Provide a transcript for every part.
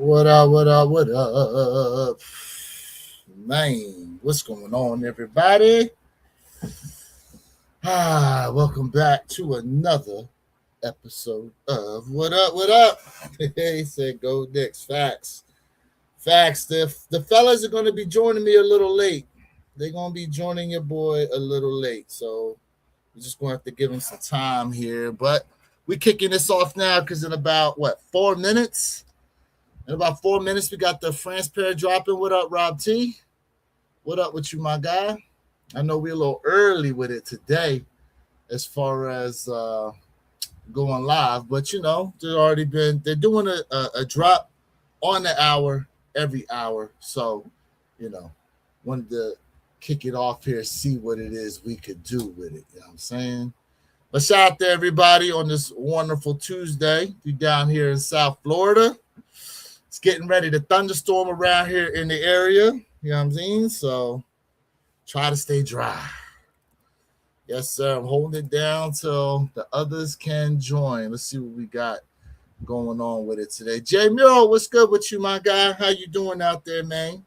What up, what up, what up? Man, what's going on, everybody? Welcome back to another episode of What Up, What Up? He said, go Knicks. Facts. Facts. The fellas are going to be joining me a little late. They're going to be joining your boy a little late. So we're just going to have to give them some time here. But we're kicking this off now because in about, 4 minutes? In about 4 minutes, we got the France pair dropping. What up, Rob T? What up with you, my guy? I know we're a little early with it today as far as going live, but they're doing a drop on the hour every hour. So, wanted to kick it off here, see what it is we could do with it. You know what I'm saying? But shout out to everybody on this wonderful Tuesday. You down here in South Florida. It's getting ready to thunderstorm around here in the area. You know what I'm saying? So try to stay dry. Yes, sir. I'm holding it down till the others can join. Let's see what we got going on with it today. Jay Muro, what's good with you, my guy? How you doing out there, man?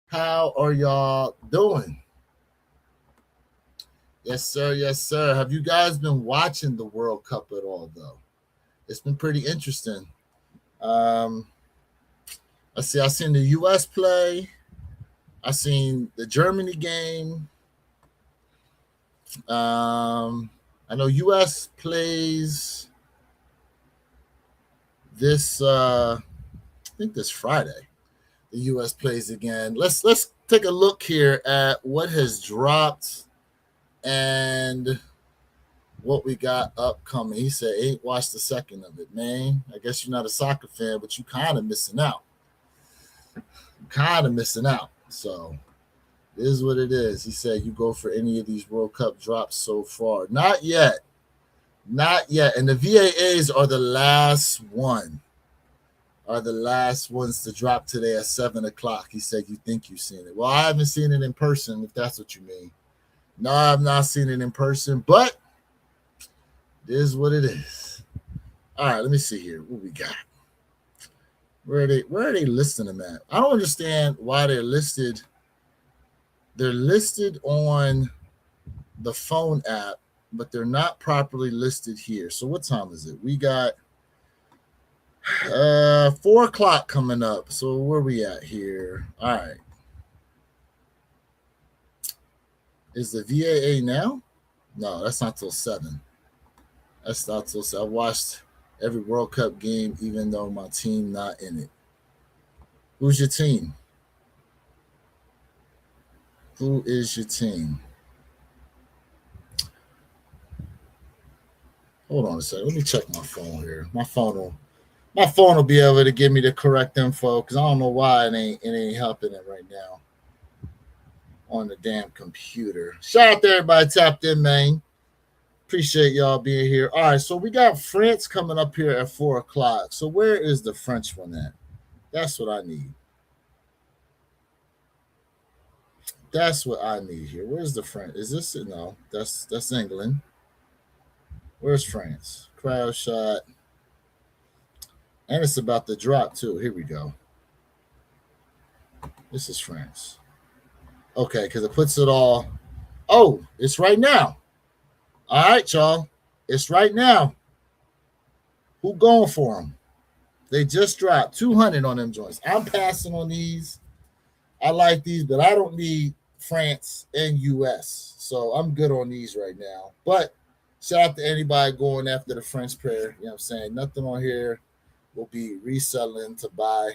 How are y'all doing? Yes, sir. Yes, sir. Have you guys been watching the World Cup at all, though? It's been pretty interesting. Let's see. I seen the U.S. play. I seen the Germany game. I know U.S. plays this. I think this Friday. The U.S. plays again. Let's take a look here at what has dropped and what we got upcoming. He said, "Ain't watched the second of it, man. I guess you're not a soccer fan, but you kind of missing out. So." It is what it is. He said, you go for any of these World Cup drops so far. Not yet. Not yet. And the VAAs are the last ones to drop today at 7 o'clock. He said, you think you've seen it. Well, I haven't seen it in person, if that's what you mean. No, I've not seen it in person, but it is what it is. All right, let me see here. What we got? Where are they listing them at? I don't understand why they're listed. They're listed on the phone app, but they're not properly listed here. So what time is it? We got 4 o'clock coming up. So where are we at here? All right. Is the VAA now? No, that's not till 7. That's not till 7. I watched every World Cup game, even though my team not in it. Who's your team? Who is your team? Hold on a second. Let me check my phone here. My phone will be able to give me the correct info because I don't know why it ain't helping it right now on the damn computer. Shout out to everybody tapped in, man. Appreciate y'all being here. All right, so we got France coming up here at 4 o'clock. So where is the French one at? That's what I need. That's what I need here. Where's the French? Is this it? No, that's England. Where's France? Crowd shot. And it's about to drop too. Here we go. This is France. Okay, because it puts it all. Oh, it's right now. All right, y'all. It's right now. Who going for them? They just dropped 200 on them joints. I'm passing on these. I like these, but I don't need France and US. So I'm good on these right now. But shout out to anybody going after the French pair. You know what I'm saying? Nothing on here will be reselling to buy.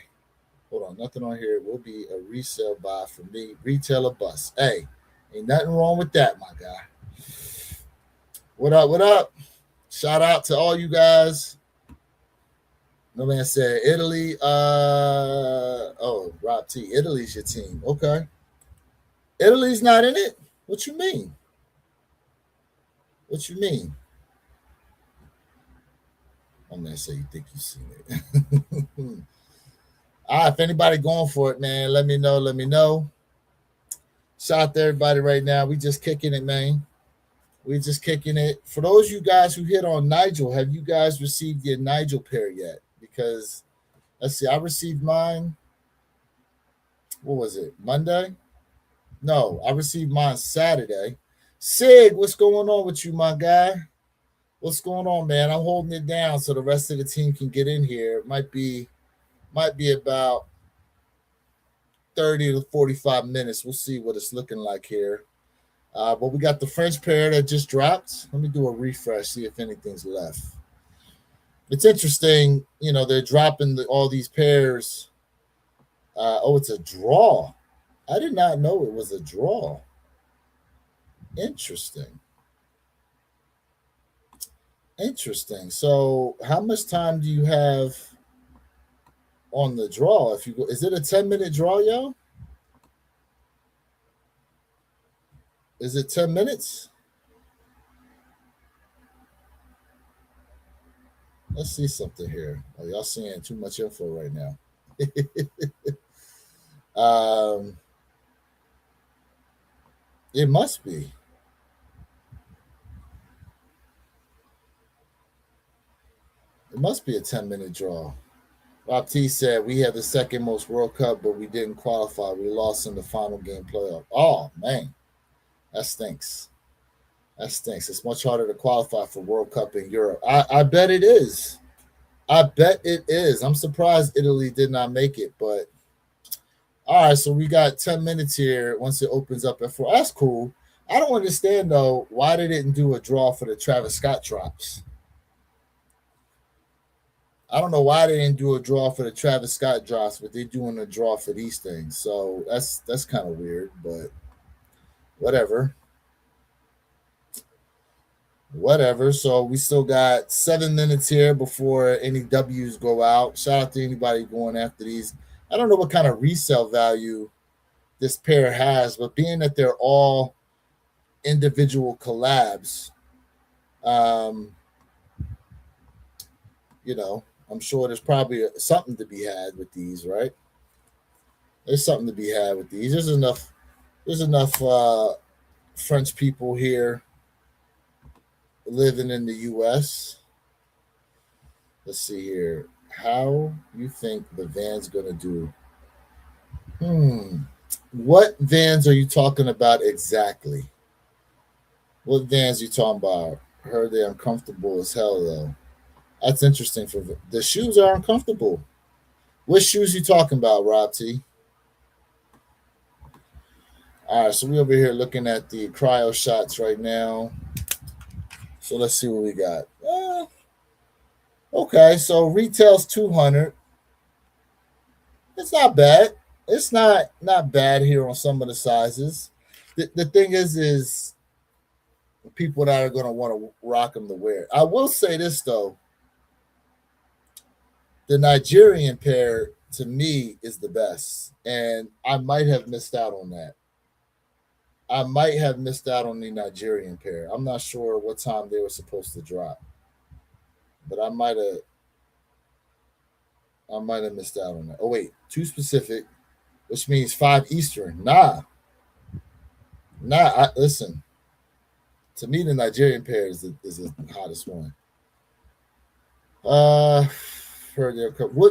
Hold on. Nothing on here will be a resale buy for me. Retail or bust. Hey, ain't nothing wrong with that, my guy. What up? What up? Shout out to all you guys. No man said Italy. Rob T. Italy's your team. Okay. Italy's not in it? What you mean? What you mean? Oh man, say you think you've seen it. All right, if anybody going for it, man, let me know. Let me know. Shout out to everybody right now. We just kicking it, man. We just kicking it. For those of you guys who hit on Nigel, have you guys received your Nigel pair yet? Because Let's see. I received mine. What was it? Monday? No, I received mine Saturday. Sig, what's going on with you, my guy? What's going on, man? I'm holding it down so the rest of the team can get in here. It might be about 30 to 45 minutes. We'll see what it's looking like here. But we got the French pair that just dropped. Let me do a refresh, see if anything's left. It's interesting, they're dropping all these pairs. It's a draw. I did not know it was a draw. Interesting. So, how much time do you have on the draw? If you go, is it a 10-minute draw, yo? Is it 10 minutes? Let's see something here. Oh, y'all seeing too much info right now. It must be. It must be a 10-minute draw. Rob T said, we had the second most World Cup, but we didn't qualify. We lost in the final game playoff. Oh, man. That stinks. It's much harder to qualify for World Cup in Europe. I bet it is. I'm surprised Italy did not make it, but all right, so we got 10 minutes here once it opens up at 4. That's cool. I don't understand, though, why they didn't do a draw for the Travis Scott drops. I don't know why they didn't do a draw for the Travis Scott drops, but they're doing a draw for these things. So that's kind of weird, but whatever. So we still got 7 minutes here before any W's go out. Shout out to anybody going after these. I don't know what kind of resale value this pair has, but being that they're all individual collabs, I'm sure there's probably something to be had with these, right? There's something to be had with these. There's enough French people here living in the U.S. Let's see here. How you think the van's gonna do? What vans are you talking about exactly? What vans are you talking about? I heard they're uncomfortable as hell though. That's interesting. For the shoes are uncomfortable. What shoes you talking about, Rob T? All right, so we over here looking at the cryo shots right now. So let's see what we got. Okay, so retail's 200. It's not bad. It's not bad here on some of the sizes. The thing is people that are going to want to rock them to wear. I will say this though. The Nigerian pair to me is the best, and I might have missed out on that. I might have missed out on the Nigerian pair. I'm not sure what time they were supposed to drop, but I might have missed out on that. Oh wait, too specific, which means 5 Eastern. Nah. Listen. To me, the Nigerian pair is the hottest one. What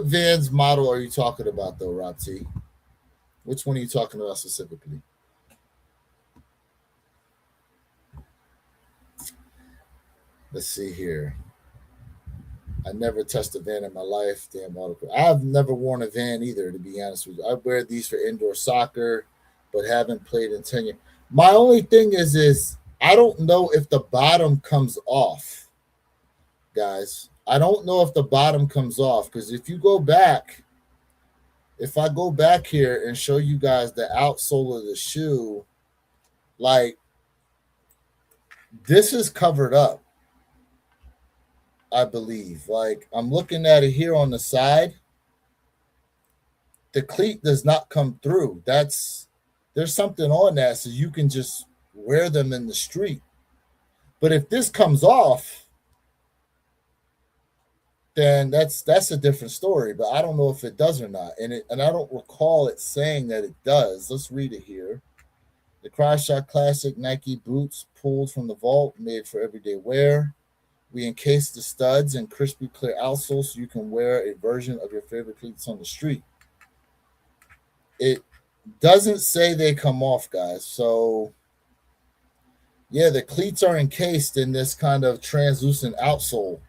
Vans model are you talking about though, Rob T? Which one are you talking about specifically? Let's see here. I never touched a Van in my life. Damn article. I've never worn a Van either, to be honest with you. I wear these for indoor soccer, but haven't played in 10 years. My only thing is I don't know if the bottom comes off, guys. I don't know if the bottom comes off because if I go back here and show you guys the outsole of the shoe, like this is covered up. I believe. Like I'm looking at it here on the side. The cleat does not come through. There's something on that so you can just wear them in the street. But if this comes off, then that's a different story. But I don't know if it does or not. And I don't recall it saying that it does. Let's read it here. The CryShot Classic Nike boots pulled from the vault, made for everyday wear. We encase the studs in crispy clear outsole so you can wear a version of your favorite cleats on the street. It doesn't say they come off, guys. So yeah, the cleats are encased in this kind of translucent outsole.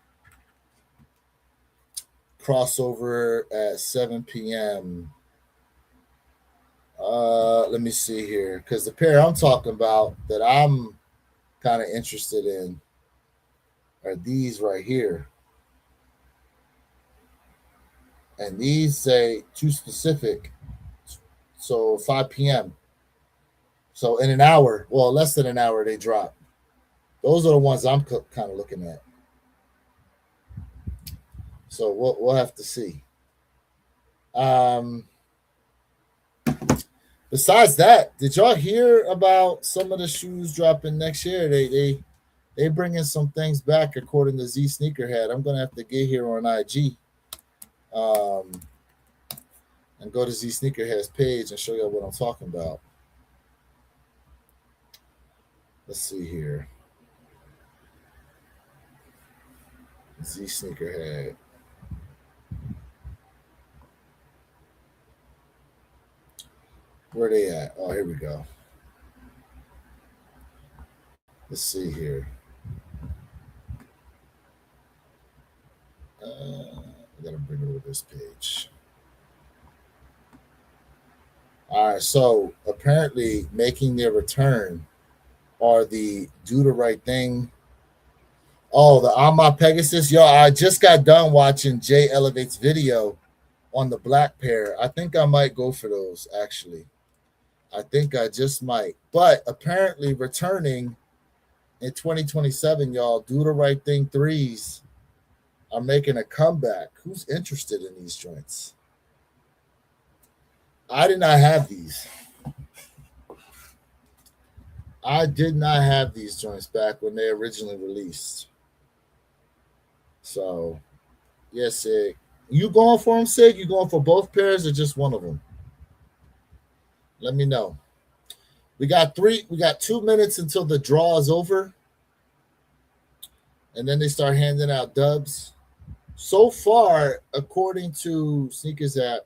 Crossover at 7 p.m. Let me see here, because the pair I'm talking about that I'm kind of interested in are these right here, and these say too specific. So 5 p.m. So in an hour, well, less than an hour, they drop. Those are the ones I'm kind of looking at. So we'll have to see. Um, Besides that, did y'all hear about some of the shoes dropping next year? They bringing some things back according to Z Sneakerhead. I'm gonna have to get here on IG, um, and go to Z Sneakerhead's page and show you what I'm talking about. Let's see here. Z Sneakerhead. Where they at? Oh, here we go. Let's see here. I gotta bring it over this page. All right, so apparently making their return are the Do the Right Thing. Oh, the On My Pegasus. Yo, I just got done watching Jay Elevate's video on the black pair. I think I might go for those, actually. I think I just might. But apparently returning in 2027, y'all, Do the Right Thing threes are making a comeback. Who's interested in these joints? I did not have these. I did not have these joints back when they originally released. So, yes, Sig. You going for them, Sig? You going for both pairs or just one of them? Let me know. We got 2 minutes until the draw is over. And then they start handing out dubs. So far, according to Sneakers app,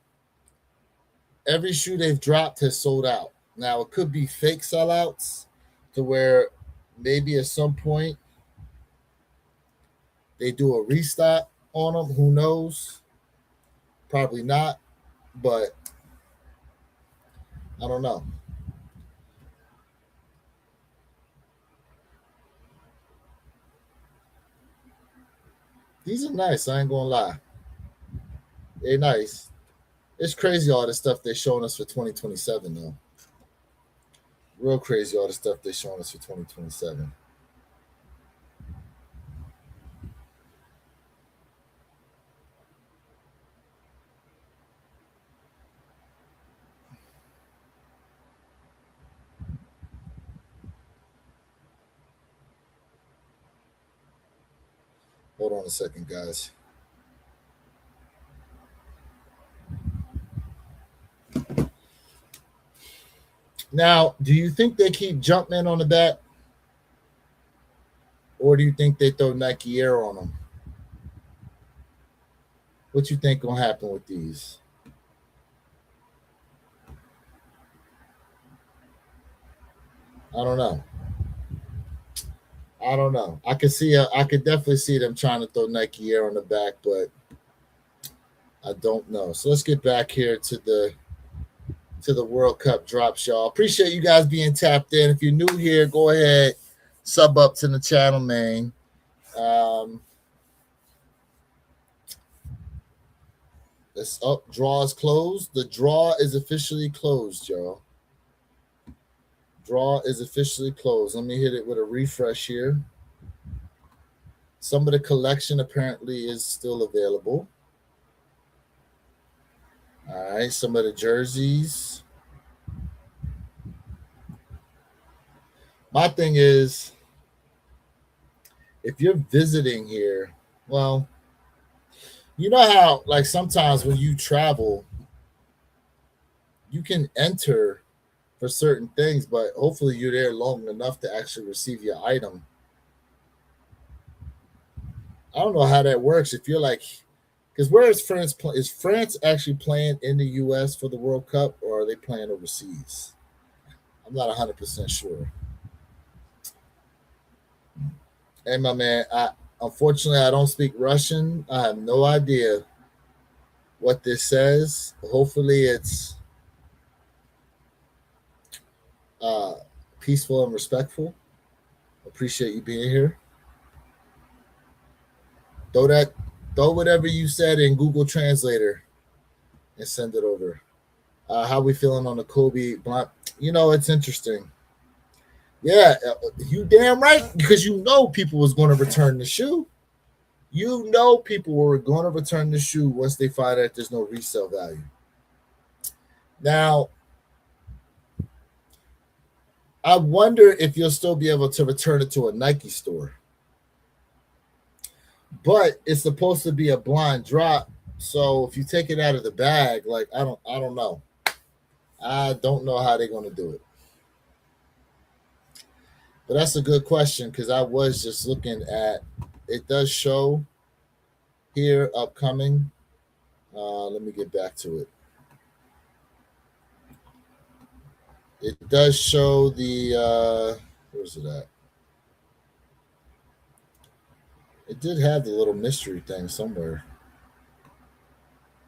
every shoe they've dropped has sold out. Now, it could be fake sellouts to where maybe at some point they do a restock on them. Who knows? Probably not, but I don't know. These are nice. I ain't gonna lie. They're nice. It's crazy all the stuff they're showing us for 2027, though. Real crazy all the stuff they're showing us for 2027. Hold on a second, guys. Now, do you think they keep Jumpman on the back? Or do you think they throw Nike Air on them? What you think gonna happen with these? I don't know. I don't know. I could definitely see them trying to throw Nike Air on the back, but I don't know. So let's get back here to the World Cup drops, y'all. Appreciate you guys being tapped in. If you're new here, go ahead, sub up to the channel, man. This up draw is closed. The draw is officially closed, y'all. Draw is officially closed. Let me hit it with a refresh here. Some of the collection apparently is still available. All right, some of the jerseys. My thing is, if you're visiting here, well, you know how like sometimes when you travel, you can enter for certain things, but hopefully you're there long enough to actually receive your item. I don't know how that works. If you're like, because where is France? Is France actually playing in the U.S. for the World Cup, or are they playing overseas? I'm not 100% sure. Hey, my man. Unfortunately I don't speak Russian. I have no idea what this says. Hopefully, it's uh, peaceful and respectful. Appreciate you being here. Throw that, throw whatever you said in Google Translator and send it over. How we feeling on the Kobe Bryant? You know, it's interesting. Yeah, you damn right, because you know people was going to return the shoe. You know people were going to return the shoe once they find out there's no resale value. Now, I wonder if you'll still be able to return it to a Nike store. But it's supposed to be a blind drop. So if you take it out of the bag, like I don't know. I don't know how they're gonna do it. But that's a good question because I was just looking at it does show here upcoming. Let me get back to it. It does show the where's it at? It did have the little mystery thing somewhere.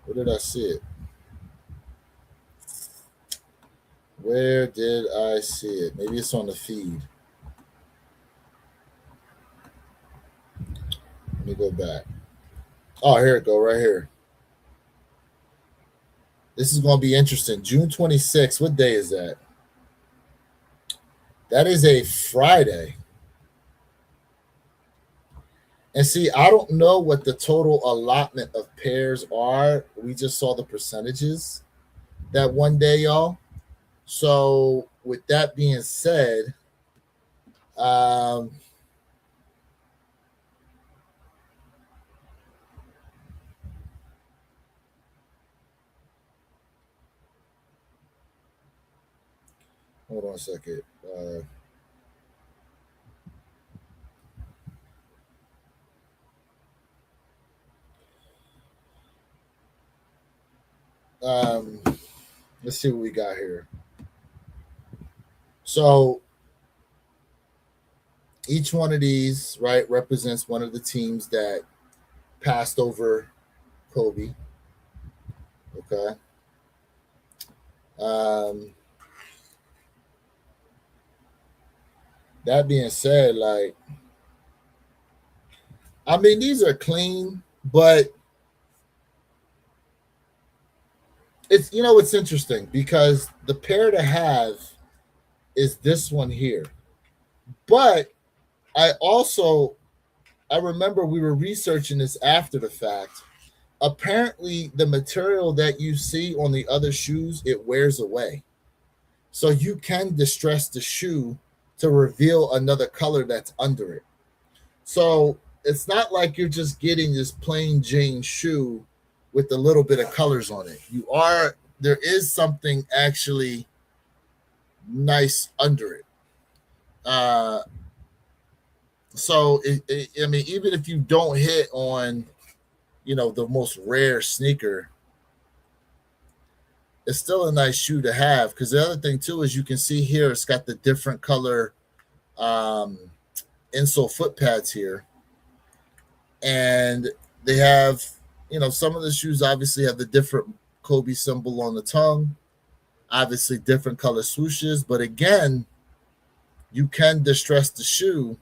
Where did I see it? Where did I see it? Maybe it's on the feed. Let me go back. Oh, here it go, right here. This is going to be interesting. June 26th. What day is that? That is a Friday. And see, I don't know what the total allotment of pairs are. We just saw the percentages that one day, y'all. So, with that being said, um, hold on a second. Um, let's see what we got here. So, each one of these, right, represents one of the teams that passed over Kobe. Okay. Um, that being said, like, I mean, these are clean, but it's it's interesting because the pair to have is this one here. But I also I remember we were researching this after the fact. Apparently, the material that you see on the other shoes it wears away, so you can distress the shoe to reveal another color that's under it. So it's not like you're just getting this plain Jane shoe with a little bit of colors on it. There is something actually nice under it. Uh, so I mean, even if you don't hit on the most rare sneaker, it's still a nice shoe to have. Because the other thing too is you can see here it's got the different color um, insole foot pads here, and they have some of the shoes obviously have the different Kobe symbol on the tongue, obviously different color swooshes, but again, you can distress the shoe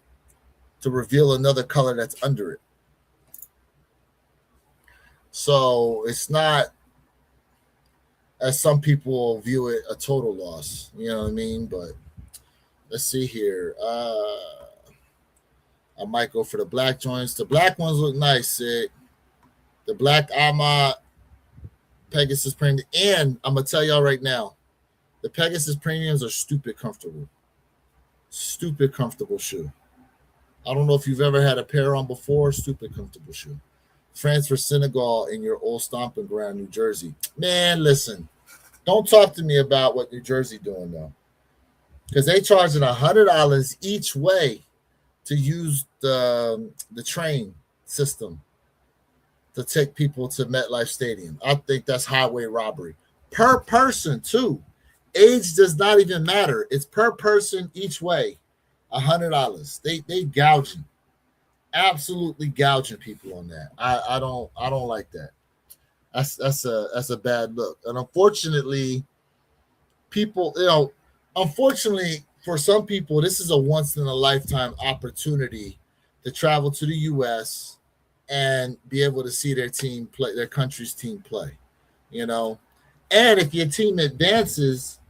to reveal another color that's under it. So it's not, as some people view it, a total loss. You know what I mean? But let's see here. I might go for the black joints. The black ones look nice, Sid. The black Ama Pegasus Premium. And I'm going to tell y'all right now, the Pegasus Premiums are stupid comfortable. Stupid comfortable shoe. I don't know if you've ever had a pair on before. Stupid comfortable shoe. France for Senegal in your old stomping ground, New Jersey. Man, listen. Don't talk to me about what New Jersey doing though. Because they charging $100 each way to use the train system to take people to MetLife Stadium. I think that's highway robbery per person too. Age does not even matter. It's per person each way. $100. They gouging, absolutely gouging people on that. I don't like that. That's a bad look. And unfortunately, people, unfortunately for some people, this is a once in a lifetime opportunity to travel to the US and be able to see their team play, their country's team play, you know. And if your team advances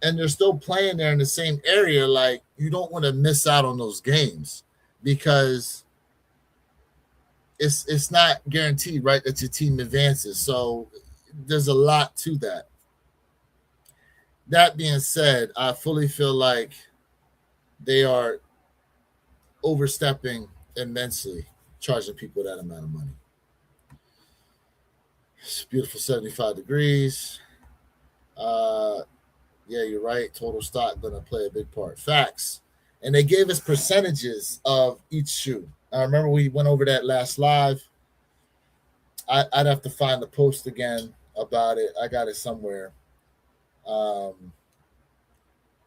and they're still playing there in the same area, like you don't want to miss out on those games because it's not guaranteed, right, that your team advances. So there's a lot to that. That being said, I fully feel like they are overstepping immensely, charging people that amount of money. It's beautiful 75 degrees. Yeah, you're right. Total stock going to play a big part. Facts. And they gave us percentages of each shoe. I remember we went over that last live. I'd have to find the post again about it. I got it somewhere.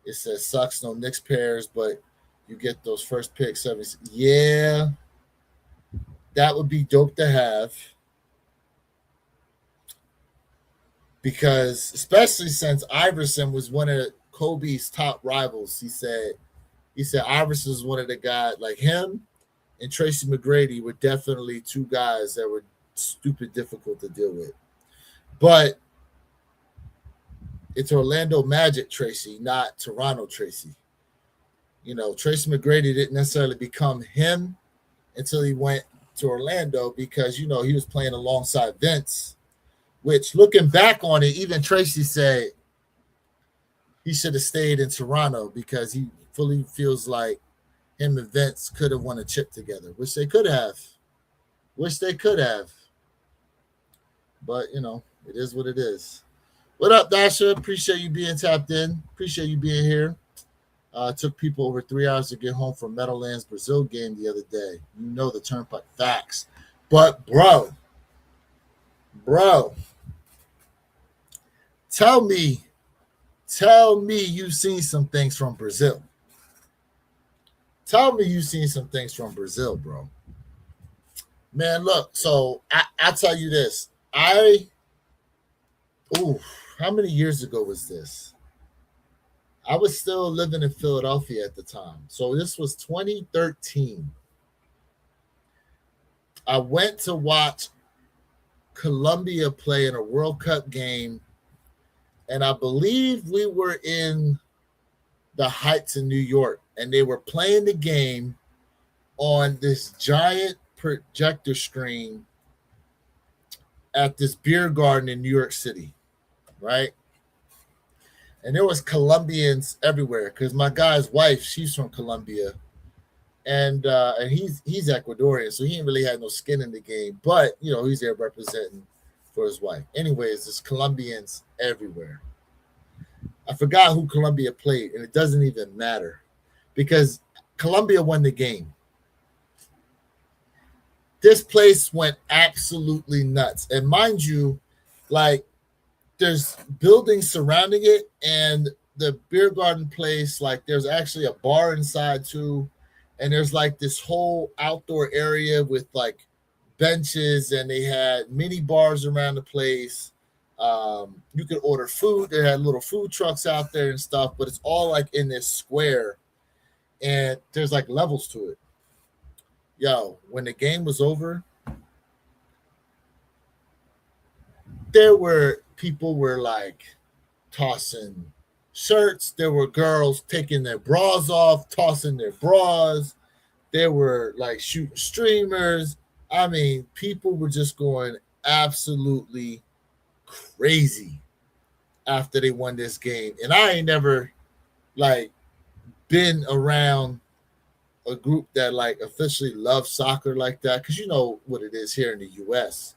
It says sucks, no Knicks pairs, but you get those first picks. Yeah, that would be dope to have. Because especially since Iverson was one of Kobe's top rivals, he said Iverson was one of the guys, like him and Tracy McGrady were definitely two guys that were stupid difficult to deal with. But it's Orlando Magic Tracy, not Toronto Tracy. You know, Tracy McGrady didn't necessarily become him until he went to Orlando because, you know, he was playing alongside Vince. Which, looking back on it, even Tracy said he should have stayed in Toronto because he fully feels like him and Vince could have won a chip together, which they could have. But, you know, it is what it is. What up, Dasha? Appreciate you being tapped in. Appreciate you being here. It took people over 3 hours to get home from Meadowlands Brazil game the other day. You know the turnpike. Facts. But, bro, tell me you've seen some things from Brazil. Tell me you've seen some things from Brazil, bro. Man, look, so I'll tell you this. How many years ago was this? I was still living in Philadelphia at the time. So this was 2013. I went to watch Colombia play in a World Cup game, and I believe we were in the Heights in New York, and they were playing the game on this giant projector screen at this beer garden in New York City, right? And there was Colombians everywhere because my guy's wife, she's from Colombia, and he's Ecuadorian, so he ain't really had no skin in the game. But you know, he's there representing for his wife. Anyways, there's Colombians everywhere. I forgot who Colombia played, and it doesn't even matter because Colombia won the game. This place went absolutely nuts, and mind you, like there's buildings surrounding it, and the beer garden place, like there's actually a bar inside too. And there's like this whole outdoor area with like benches, and they had mini bars around the place. You could order food. They had little food trucks out there and stuff, but it's all like in this square, and there's like levels to it. Yo, when the game was over, people were like tossing shirts. There were girls taking their bras off, tossing their bras. There were like shooting streamers. I mean, people were just going absolutely crazy after they won this game. And I ain't never like been around a group that like officially loves soccer like that, because you know what it is here in the US.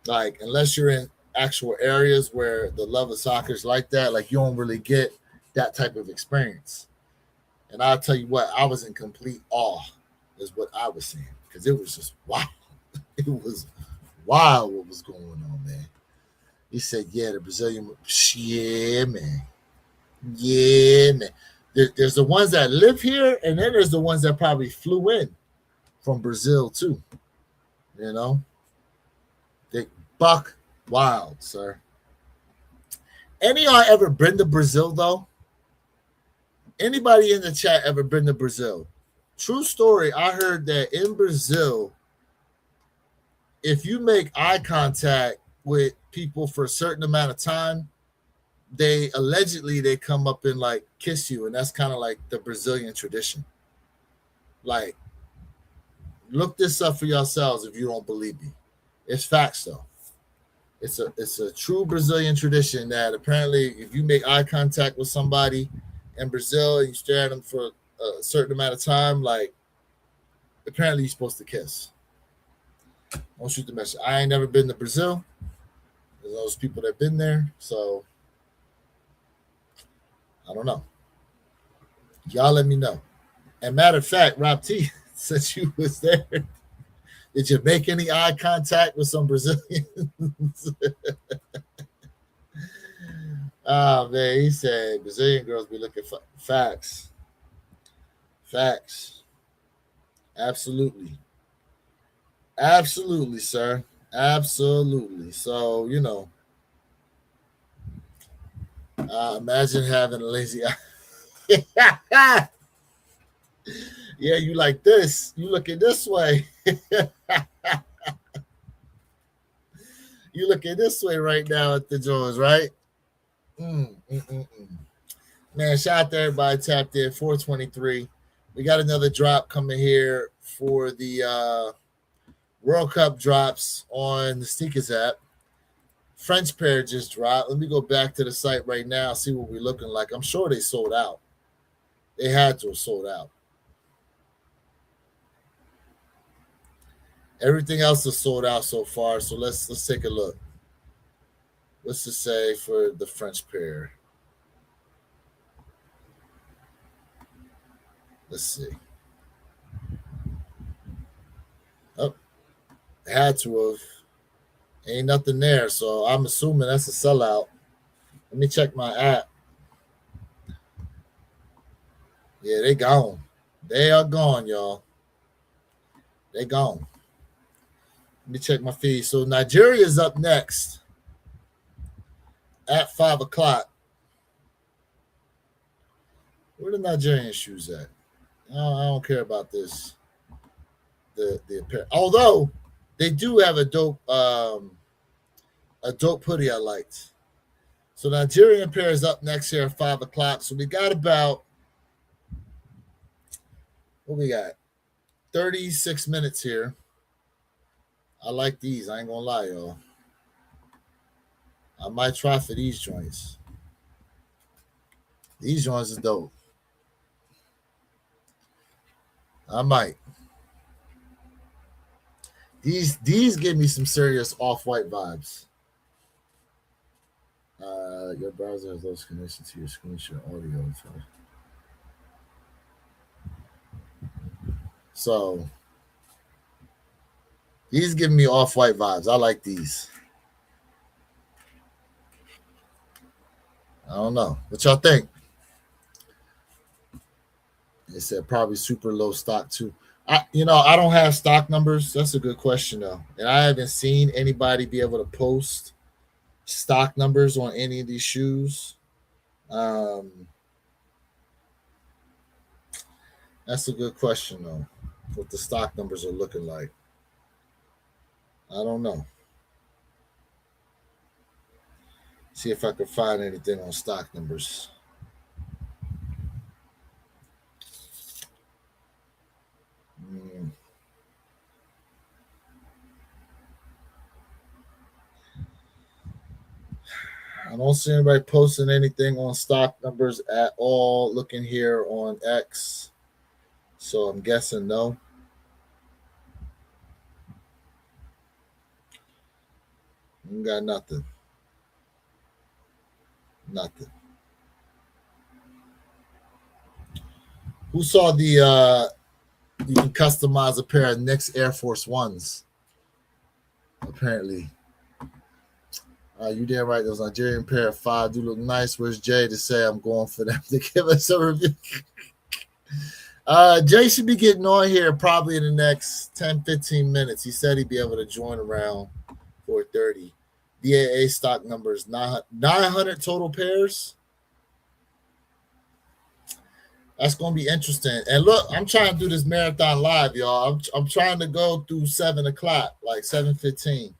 Like, unless you're in actual areas where the love of soccer is like that, like you don't really get that type of experience. And I'll tell you what, I was in complete awe is what I was saying. because it was just wild. It was wild what was going on, man. He said, "Yeah, the Brazilian, yeah, man, yeah, man." There's the ones that live here, and then there's the ones that probably flew in from Brazil too. You know, they buck wild, sir. Any of y'all ever been to Brazil though? Anybody in the chat ever been to Brazil? True story. I heard that in Brazil, if you make eye contact with people for a certain amount of time, they allegedly they come up and like kiss you, and that's kind of like the Brazilian tradition. Like, look this up for yourselves if you don't believe me. It's facts though. It's a true Brazilian tradition that apparently if you make eye contact with somebody in Brazil and you stare at them for a certain amount of time, like apparently you're supposed to kiss. Don't shoot the message. I ain't never been to Brazil. There's those people that been there, so I don't know. Y'all let me know. And matter of fact, Rob T, since you was there, did you make any eye contact with some Brazilians? Oh man, he said Brazilian girls be looking for facts. Facts. Absolutely. Absolutely, sir. Absolutely. So, you know, imagine having a lazy eye. Yeah, you like this. You looking this way. You looking this way right now at the Jones, right? Man, shout out to everybody tapped in 423. We got another drop coming here for the World Cup drops on the Snkrs app. French pair just dropped. Let me go back to the site right now, see what we're looking like. I'm sure they sold out. They had to have sold out. Everything else is sold out so far. So let's take a look. What's to say for the French pair? Let's see. Oh, had to have. Ain't nothing there, so I'm assuming that's a sellout. Let me check my app. Yeah, they gone. They are gone, y'all. They gone. Let me check my feed. So Nigeria is up next at 5 o'clock. Where the Nigerian shoes at? I don't care about this. The apparel. Although they do have a dope hoodie I liked. So Nigerian pair is up next here at 5 o'clock. So we got about what we got? 36 minutes here. I like these. I ain't gonna lie, y'all. I might try for these joints. These joints are dope. I might. These give me some serious off-white vibes. Your browser has those connections to your screenshot audio. So these give me off-white vibes. I like these. I don't know. What y'all think? They said probably super low stock too. I don't have stock numbers. That's a good question though, and I haven't seen anybody be able to post stock numbers on any of these shoes. That's a good question though. What the stock numbers are looking like. I don't know. See if I can find anything on stock numbers. I don't see anybody posting anything on stock numbers at all. Looking here on X, so I'm guessing no. Got nothing. Nothing. Who saw the You can customize a pair of Knicks Air Force Ones. Apparently. You damn right. Those Nigerian pair of 5 do look nice. Where's Jay to say I'm going for them to give us a review? Jay should be getting on here probably in the next 10, 15 minutes. He said he'd be able to join around 4:30. DAA stock numbers 900 total pairs. That's going to be interesting. And look, I'm trying to do this marathon live, y'all. I'm trying to go through 7 o'clock, like 7:15.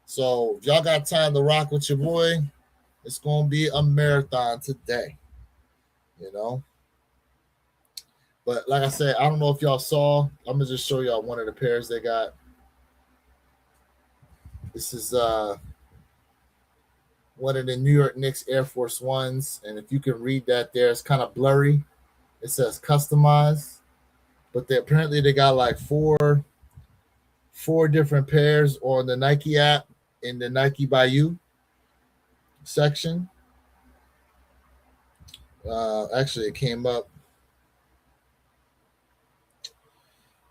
So if y'all got time to rock with your boy, it's going to be a marathon today, you know. But like I said, I don't know if y'all saw. I'm going to just show y'all one of the pairs they got. This is one of the New York Knicks Air Force Ones. And if you can read that there, it's kind of blurry. It says customized. But apparently they got like four different pairs on the Nike app in the Nike by You section. Actually, it came up.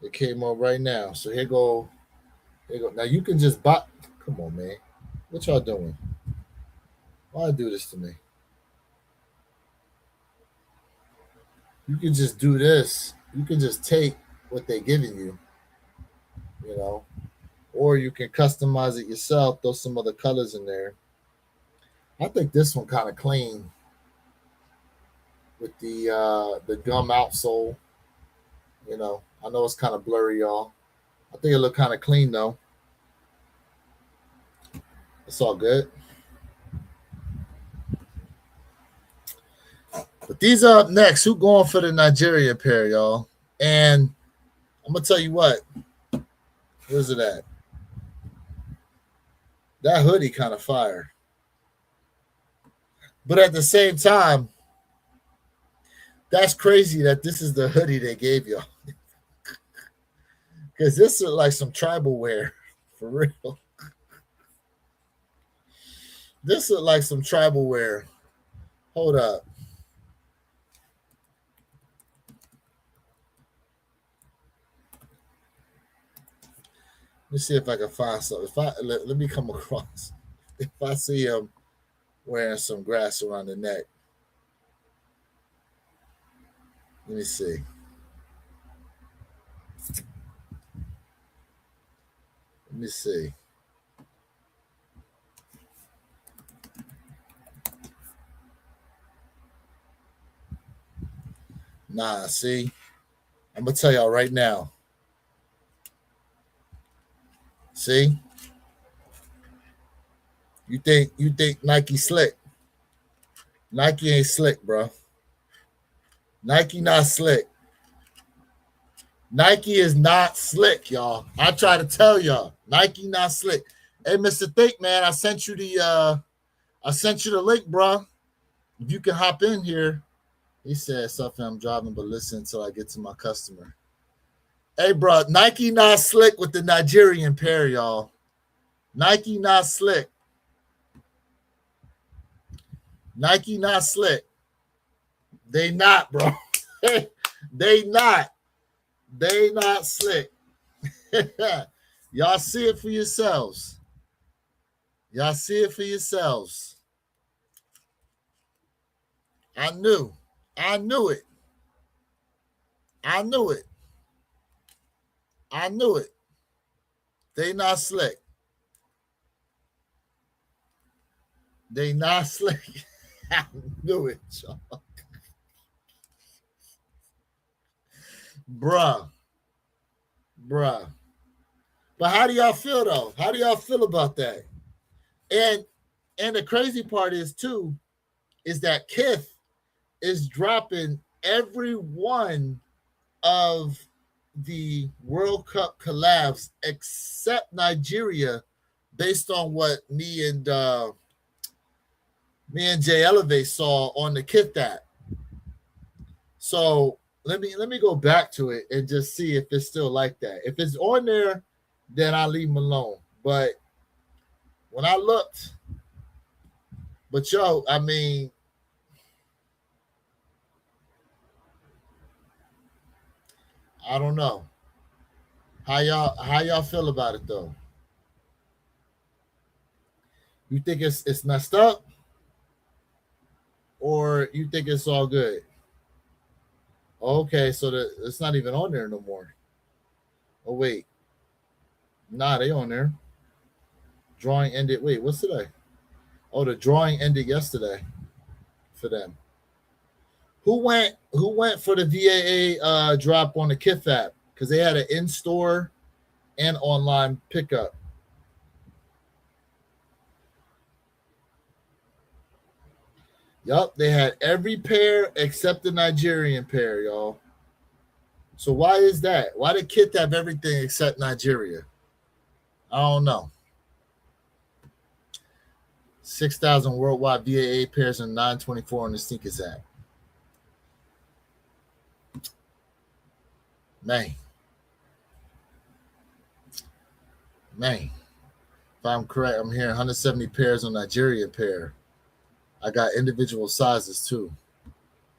It came up right now. So here go. Now you can just buy. Come on, man. What y'all doing? Why do this to me? You can just do this. You can just take what they're giving you, you know, or you can customize it yourself. Throw some other colors in there. I think this one kind of clean with the gum outsole. You know, I know it's kind of blurry, y'all. I think it look kind of clean though. It's all good. But these are up next. Who going for the Nigeria pair, y'all? And I'm gonna tell you what. Where's it at? That hoodie kind of fire. But at the same time, that's crazy that this is the hoodie they gave y'all. Because this is like some tribal wear, for real. This is like some tribal wear. Hold up. Let me see if I can find something. Let me come across. If I see him wearing some grass around the neck. Let me see. Let me see. Nah, see? I'm gonna tell y'all right now. See? You think Nike slick? Nike ain't slick, bro. Nike not slick. Nike is not slick, y'all. I try to tell y'all. Nike not slick. Hey, Mr. Think, man, I sent you the link, bro. If you can hop in here. He said something, I'm driving, but listen until I get to my customer. Hey, bro, Nike not slick with the Nigerian pair, y'all. Nike not slick. Nike not slick. They not, bro. They not. They not slick. Y'all see it for yourselves. Y'all see it for yourselves. I knew it. I knew it. I knew it. They not slick. They not slick. I knew it, y'all. Bruh. But how do y'all feel though? How do y'all feel about that? And the crazy part is too, is that Kith is dropping every one of the World Cup collabs except Nigeria, based on what me and Jay Elevate saw on the Kith app. So let me go back to it and just see if it's still like that. If it's on there, then I leave them alone. But when I looked, I mean, I don't know. How y'all feel about it though? You think it's messed up, or you think it's all good? Okay, so it's not even on there no more. Oh wait, nah, they on there. Drawing ended. Wait, what's today? Oh, the drawing ended yesterday for them. Who went for the VAA drop on the Kith app? Because they had an in-store and online pickup. Yup, they had every pair except the Nigerian pair, y'all. So why is that? Why did Kith have everything except Nigeria? I don't know. 6,000 worldwide VAA pairs and 924 on the Snkrs app. Man. Man. If I'm correct, I'm hearing 170 pairs on Nigerian pair. I got individual sizes too.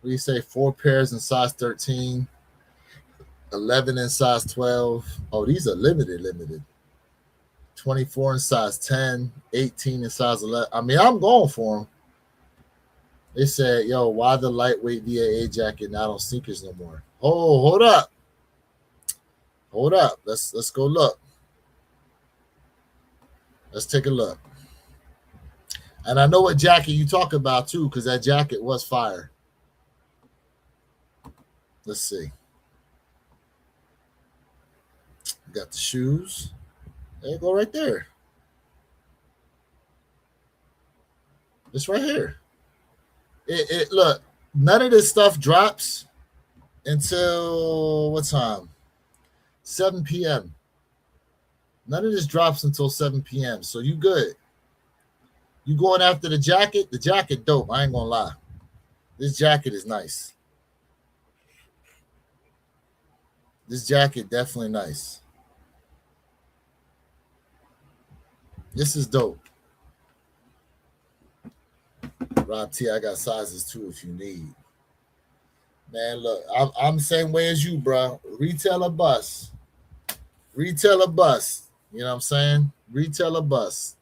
What do you say? 4 pairs in size 13, 11 in size 12. Oh, these are limited. 24 in size 10, 18 in size 11. I mean, I'm going for them. They said, yo, why the lightweight VAA jacket not on Snkrs no more? Oh, hold up. Hold up. Let's go look. Let's take a look. And I know what jacket you talk about too, because that jacket was fire. Let's see. Got the shoes. There you go, right there. It's right here. It look, none of this stuff drops until what time? 7 p.m. None of this drops until 7 p.m. So you good. You going after the jacket? The jacket dope. I ain't gonna lie. This jacket is nice. This jacket definitely nice. This is dope. Rob T, I got sizes too if you need. Man, look, I'm the same way as you, bro. Retailer bus. Retailer bus. You know what I'm saying? Retailer bus.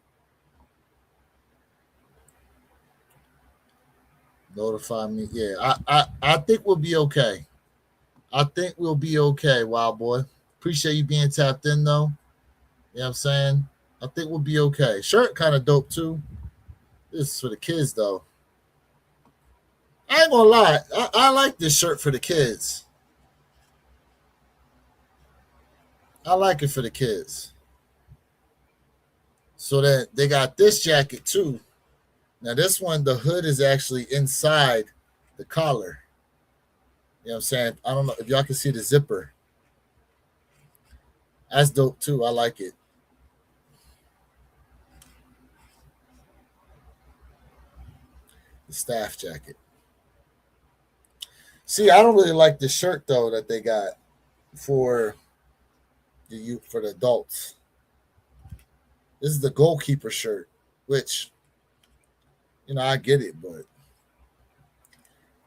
Notify me. Yeah, I think we'll be okay. I think we'll be okay, Wild Boy. Appreciate you being tapped in though. You know what I'm saying? I think we'll be okay. Shirt kind of dope too. This is for the kids though. I ain't gonna lie. I like this shirt for the kids. I like it for the kids. So that they got this jacket too. Now this one, the hood is actually inside the collar. You know what I'm saying? I don't know if y'all can see the zipper. That's dope too. I like it. The staff jacket. See, I don't really like the shirt though that they got for the adults. This is the goalkeeper shirt, which I get it, but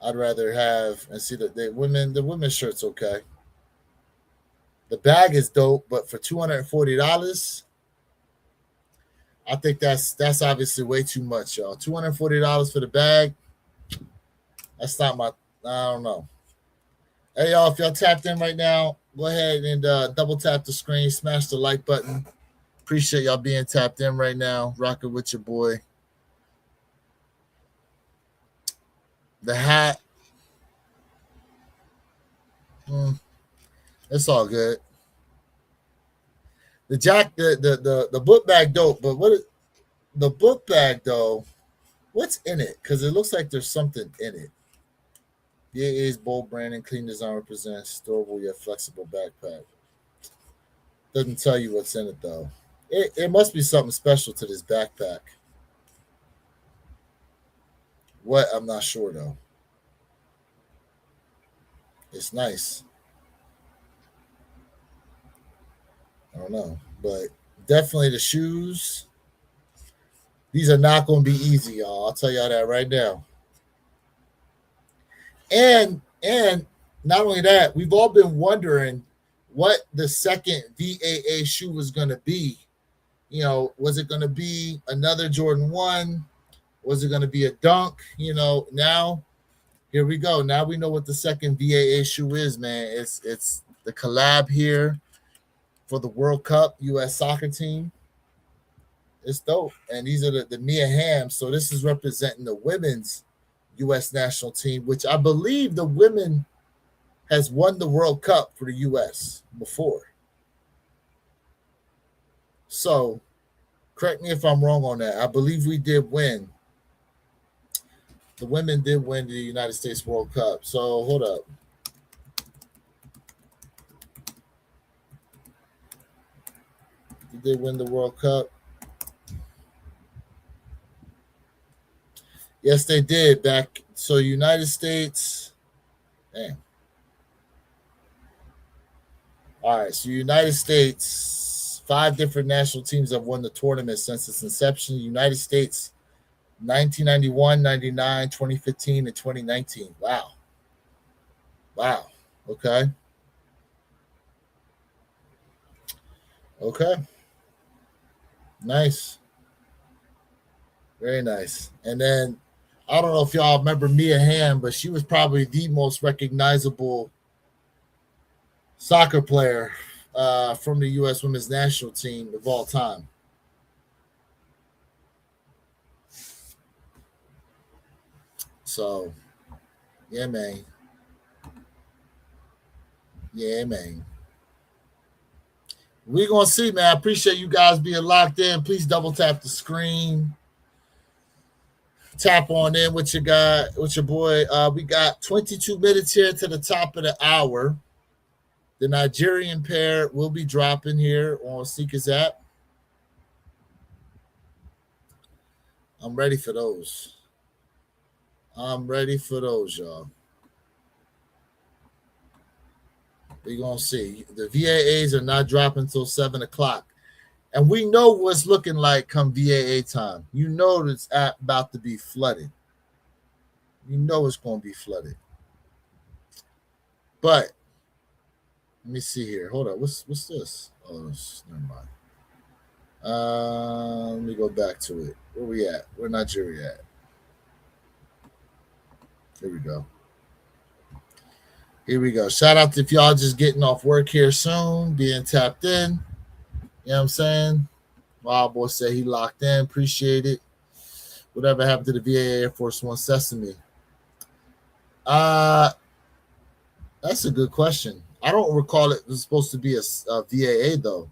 I'd rather have and see that the women's shirt's okay. The bag is dope, but for $240, I think that's obviously way too much, y'all. $240 for the bag. That's not my. I don't know. Hey, y'all, if y'all tapped in right now, go ahead and double tap the screen, smash the like button. Appreciate y'all being tapped in right now. Rocking with your boy. The hat. It's all good. The book bag dope, but the book bag though? What's in it? Because it looks like there's something in it. VAA's bold branding, clean design represents storable yet flexible backpack. Doesn't tell you what's in it though. It must be something special to this backpack. What? I'm not sure though. It's nice. I don't know, but definitely the shoes. These are not going to be easy, y'all. I'll tell y'all that right now. And not only that, we've all been wondering what the second VAA shoe was going to be. You know, was it going to be another Jordan 1? Was it going to be a dunk? You know, now here we go. Now we know what the second VAA shoe is, man. It's the collab here for the World Cup U.S. soccer team. It's dope. And these are the Mia Hamm. So this is representing the women's U.S. national team, which I believe the women has won the World Cup for the U.S. before. So correct me if I'm wrong on that. I believe we did win. The women did win the United States World Cup. So hold up. Did they win the World Cup? Yes, they did back. So United States. Damn. All right. So United States, 5 different national teams have won the tournament since its inception. United States, 1991, 99, 2015, and 2019. Wow. Wow. Okay. Okay. Nice. Very nice. And then I don't know if y'all remember Mia Hamm, but she was probably the most recognizable soccer player from the U.S. women's national team of all time. So, yeah, man. Yeah, man. We're going to see, man. I appreciate you guys being locked in. Please double tap the screen. Tap on in with your guy, with your boy. We got 22 minutes here to the top of the hour. The Nigerian pair will be dropping here on Snkrs app. I'm ready for those. I'm ready for those, y'all. We're going to see. The VAAs are not dropping until 7 o'clock. And we know what's looking like come VAA time. You know this app about to be flooded. You know it's going to be flooded. But let me see here. Hold on. What's this? Oh, never mind. Let me go back to it. Where we at? Where Nigeria at? Here we go. Here we go. Shout out to if y'all just getting off work here soon, being tapped in. You know what I'm saying? Wild Boy said he locked in. Appreciate it. Whatever happened to the VA Air Force One Sesame? That's a good question. I don't recall it was supposed to be a VAA, though.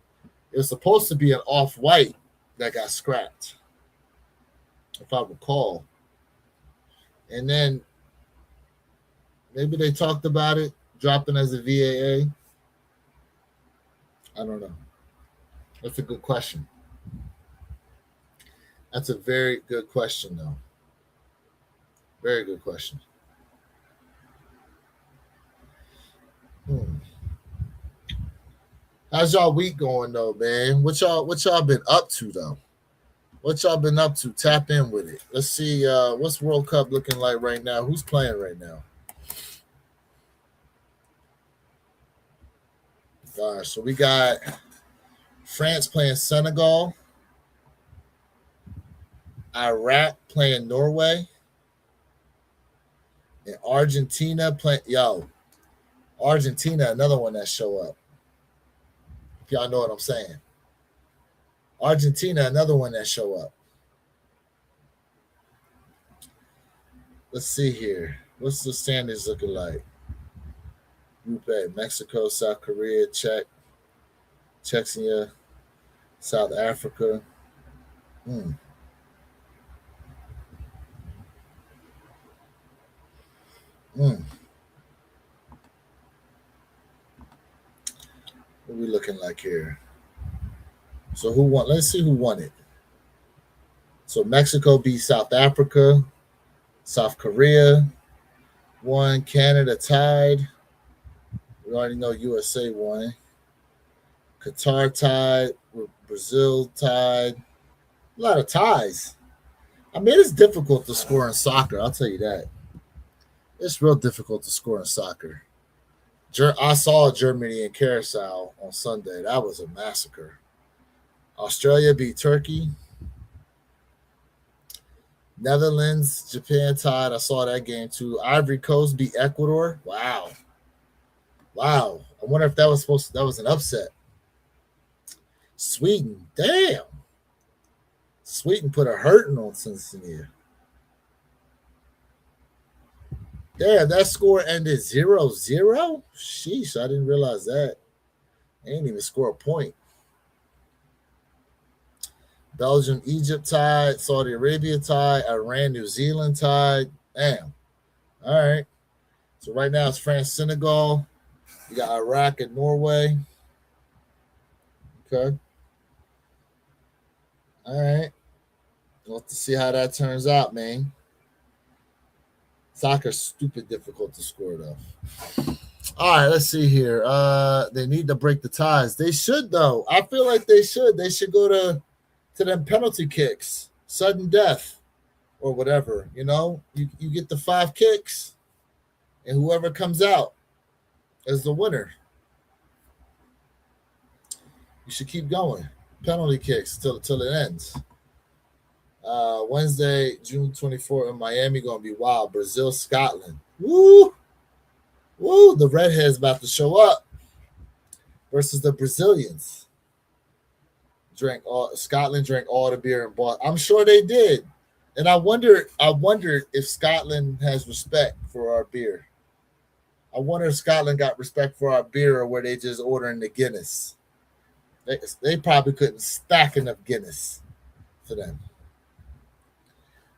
It was supposed to be an off-white that got scrapped, if I recall. And then maybe they talked about it dropping as a VAA. I don't know. That's a good question. That's a very good question, though. Very good question. How's y'all week going, though, man? What y'all been up to, though? What y'all been up to? Tap in with it. Let's see. What's World Cup looking like right now? Who's playing right now? Gosh, so we got France playing Senegal, Iraq playing Norway, and Argentina playing. Yo, Argentina, another one that show up. If y'all know what I'm saying. Argentina, another one that show up. Let's see here. What's the standings looking like? Group A, Mexico, South Korea, Czechia, South Africa. What are we looking like here? So who won? Let's see who won it. So Mexico beat South Africa. South Korea won. Canada tied. We already know USA won. Qatar tied. Brazil tied. A lot of ties. I mean, it's difficult to score in soccer. I'll tell you that. It's real difficult to score in soccer. I saw Germany and Curacao on Sunday. That was a massacre. Australia beat Turkey. Netherlands, Japan tied. I saw that game too. Ivory Coast beat Ecuador. Wow. Wow. I wonder if that was an upset. Sweden. Damn. Sweden put a hurting on Cincinnati. Damn, that score ended 0-0? Sheesh, I didn't realize that. They didn't even score a point. Belgium, Egypt tied. Saudi Arabia tied. Iran, New Zealand tied. Damn. All right. So right now it's France, Senegal. You got Iraq and Norway. Okay. All right. We'll have to see how that turns out, man. Soccer's stupid difficult to score, though. All right, let's see here. They need to break the ties. They should, though. I feel like they should. They should go to them penalty kicks, sudden death, or whatever. You know, you get the 5 kicks, and whoever comes out is the winner. You should keep going. Penalty kicks till it ends. Wednesday, June 24th in Miami, gonna be wild. Brazil, Scotland. Woo! Woo! The redhead's about to show up versus the Brazilians. Scotland drank all the beer and bought. I'm sure they did. And I wondered if Scotland has respect for our beer. I wonder if Scotland got respect for our beer or were they just ordering the Guinness. They probably couldn't stack enough Guinness for them.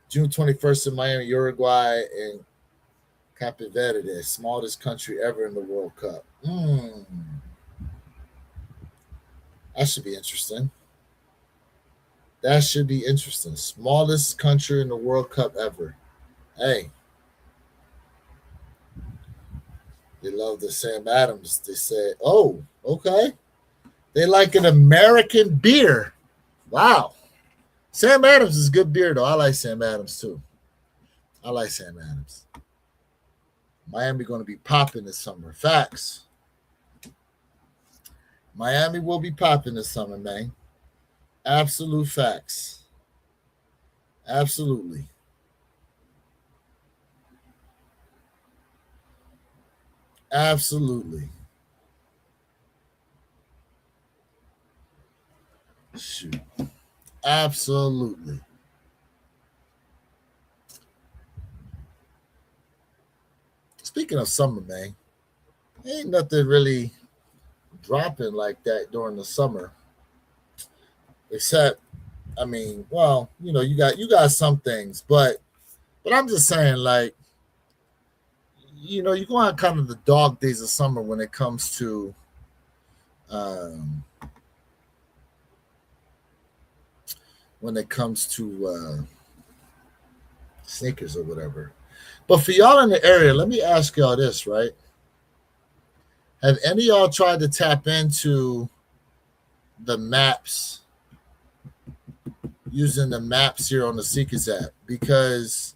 June 21st in Miami, Uruguay, and Cape Verde, the smallest country ever in the World Cup. That should be interesting. That should be interesting. Smallest country in the World Cup ever. Hey. They love the Sam Adams. They said, oh, okay. They like an American beer. Wow. Sam Adams is good beer, though. I like Sam Adams, too. I like Sam Adams. Miami going to be popping this summer. Facts. Miami will be popping this summer, man. Absolute facts. Absolutely. Absolutely. Shoot. Absolutely. Speaking of summer, man, ain't nothing really dropping like that during the summer. Except, I mean, well, you know, you got some things, but I'm just saying, like, you know, you go on kind of the dog days of summer when it comes to sneakers or whatever. But for y'all in the area, let me ask y'all this, right? Have any of y'all tried to tap into the maps, using the maps here on the Snkrs app? Because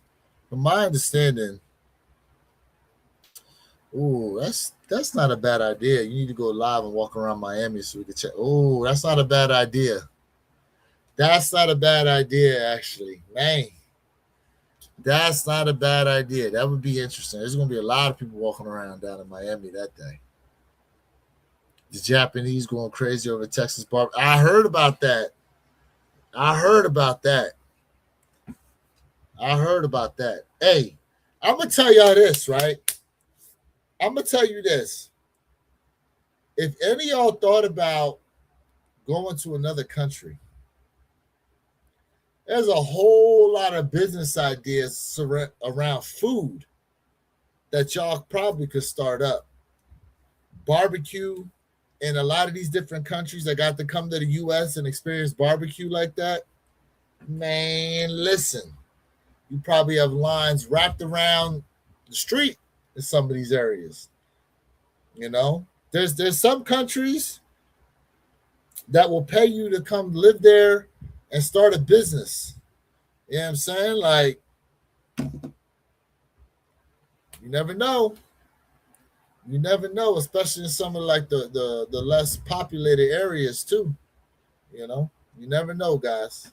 from my understanding, that's not a bad idea. You need to go live and walk around Miami so we can check. Oh, that's not a bad idea. That's not a bad idea, actually. Man, that's not a bad idea. That would be interesting. There's going to be a lot of people walking around down in Miami that day. The Japanese going crazy over Texas bar. I heard about that. Hey, I'm going to tell y'all this, right? I'm going to tell you this. If any of y'all thought about going to another country, there's a whole lot of business ideas around food that y'all probably could start up. Barbecue in a lot of these different countries that got to come to the U.S. and experience barbecue like that. Man, listen, you probably have lines wrapped around the street in some of these areas. You know, there's some countries that will pay you to come live there and start a business. You know what I'm saying? Like, you never know. You never know, especially in some of like the less populated areas too. You know, you never know, guys.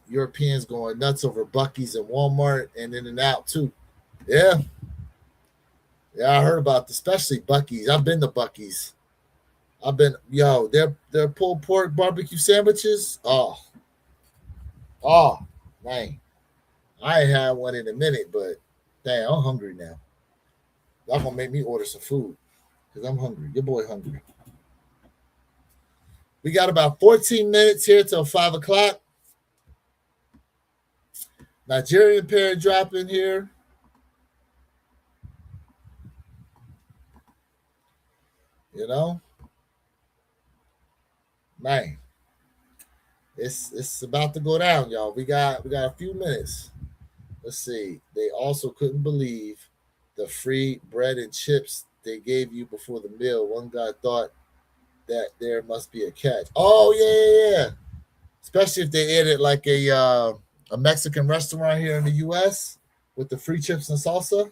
Europeans going nuts over Bucky's and Walmart and In and Out too. Yeah, yeah, I heard about this, especially Bucky's. I've been to Bucky's. I've been their pulled pork barbecue sandwiches. Oh, man, I ain't had one in a minute, but damn, I'm hungry now. Y'all gonna make me order some food because I'm hungry. Your boy hungry. We got about 14 minutes here till 5 o'clock. Nigerian pair drop in here. You know, man, it's about to go down, y'all. We got a few minutes. Let's see. They also couldn't believe the free bread and chips they gave you before the meal. One guy thought that there must be a catch. Oh yeah. Especially if they ate it like a Mexican restaurant here in the U.S. with the free chips and salsa.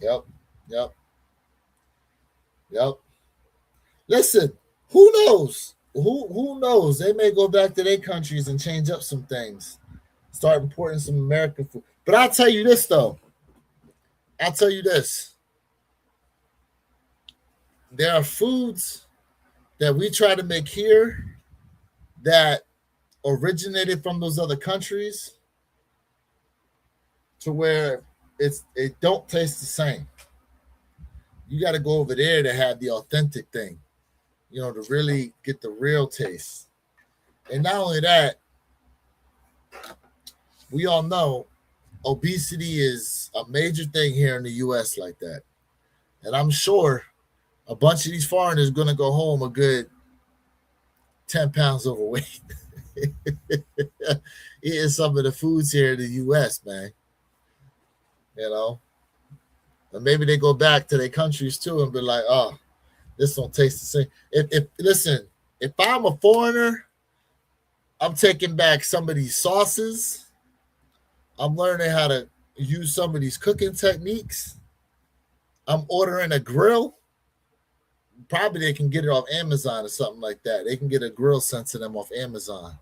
Yep, yep, yep. Listen, who knows? Who knows? They may go back to their countries and change up some things, start importing some American food. But I'll tell you this though. I'll tell you this. There are foods that we try to make here that originated from those other countries to where it don't taste the same. You got to go over there to have the authentic thing, to really get the real taste. And not only that, we all know obesity is a major thing here in the US like that. And I'm sure a bunch of these foreigners going to go home a good 10 pounds overweight. Eating some of the foods here in the US, man. You know, and maybe they go back to their countries too and be like, oh, this don't taste the same. If listen, if I'm a foreigner, I'm taking back some of these sauces. I'm learning how to use some of these cooking techniques. I'm ordering a grill. Probably they can get it off Amazon or something like that. They can get a grill sent to them off Amazon.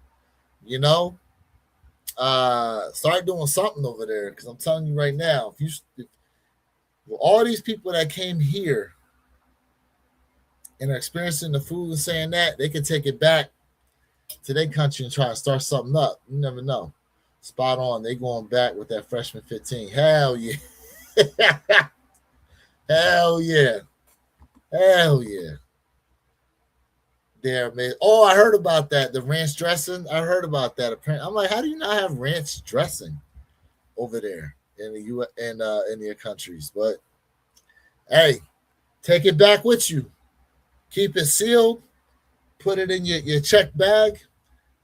You know, start doing something over there because I'm telling you right now, if all these people that came here and are experiencing the food and saying that, they can take it back to their country and try to start something up. You never know. Spot on. They going back with that freshman 15. Hell yeah. Hell yeah. Hell yeah. There, man. Oh, I heard about that. The ranch dressing. I heard about that. Apparently, I'm like, how do you not have ranch dressing over there in the U and in your countries? But hey, take it back with you. Keep it sealed. Put it in your check bag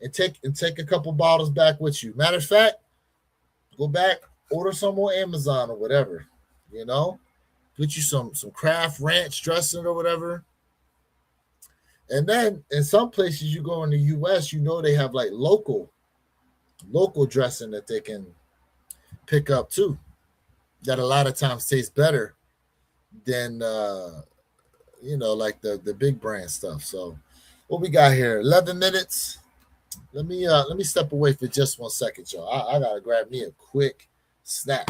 and take a couple bottles back with you. Matter of fact, go back, order some on Amazon or whatever. You know, get you some craft ranch dressing or whatever. And then in some places you go in the US, they have like local dressing that they can pick up too. That a lot of times tastes better than like the big brand stuff. So what we got here? 11 minutes. Let me step away for just 1 second, y'all. I gotta grab me a quick snack.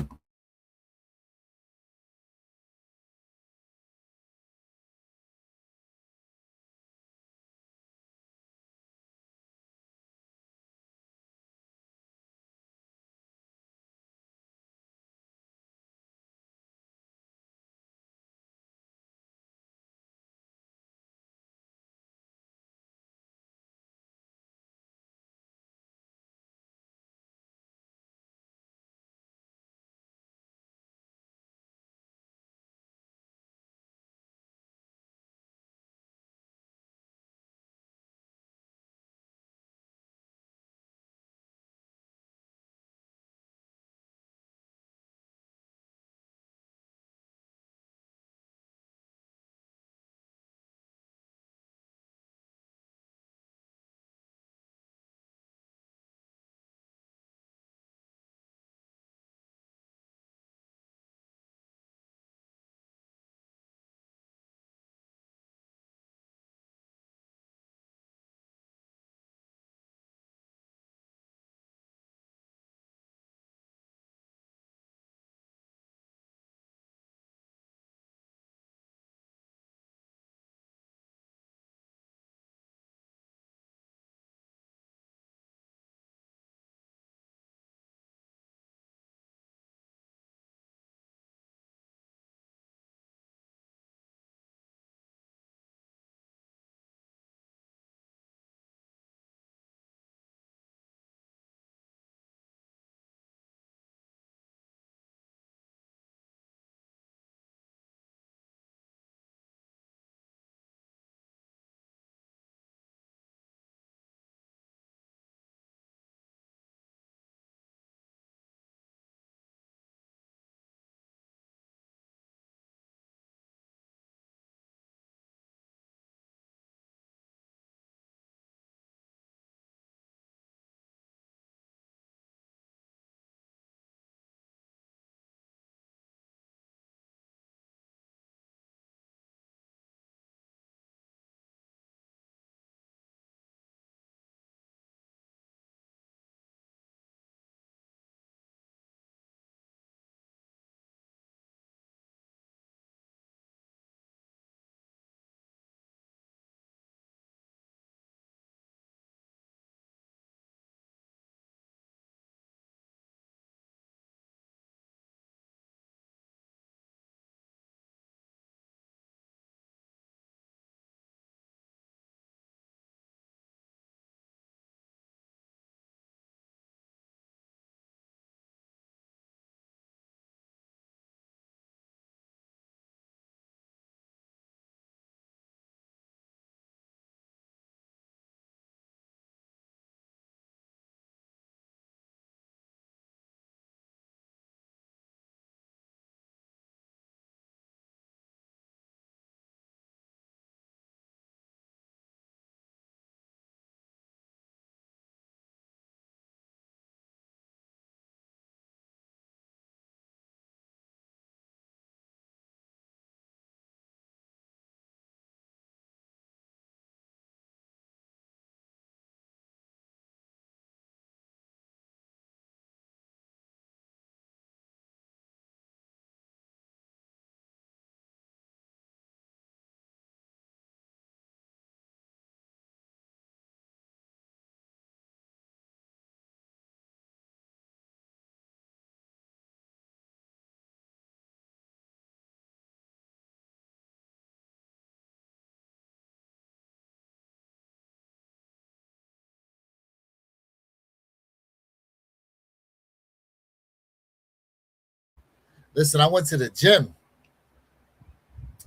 Listen, I went to the gym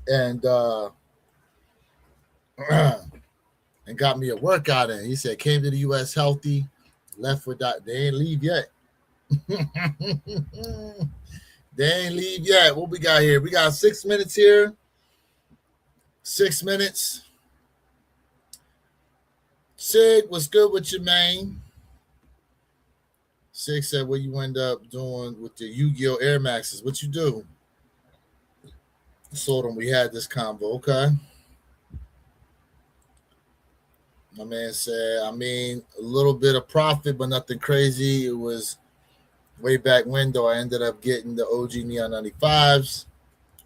and and got me a workout in. He said came to the U.S. healthy, left without. They ain't leave yet. They ain't leave yet. What we got here? We got 6 minutes here. 6 minutes. Sig, what's good with you, man? Sig said, what you end up doing with the Yu-Gi-Oh! Air Maxes? What you do? Sold them. We had this combo. Okay. My man said, I mean, a little bit of profit, but nothing crazy. It was way back when, though. I ended up getting the OG Neon 95s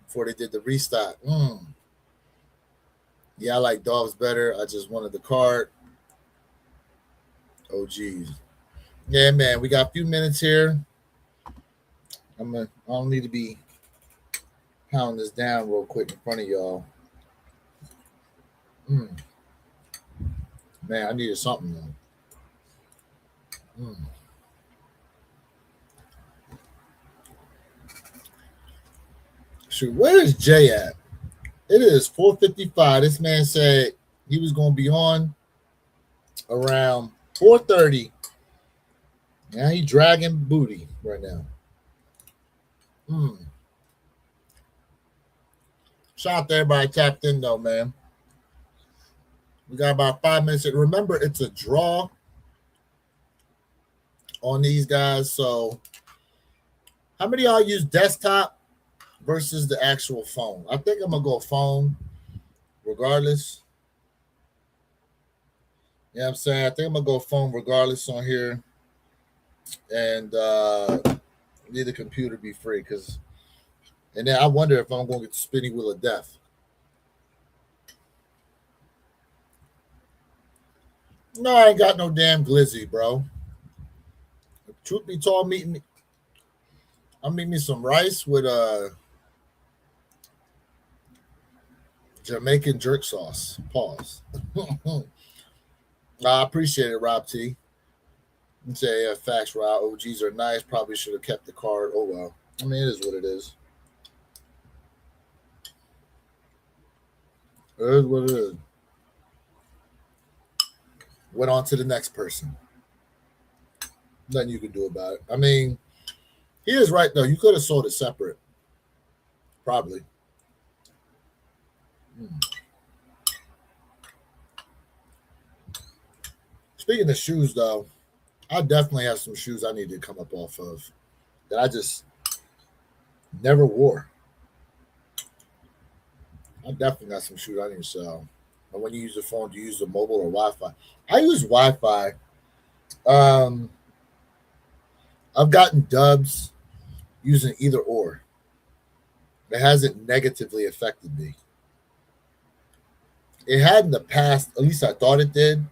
before they did the restock. Yeah, I like dogs better. I just wanted the card. Oh, geez. Yeah, man, we got a few minutes here. I don't need to be pounding this down real quick in front of y'all. Man, I needed something though. Shoot, where is Jay at? It is 4:55. This man said he was going to be on around 4:30. Now he dragging booty right now. Shout out to everybody tapped in though, man. We got about 5 minutes. Remember, it's a draw on these guys. So, how many of y'all use desktop versus the actual phone? I think I'm gonna go phone, regardless. You know what I'm saying? I think I'm gonna go phone regardless on here, and need the computer be free because. And then I wonder if I'm gonna get the spinning wheel of death. No, I ain't got no damn glizzy, bro. Truth be told, I'm eating me some rice with Jamaican jerk sauce. Pause. I appreciate it, Rob T. You say, yeah, facts, Rob. OGs are nice. Probably should have kept the card. Oh, well. I mean, it is what it is. It is what it is. Went on to the next person. Nothing you can do about it. I mean, he is right, though. You could have sold it separate. Probably. Speaking of shoes, though, I definitely have some shoes I need to come up off of that I just never wore. I definitely got some shoes I need to sell. And when you use the phone, do you use the mobile or Wi-Fi? I use Wi-Fi. I've gotten dubs using either or. It hasn't negatively affected me. It had in the past, at least I thought it did,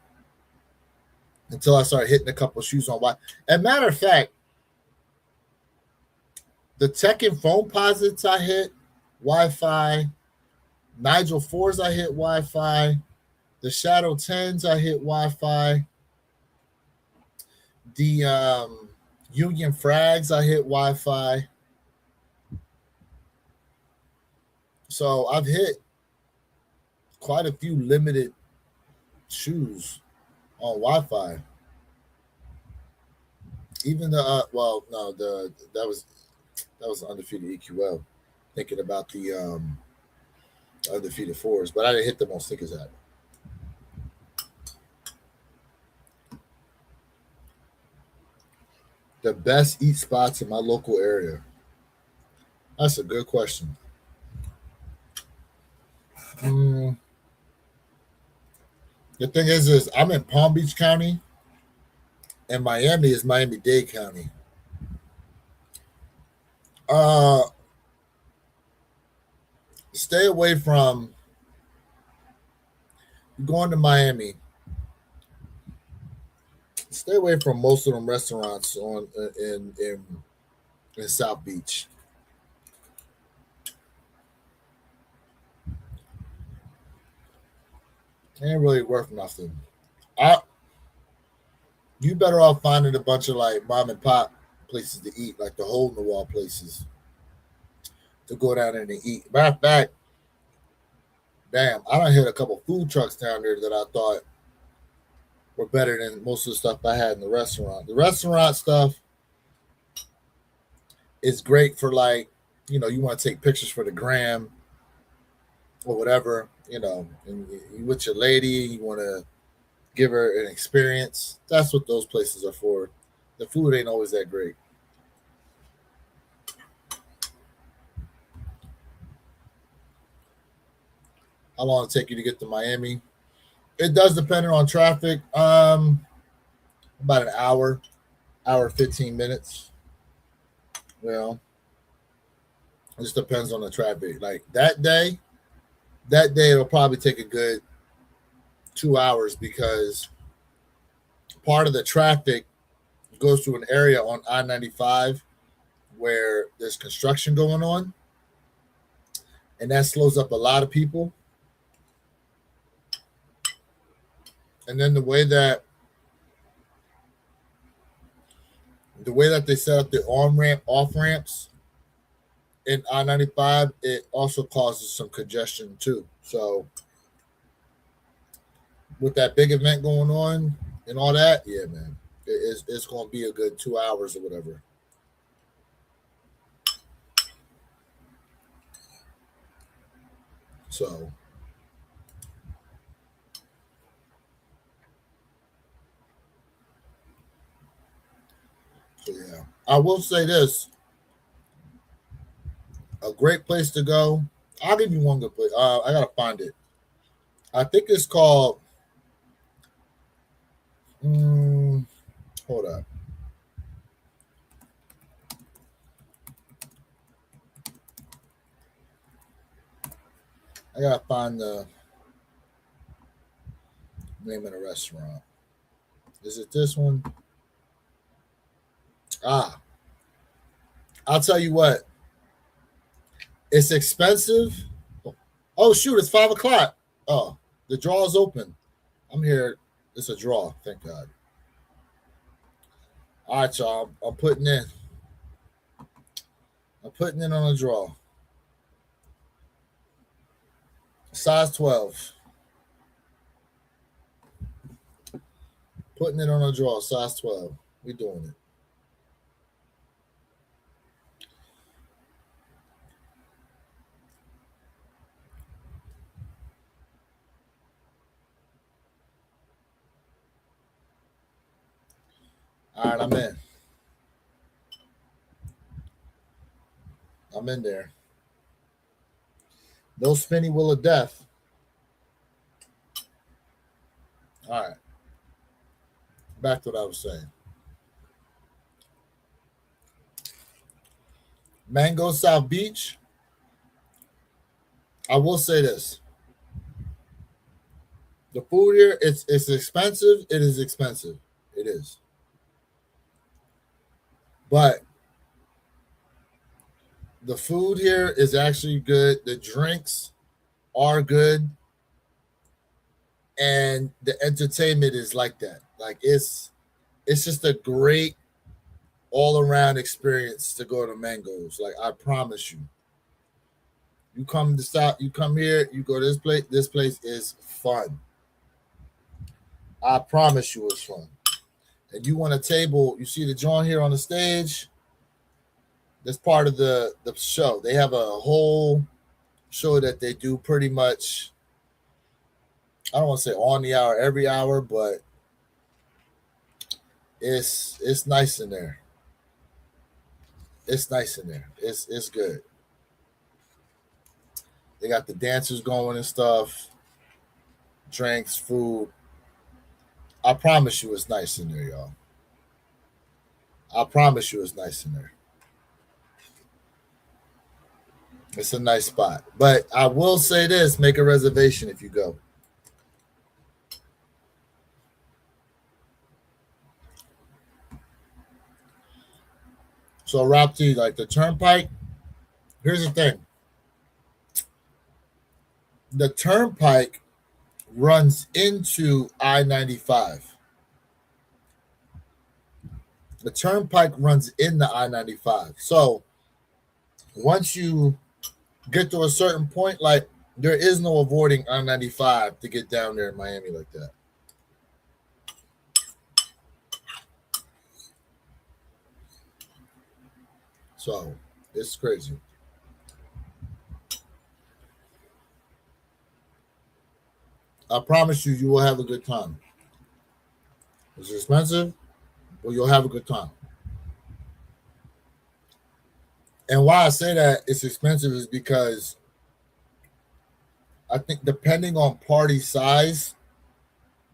until I started hitting a couple of shoes on Wi-Fi. And matter of fact, the Tekken phone posits I hit Wi-Fi. Nigel 4s I hit Wi-Fi. The Shadow 10s I hit Wi-Fi. The Union Frags I hit Wi-Fi. So I've hit quite a few limited shoes on Wi-Fi. Even the that was undefeated EQL. Thinking about the undefeated 4s, but I didn't hit them on Snkrs app. The best eat spots in my local area. That's a good question. The thing is I'm in Palm Beach County, and Miami is Miami-Dade County. Stay away from going to Miami. Stay away from most of them restaurants in South Beach. Ain't really worth nothing. You better off finding a bunch of like mom and pop places to eat, like the hole in the wall places. to go down there and eat. Matter of fact, damn, I done hit a couple food trucks down there that I thought were better than most of the stuff I had in the restaurant. The restaurant stuff is great for, like, you want to take pictures for the gram or whatever, and you with your lady, you want to give her an experience. That's what those places are for. The food ain't always that great. How long it take you to get to Miami? It does depend on traffic. About an hour 15 minutes. Well, it just depends on the traffic. Like that day it'll probably take a good 2 hours because part of the traffic goes through an area on I-95 where there's construction going on, and that slows up a lot of people. And then the way that they set up the on ramp, off ramps in I-95, it also causes some congestion too. So with that big event going on and all that, yeah, man, it's going to be a good 2 hours or whatever. So yeah, I will say this: a great place to go. I'll give you one good place. I gotta find it. I think it's called. Hold up. I gotta find the name of the restaurant. Is it this one? Ah, I'll tell you what. It's expensive. Oh shoot! It's 5 o'clock. Oh, the draw is open. I'm here. It's a draw. Thank God. All right, y'all. I'm putting in. I'm putting in on a draw. Size 12. Putting it on a draw. Size 12. We doing it. All right, I'm in. I'm in there. No spinny wheel of death. All right. Back to what I was saying. Mango South Beach. I will say this. The food here, it's expensive. It is expensive. It is. But the food here is actually good. The drinks are good. And the entertainment is like that. Like it's just a great all around experience to go to Mangoes. Like I promise you. You come to South, you come here, you go to this place. This place is fun. I promise you it's fun. And you want a table, you see the joint here on the stage. That's part of the show. They have a whole show that they do pretty much. I don't want to say on the hour, every hour, but it's nice in there. It's nice in there. It's good. They got the dancers going and stuff, drinks, food. I promise you it's nice in there, y'all. I promise you it's nice in there. It's a nice spot. But I will say this, make a reservation if you go. So Rapti, like the turnpike, here's the thing. The turnpike runs into I-95. The turnpike runs in the I-95. So once you get to a certain point, like there is no avoiding I-95 to get down there in Miami like that. So it's crazy. I promise you, you will have a good time. It's expensive, but you'll have a good time. And why I say that it's expensive is because I think depending on party size,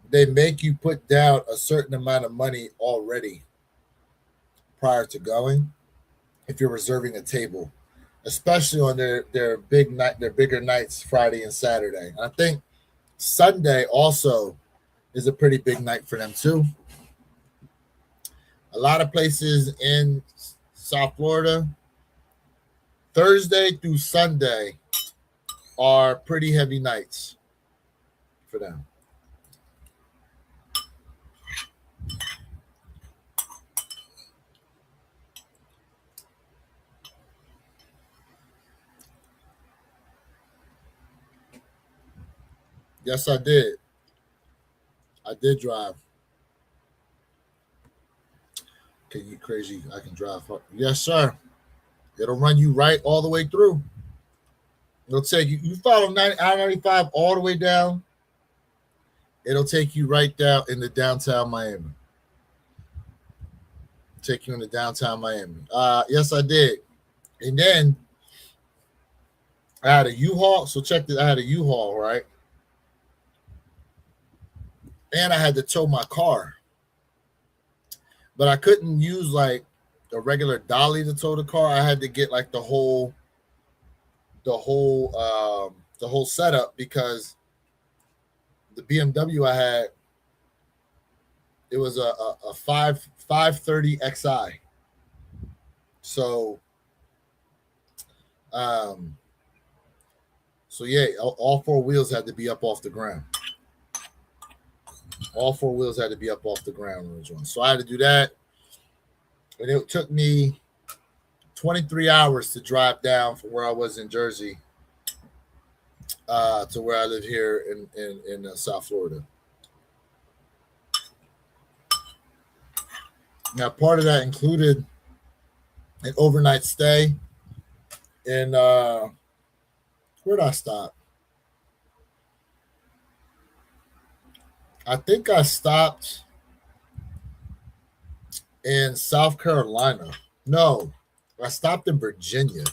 they make you put down a certain amount of money already prior to going if you're reserving a table, especially on their big night, their bigger nights, Friday and Saturday. And I think Sunday also is a pretty big night for them too. A lot of places in South Florida, Thursday through Sunday are pretty heavy nights for them. Yes, I did. I did drive. Okay, you crazy? I can drive. Yes, sir. It'll run you right all the way through. It'll take you. You follow I-95 all the way down. It'll take you right down into downtown Miami. Take you into downtown Miami. Yes, I did. And then I had a U-Haul. So check this. I had a U-Haul, right? And I had to tow my car. But I couldn't use like a regular dolly to tow the car. I had to get like the whole setup because the BMW I had, it was a 530 XI. So yeah, all four wheels had to be up off the ground. All four wheels had to be up off the ground on this one. So I had to do that. And it took me 23 hours to drive down from where I was in Jersey to where I live here in South Florida. Now, part of that included an overnight stay in where did I stop? I think I stopped in South Carolina. No, I stopped in Virginia,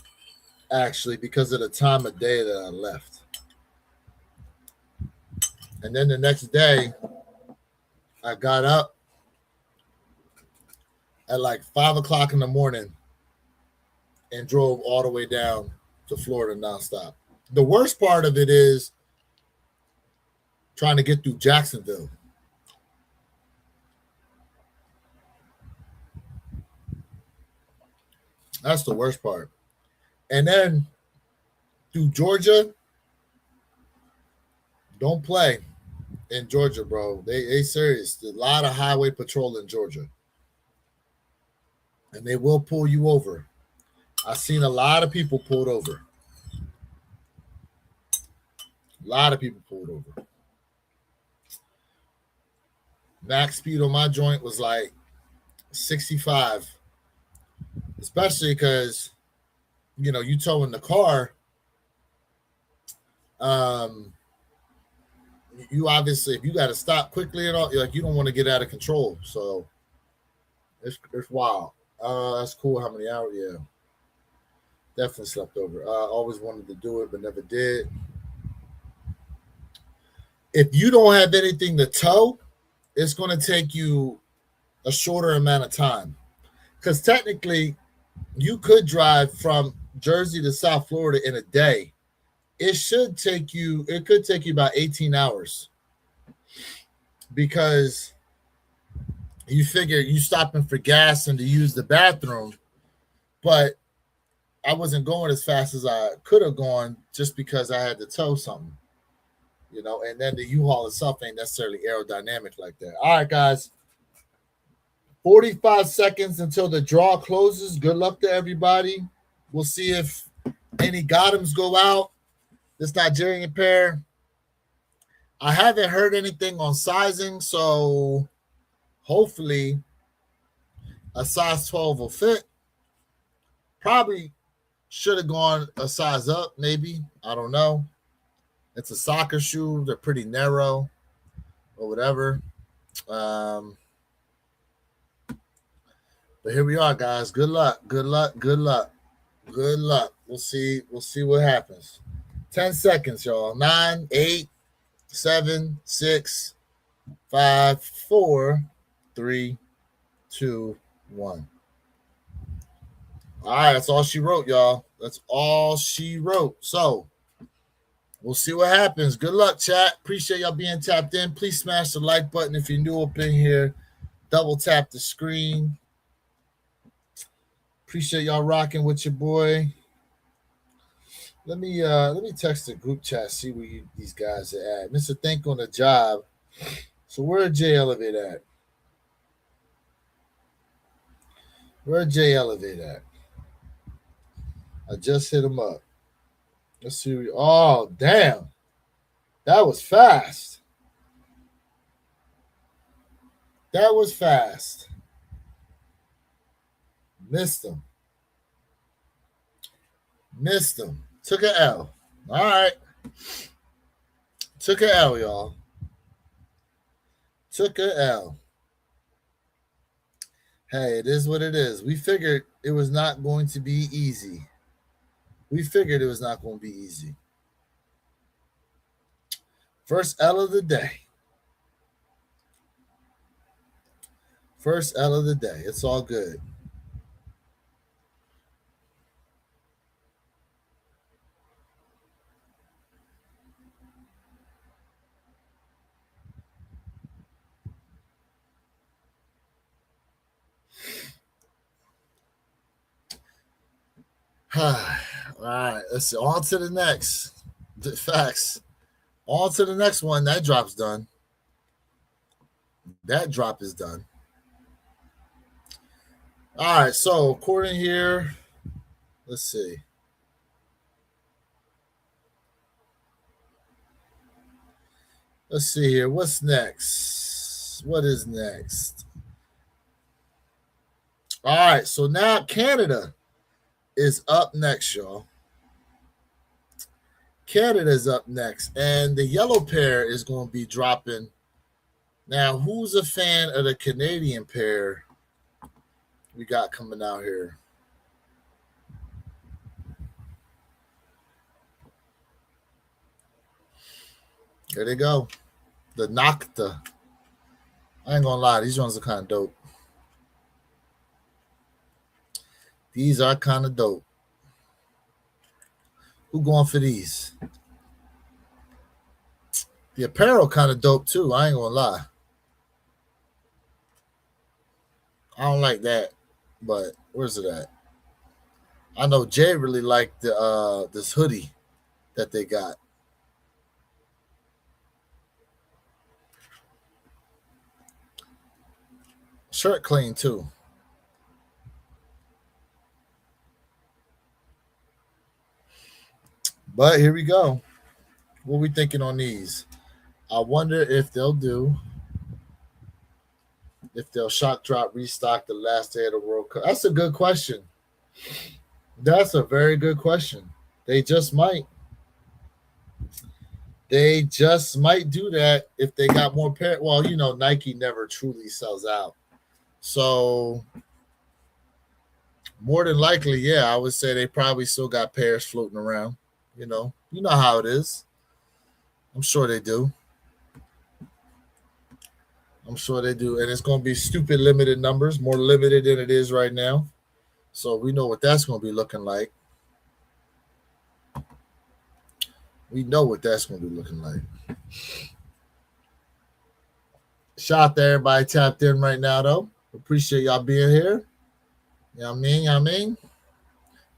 actually, because of the time of day that I left. And then the next day, I got up at like 5 o'clock in the morning and drove all the way down to Florida nonstop. The worst part of it is trying to get through Jacksonville. That's the worst part. And then through Georgia, don't play in Georgia, bro. They serious. There's a lot of highway patrol in Georgia. And they will pull you over. I've seen a lot of people pulled over. A lot of people pulled over. Max speed on my joint was like 65. Especially because, you know, you towing the car. You obviously, if you got to stop quickly and all, like you don't want to get out of control. So it's wild. That's cool. How many hours? Yeah, definitely slept over. I always wanted to do it, but never did. If you don't have anything to tow, it's going to take you a shorter amount of time. Because technically, you could drive from Jersey to South Florida in a day. It could take you about 18 hours because you figure you stopping for gas and to use the bathroom, but I wasn't going as fast as I could have gone just because I had to tow something, you know, and then the U-Haul itself ain't necessarily aerodynamic like that. All right, guys, 45 seconds until the draw closes. Good luck to everybody. We'll see if Any Gothams go out. This Nigerian pair. I haven't heard anything on sizing, so hopefully a size 12 will fit. Probably should have gone a size up, maybe. I don't know. It's a soccer shoe. They're pretty narrow or whatever. Um, but here we are, guys. Good luck. Good luck. Good luck. Good luck. We'll see. We'll see what happens. 10 seconds, y'all. 9, 8, 7, 6, 5, 4, 3, 2, 1. All right, that's all she wrote, y'all. That's all she wrote. So we'll see what happens. Good luck, chat. Appreciate y'all being tapped in. Please smash the like button if you're new up in here. Double tap the screen. Appreciate y'all rocking with your boy. Let me text the group chat, see where these guys are at. Mr. Think on the job. So where J Elevate at? Where J Elevate at? I just hit him up. Let's see. Oh, damn. That was fast. That was fast. Missed him. Missed him. Took an L. All right. Took an L, y'all. Took an L. Hey, it is what it is. We figured it was not going to be easy. We figured it was not going to be easy. First L of the day. First L of the day. It's all good. All right, let's see. On to the next. Facts. On to the next one. That drop's done. That drop is done. All right, so according here, let's see. Let's see here. What's next? What is next? All right, so now Canada is up next, y'all. Canada is up next, and the yellow pair is going to be dropping. Now, who's a fan of the Canadian pair we got coming out here? There they go. The Nocta. I ain't gonna lie, these ones are kind of dope. These are kind of dope. Who going for these? The apparel kind of dope too. I ain't gonna lie. I don't like that, but where's it at? I know Jay really liked the this hoodie that they got. Shirt clean too. But here we go. What we thinking on these? I wonder if they'll shock drop restock the last day of the World Cup. That's a good question. That's a very good question. They just might. They just might do that if they got more pair. Well, you know, Nike never truly sells out. So more than likely, yeah, I would say they probably still got pairs floating around. You know how it is. I'm sure they do. I'm sure they do. And it's going to be stupid limited numbers, more limited than it is right now. So we know what that's going to be looking like. We know what that's going to be looking like. Shout out to everybody tapped in right now, though. Appreciate y'all being here. You know what I mean? You know what I mean?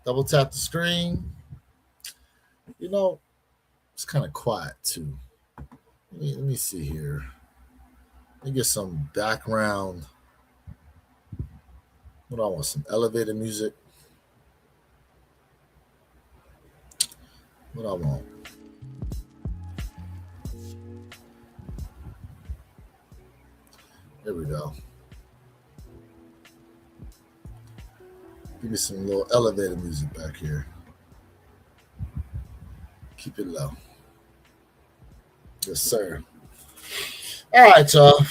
Double tap the screen. You know, it's kind of quiet, too. Let me see here. Let me get some background. What do I want? Some elevator music. What I want? There we go. Give me some little elevator music back here. Keep it low. Yes, sir. All right, y'all.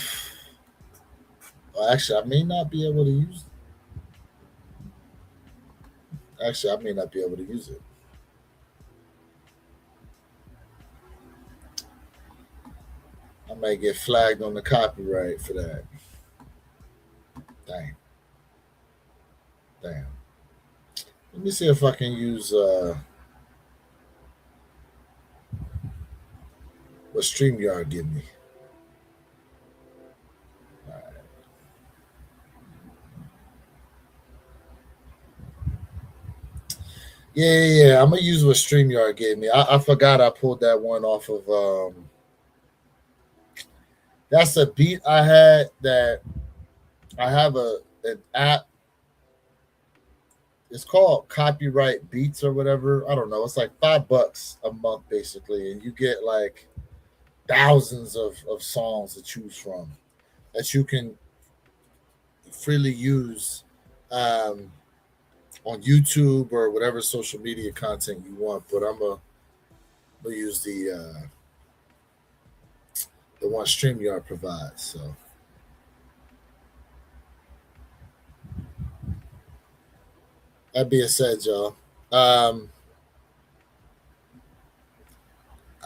Well, actually, I may not be able to use it. Actually, I may not be able to use it. I might get flagged on the copyright for that. Damn. Damn. Let me see if I can use what StreamYard give me. All right. Yeah. I'm gonna use what StreamYard gave me. I forgot I pulled that one off of that's a beat I had that I have an app. It's called Copyright Beats or whatever. I don't know. It's like $5 a month basically, and you get like thousands of songs to choose from that you can freely use on YouTube or whatever social media content you want. But I'm gonna use the one StreamYard provides. So that being said, y'all, I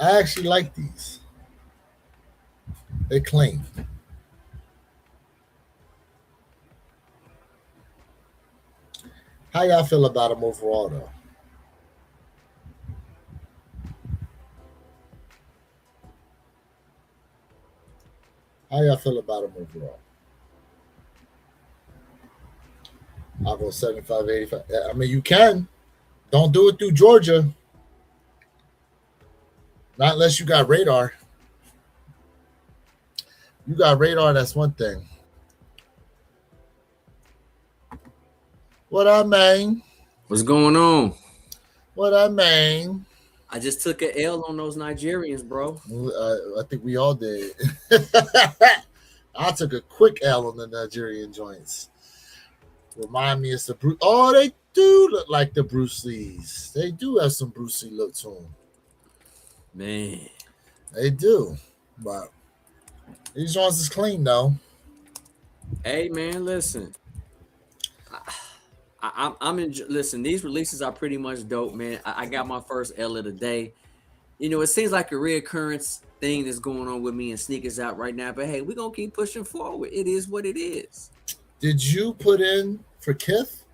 actually like these. They clean. How y'all feel about them overall, though? How y'all feel about them overall? I'll go 75, 85. I mean, you can. Don't do it through Georgia. Not unless you got radar. You got radar, that's one thing. What I mean? What's going on? What I mean? I just took an L on those Nigerians, bro. I think we all did. I took a quick L on the Nigerian joints. Remind me of the Bruce. Oh, they do look like the Bruce Lees. They do have some Bruce Lee look to them. Man. They do. But these joints is clean, though. Hey, man, listen. I'm in. Listen, these releases are pretty much dope, man. I got my first L of the day. You know, it seems like a reoccurrence thing that's going on with me and Snkrs out right now. But hey, we're going to keep pushing forward. It is what it is. Did you put in for Kith?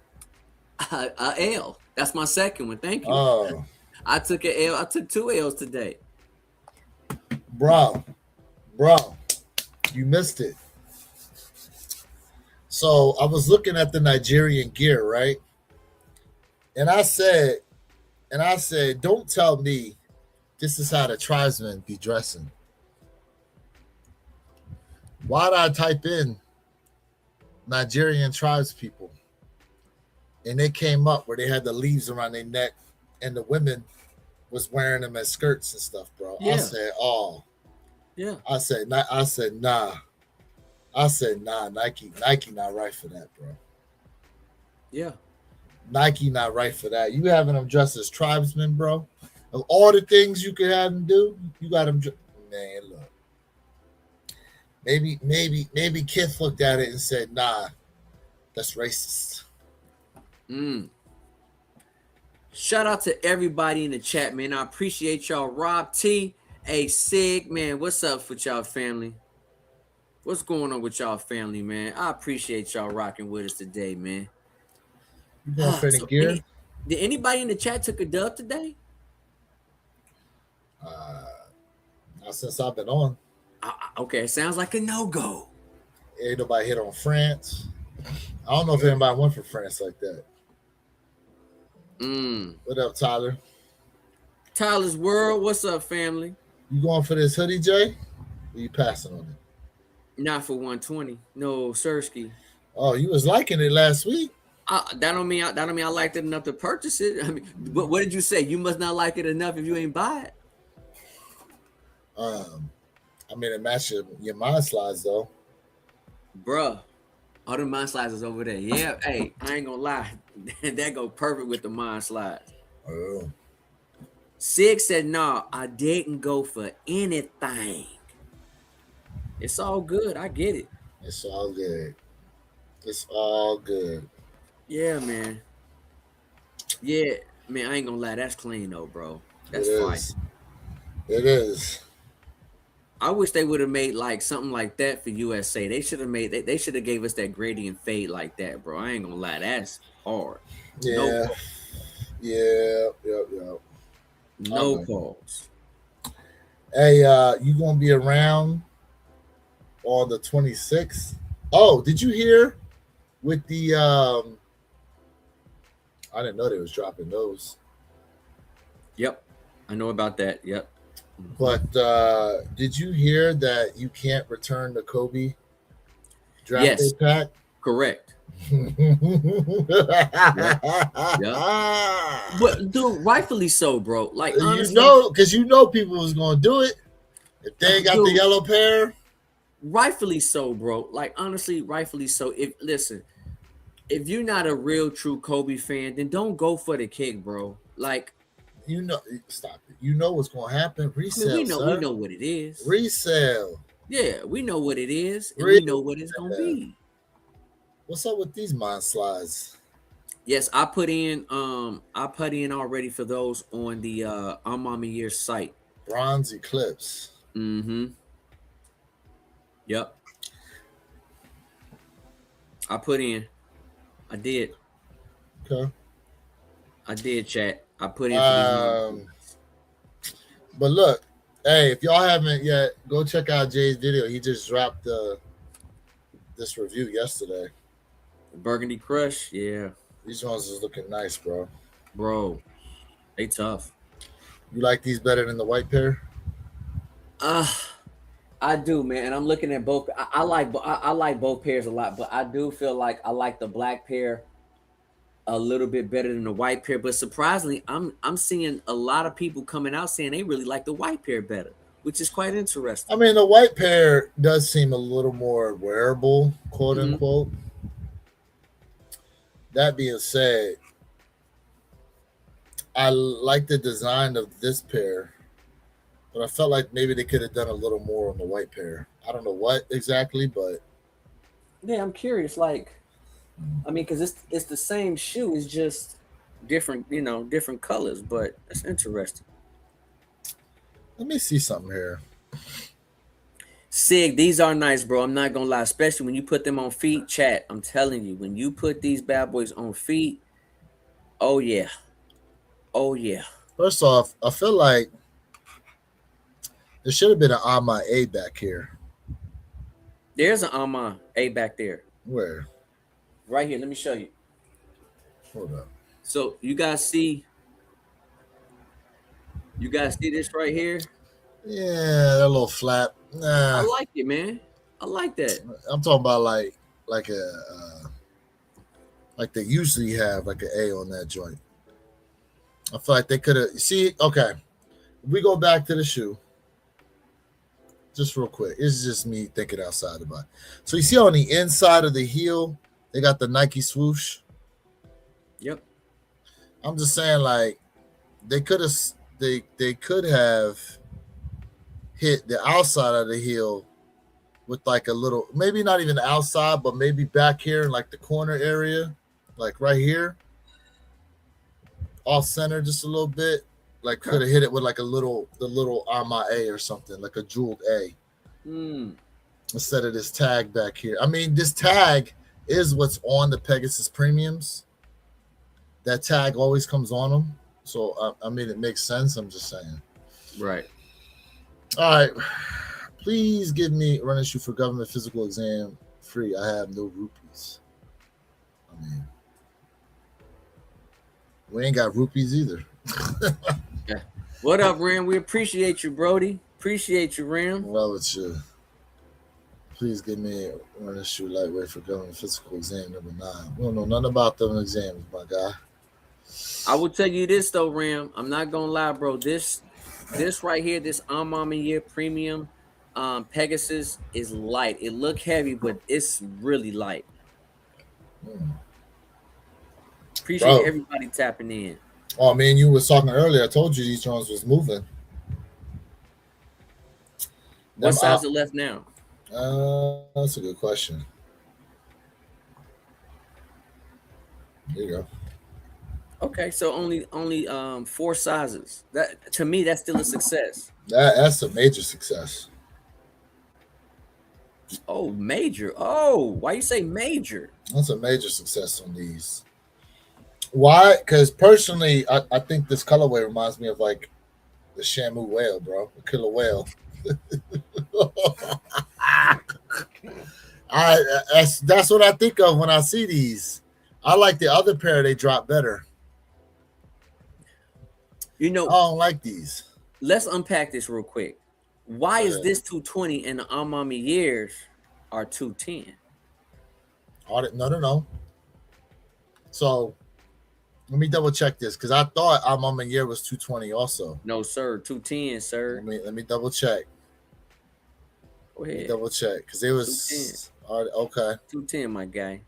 L. That's my second one. Thank you. Oh. I took an L. I took 2 L's today. Bro, you missed it. So I was looking at the Nigerian gear, right? And I said, don't tell me this is how the tribesmen be dressing. Why did I type in Nigerian tribes people? And they came up where they had the leaves around their neck and the women was wearing them as skirts and stuff, bro. Yeah. I said, oh. Yeah. I said, nah. I said, nah, Nike not right for that, bro. Yeah. Nike not right for that. You having them dressed as tribesmen, bro. Of all the things you could have them do, you got them. Man, look. Maybe Kith looked at it and said, nah, that's racist. Shout out to everybody in the chat, man. I appreciate y'all. Rob T, A Sig, man. What's up with y'all family? What's going on with y'all family, man? I appreciate y'all rocking with us today, man. You going for the gear? Did anybody in the chat took a dub today? Not since I've been on. Okay, sounds like a no-go. Ain't nobody hit on France. I don't know if anybody went for France like that. What up, Tyler? Tyler's World, what's up, family? You going for this hoodie, Jay? Or you passing on it? Not for 120. No, Snkrs. Oh, you was liking it last week. That don't mean I liked it enough to purchase it. I mean, what did you say? You must not like it enough if you ain't buy it. I mean, it matches your mind slides though. Bruh. All the mind slides is over there. Yeah, hey, I ain't gonna lie. That go perfect with the mind slides. Oh. Sig said, no, I didn't go for anything. It's all good. I get it. It's all good. It's all good. Yeah, man. Yeah, man, I ain't gonna lie. That's clean though, bro. That's fine. It is. I wish they would have made like something like that for USA. They should have made they should have gave us that gradient fade like that, bro. I ain't gonna lie, that's hard. Yeah. No, Yep. no pause. Hey, you gonna be around on the 26th? Oh, did you hear with the I didn't know they was dropping those. Yep. I know about that. Yep. But did you hear that you can't return the Kobe draft day pack? Correct. Yeah. But dude, rightfully so, bro. Like honestly, because people was gonna do it if they ain't got the yellow pair. Rightfully so, bro. Like honestly, rightfully so. If you're not a real true Kobe fan, then don't go for the kick, bro. Like stop it. You know what's gonna happen. Resale. We know what it is. Resale. Yeah, we know what it is, and we know what it's gonna be. What's up with these mind slides? Yes, I put in already for those on the I'm on Year site. Bronze Eclipse. Mm-hmm. Yep. I put in. I did. Okay. I did, chat. I put in for these. But look, hey, if y'all haven't yet, go check out Jay's video. He just dropped this review yesterday. Burgundy Crush, yeah. These ones is looking nice, bro. Bro, they tough. You like these better than the white pair? I do, man. And I'm looking at both. I like both pairs a lot, but I do feel like I like the black pair a little bit better than the white pair. But surprisingly, I'm seeing a lot of people coming out saying they really like the white pair better, which is quite interesting. I mean, the white pair does seem a little more wearable, quote unquote. That being said, I like the design of this pair, but I felt like maybe they could have done a little more on the white pair. I don't know what exactly, but yeah, I'm curious. Like, I mean, because it's the same shoe, it's just different, different colors, but it's interesting. Let me see something here. Sig, these are nice, bro. I'm not gonna lie, especially when you put them on feet. Chat, I'm telling you, when you put these bad boys on feet, oh yeah. First off, I feel like there should have been an Ama A back here. There's an Ama A back there. Where? Right here. Let me show you. Hold up. So you guys see this right here? Yeah, that little flap. Nah. I like it, man. I like that. I'm talking about like they usually have like an A on that joint. I feel like they could have. See, okay. We go back to the shoe. Just real quick. It's just me thinking outside the box. So you see on the inside of the heel, they got the Nike swoosh. Yep. I'm just saying, like, they could have hit the outside of the heel with like a little, maybe not even the outside, but maybe back here in like the corner area, like right here, off center just a little bit. Like could have hit it with like the little Ama A or something, like a jeweled A. Instead of this tag back here. I mean, this tag is what's on the Pegasus Premiums. That tag always comes on them. So, I mean, it makes sense. I'm just saying. Right. All right. Please give me run issue for government physical exam free. I have no rupees. I mean, we ain't got rupees either. Yeah. What up, Ram? We appreciate you, Brody. Appreciate you, Ram. Well, it's you. Please give me running shoe lightweight for government physical exam number 9. We don't know nothing about them exams, my guy. I will tell you this though, Ram. I'm not gonna lie, bro. This right here, this Mama Year Premium Pegasus is light. It look heavy, but it's really light. Hmm. Appreciate Bro, everybody tapping in. oh man, you was talking earlier. I told you these drones was moving. What Them, size are left now? that's a good question. There you go. Okay, so only 4 sizes. That to me, that's still a success. That's a major success. Oh, major. Oh, why you say major? That's a major success on these. Why? Because personally, I think this colorway reminds me of like the Shamu whale, bro, the killer whale. That's what I think of when I see these. I like the other pair they drop better. You I know, don't like these. let's unpack this real quick. Why is this 220 and the Amami years are 210? No. So let me double check this because I thought I'm year was 220 also. No, sir. 210, sir. Let me double check. Go ahead. Double check because it was okay. 210, my guy.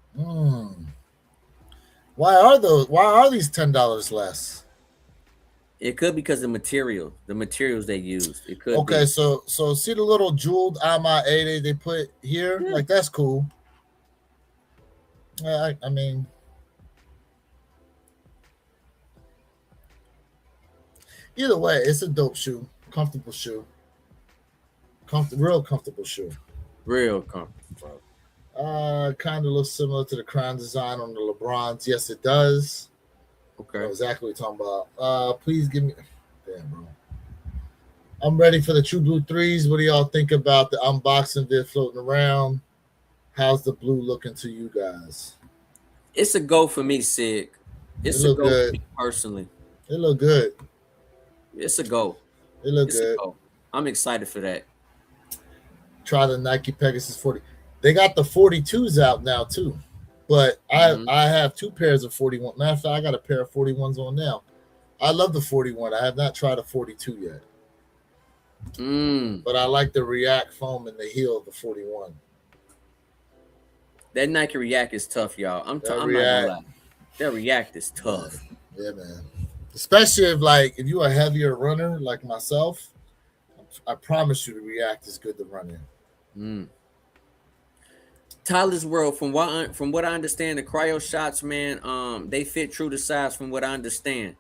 Why are these $10 less? It could be because the materials they used. It could Okay, be. so see the little jeweled AMA 80 they put here? Yeah. Like that's cool. Yeah, I mean, either way, it's a dope shoe, comfortable shoe, real comfortable shoe. Real comfortable. Kind of looks similar to the crown design on the LeBrons. Yes, it does. Okay. I know exactly what you're talking about. Please give me. Damn, bro. I'm ready for the True Blue 3s. What do y'all think about the unboxing vid floating around? How's the blue looking to you guys? It's a go for me, Sig. It's a go for me personally. It look good. It's a go. It look It's good. a go. I'm excited for that. Try the Nike Pegasus 40. They got the 42s out now too. But I have 2 pairs of 41. Matter of fact, I got a pair of 41s on now. I love the 41. I have not tried a 42 yet. But I like the React foam in the heel of the 41. That Nike React is tough, y'all. I'm not gonna lie. That React is tough. Yeah, man. Especially if you're a heavier runner like myself, I promise you the React is good to run in. Tyler's World, from what I understand, the cryo shots, man, they fit true to size from what I understand.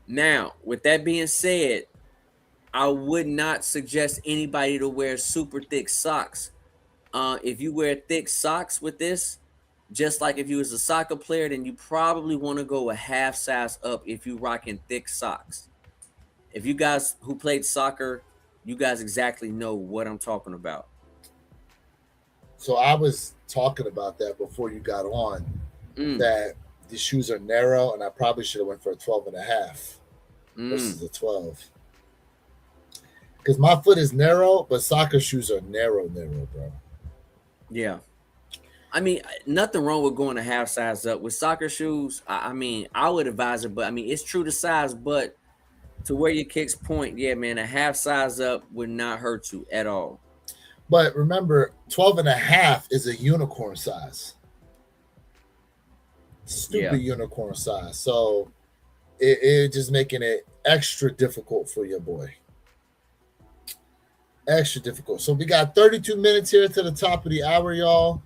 Now, with that being said, I would not suggest anybody to wear super thick socks. If you wear thick socks with this, just like if you was a soccer player, then you probably want to go a half size up if you rocking thick socks. If you guys who played soccer, you guys exactly know what I'm talking about. So I was talking about that before you got on, that the shoes are narrow, and I probably should have went for a 12 and a half versus a 12. Because my foot is narrow, but soccer shoes are narrow, bro. Yeah. I mean, nothing wrong with going a half size up. With soccer shoes, I mean, I would advise it, but I mean, it's true to size, but to where your kicks point, yeah, man, a half size up would not hurt you at all. But remember, 12 and a half is a unicorn size. Stupid unicorn size. So it just making it extra difficult for your boy. Extra difficult. So we got 32 minutes here to the top of the hour, y'all.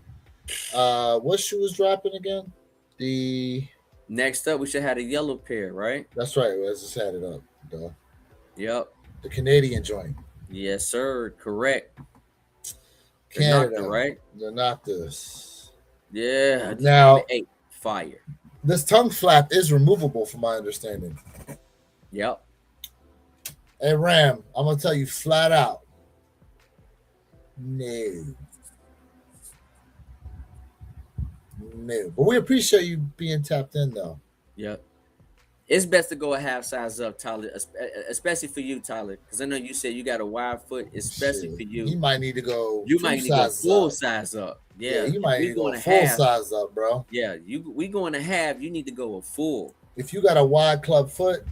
What shoe is dropping again? The next up, we should have a yellow pair, right? That's right. Let's just had it up. Duh. Yep. The Canadian joint. Yes, sir. Correct. Canada, right? They're not this. Yeah. Now, fire. This tongue flap is removable, from my understanding. Yep. Hey, Ram, I'm gonna tell you flat out. No. But we appreciate you being tapped in, though. Yep. It's best to go a half size up, Tyler, especially for you, Tyler, because I know you said you got a wide foot, especially Shit, for he you. might need to go You two might need to go sizes full up. size up. Yeah, Yeah, you if might need we to go going to full half, size up, bro. yeah, we going to half. You need to go a full. If you got a wide club foot,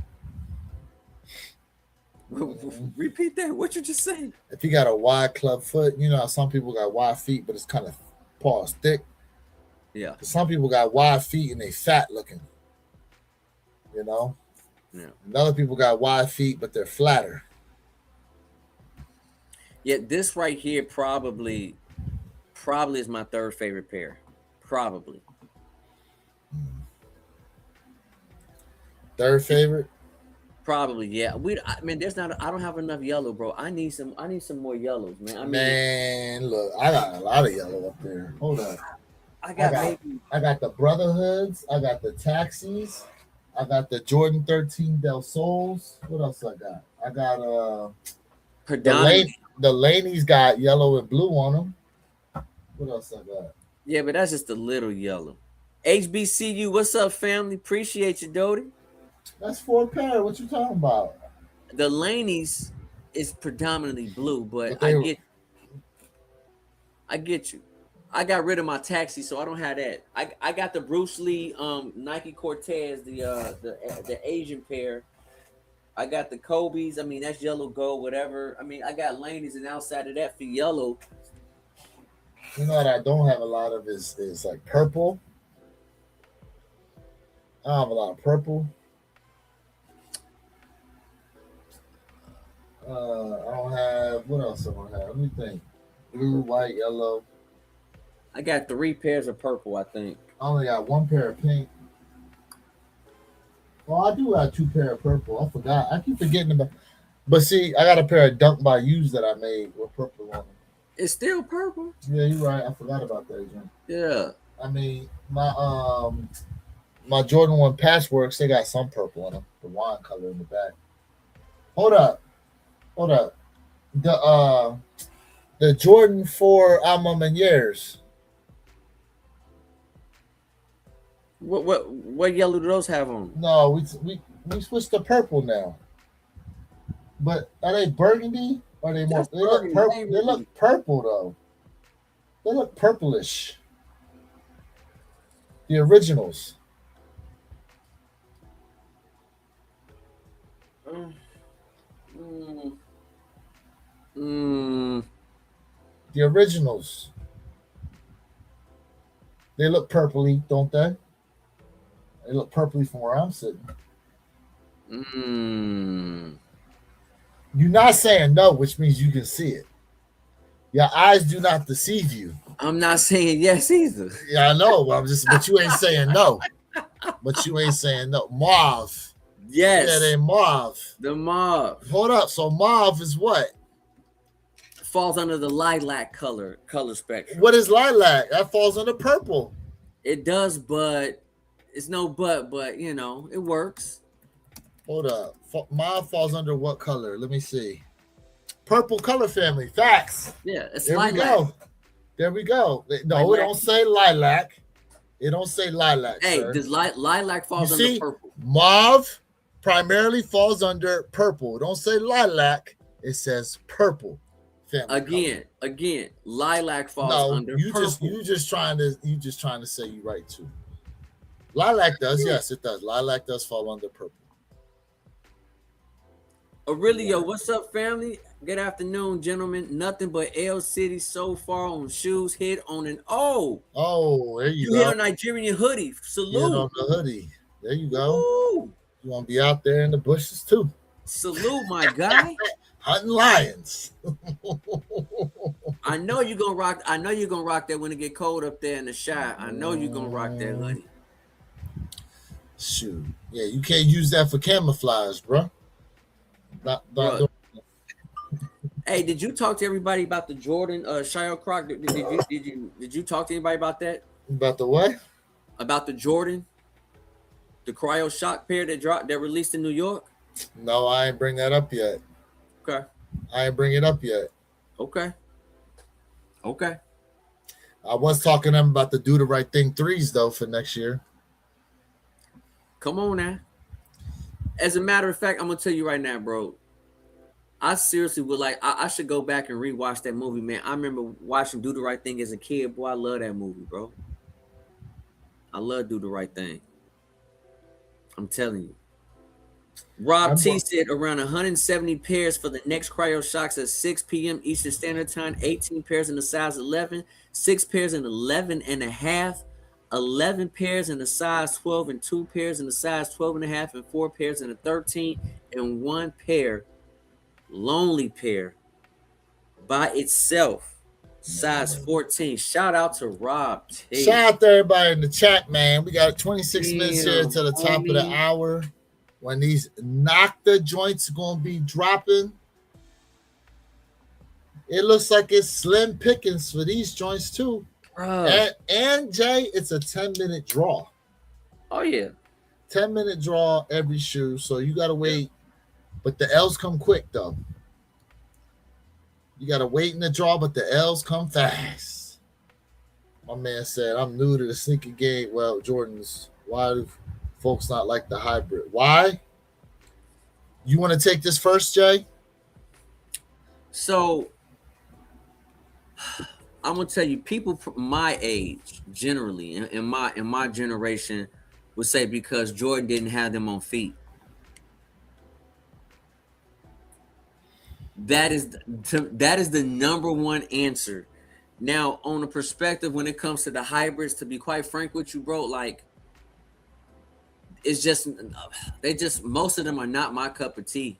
mm, Repeat that. What you just say? if you got a wide club foot, you know how some people got wide feet, but it's kind of paws thick. Yeah, Some people got wide feet and they fat looking. You know, yeah, and other people got wide feet, but they're flatter. yeah. This right here probably is my third favorite pair. Probably. Third favorite. Probably, yeah. I mean, there's not. I don't have enough yellow, bro. I need some. I need some more yellows, man. I mean, Man, look, I got a lot of yellow up there. Hold up. I I got got maybe I got the Brotherhoods. I got the Taxis. I got the Jordan 13 Del Sols. What else I got? I got predominantly. the Laney's got yellow and blue on them. What else I got? Yeah, but that's just a little yellow. HBCU, what's up, family? Appreciate you, Doty. That's four pair. What you talking about? The Laney's is predominantly blue, but But they I get you. I got rid of my taxi, so I don't have that. I got the Bruce Lee Nike Cortez, the Asian pair. I got the Kobe's. I mean, that's yellow gold, whatever. I mean, I got Laney's, and outside of that, for yellow, you know what I don't have a lot of is like purple. I don't have a lot of purple. I don't have what else I don't have. Let me think. Blue, white, yellow. I got 3 pairs of purple, I think. I only got one pair of pink. Well, I do have two pair of purple. I forgot. I keep forgetting about. But see, I got a pair of Dunk by U's that I made with purple on them. It's still purple. Yeah, you're right. I forgot about that, Jim. Yeah. I mean, my Jordan 1 Patchworks, they got some purple on them. The wine color in the back. Hold up. Hold up. The Jordan 4 Alma Menieres. What yellow do those have on? No, we switched to purple now. But are they burgundy? Or are they more? That's They look burgundy. purple. They look purple though. They look purplish. The originals. Mm, mm, The originals. They look purpley, don't they? They look purpley from where I'm sitting. mm. You're not saying no, which means you can see it. Your eyes do not deceive you. I'm not saying yes either. Yeah, I know. But you ain't saying no. But you ain't saying no. Mauve. Yes. Yeah, they mauve. The mauve Hold up. So mauve is what? falls under the lilac color spectrum. What is lilac? That falls under purple. It does, but it's no but you know, it works. Hold up. Mauve falls under what color? Let me see. Purple color family. Facts. Yeah, it's There lilac. we go. There we go. No, Lilac. it don't say lilac. It don't say lilac. Hey, sir. does lilac falls You under see? purple? Mauve primarily falls under purple. It don't say lilac. It says purple. Family Again, lilac falls color. No, under you purple. just trying to say you right too. Lilac does, yes, it does. Lilac does fall under purple. Aurelio, what's up, family? Good afternoon, gentlemen. Nothing but L City so far on shoes. Hit on an Oh, there you hit go. a Nigerian hoodie. Hit Salute. on the hoodie. There you go. Woo. You want to be out there in the bushes too, Salute, my guy. hunting lions. I know you're gonna rock. I know you're gonna rock that when it get cold up there in the shy. I know you're gonna rock that hoodie. Shoot, yeah, you can't use that for camouflage, bro. Bruh. Hey, did you talk to everybody about the Jordan Shire Croc? Did you talk to anybody about that? About the what? About the Jordan, the Cryo Shock pair that released in New York? No, I ain't bring that up yet. Okay. I ain't bring it up yet. Okay. I was talking to them about the Do the Right Thing 3s though for next year. Come on now. As a matter of fact, I'm gonna tell you right now, bro. I seriously would like. I should go back and rewatch that movie, man. I remember watching Do the Right Thing as a kid. Boy, I love that movie, bro. I love Do the Right Thing. I'm telling you. Rob T said around 170 pairs for the next cryo shocks at 6 p.m. Eastern Standard Time, 18 pairs in the size 11, 6 pairs in 11 and a half, 11 pairs in the size 12, and 2 pairs in the size 12 and a half, and 4 pairs in the 13, and 1 pair, lonely pair, by itself, size 14. Shout out to Rob T. Shout out to everybody in the chat, man. We got 26 minutes here to the top of the hour. When these Nocta joints gonna be dropping, it looks like it's slim pickings for these joints too. And Jay, it's a 10-minute draw. Oh yeah, 10-minute draw every shoe, so you gotta wait. But the L's come quick though. You gotta wait in the draw, but the L's come fast. My man said, "I'm new to the sneaker game." Well, Jordan's, why do folks not like the hybrid? Why? You want to take this first, Jay? So I'm gonna tell you, people my age, generally, in my generation, would say because Jordan didn't have them on feet. That is the number one answer. Now, on a perspective, when it comes to the hybrids, to be quite frank with you, bro, like it's just most of them are not my cup of tea.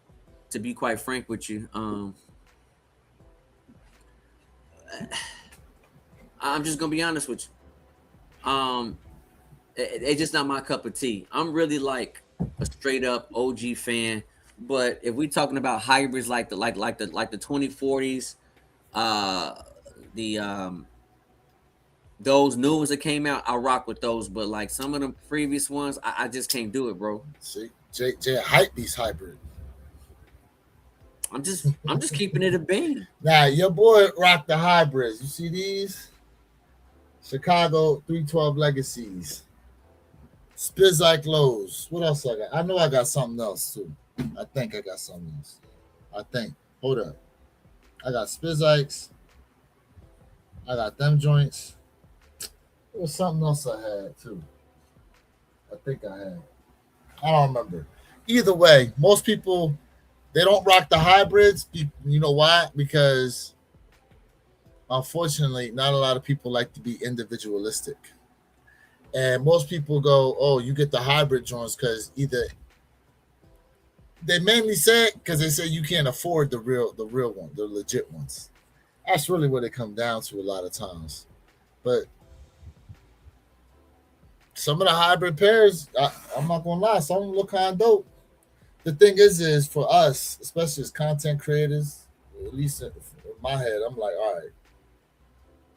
To be quite frank with you, I'm just gonna be honest with you. It's just not my cup of tea. I'm really like a straight up OG fan. But if we're talking about hybrids like the 2040s, those new ones that came out, I rock with those. But like some of them previous ones, I just can't do it, bro. See, Jay hype these hybrid. I'm just keeping it a bean. Now your boy rocked the hybrids. You see these? Chicago 312 Legacies. Spizike Lows. What else I got? I know I got something else too. I think I got something else. Hold up. I got Spizikes. I got them joints. There was something else I had too. I think I had. I don't remember. Either way, most people, they don't rock the hybrids. You know why? Because unfortunately, not a lot of people like to be individualistic. And most people go, "Oh, you get the hybrid joints because either." They mainly say it because they say you can't afford the real one, the legit ones. That's really what it comes down to a lot of times. But some of the hybrid pairs, I'm not gonna lie, some of them look kind of dope. The thing is for us, especially as content creators, at least in my head, I'm like, all right,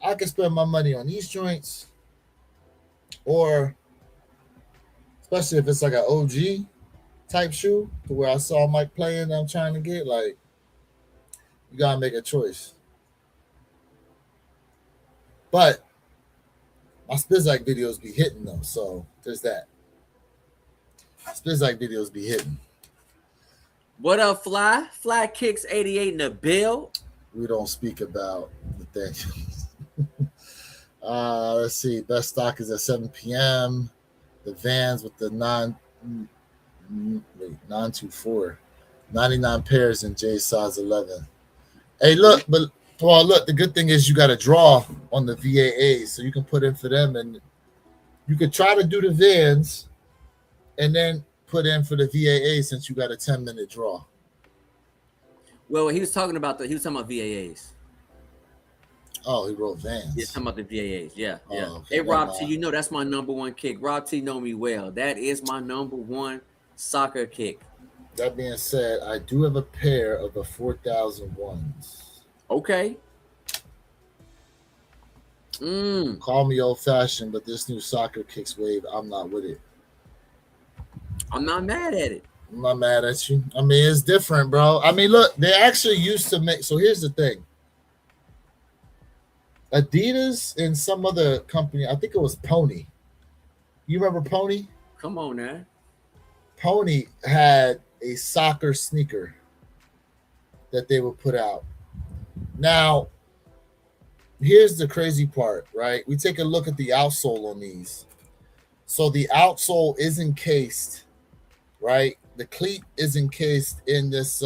I can spend my money on these joints, or especially if it's like an OG type shoe to where I saw Mike playing, I'm trying to get, like, you gotta make a choice. But my Spizike videos be hitting though, so there's that. Spizike videos be hitting. What up, Fly? Fly Kicks 88 in the bill. We don't speak about the thing. Let's see. Best stock is at 7 p.m. The Vans with the 924. 99 pairs in J size 11. Hey, look, the good thing is you got a draw on the VAA, so you can put in for them, and you could try to do the Vans and then put in for the VAA since you got a 10-minute draw. Well, he was talking about VAAs. Oh, he wrote Vans. Yeah, talking about the VAAs. Yeah. Okay, hey, Rob T, you know that's my number one kick. Rob T know me well. That is my number one soccer kick. That being said, I do have a pair of the 4000 ones. Okay. Call me old-fashioned, but this new soccer kicks wave, I'm not with it. I'm not mad at it. I'm not mad at you. I mean, it's different, bro. I mean, look, they actually used to make. So here's the thing. Adidas and some other company, I think it was Pony. You remember Pony? Come on, man. Pony had a soccer sneaker that they would put out. Now, here's the crazy part, right? We take a look at the outsole on these. So the outsole is encased, right? The cleat is encased in this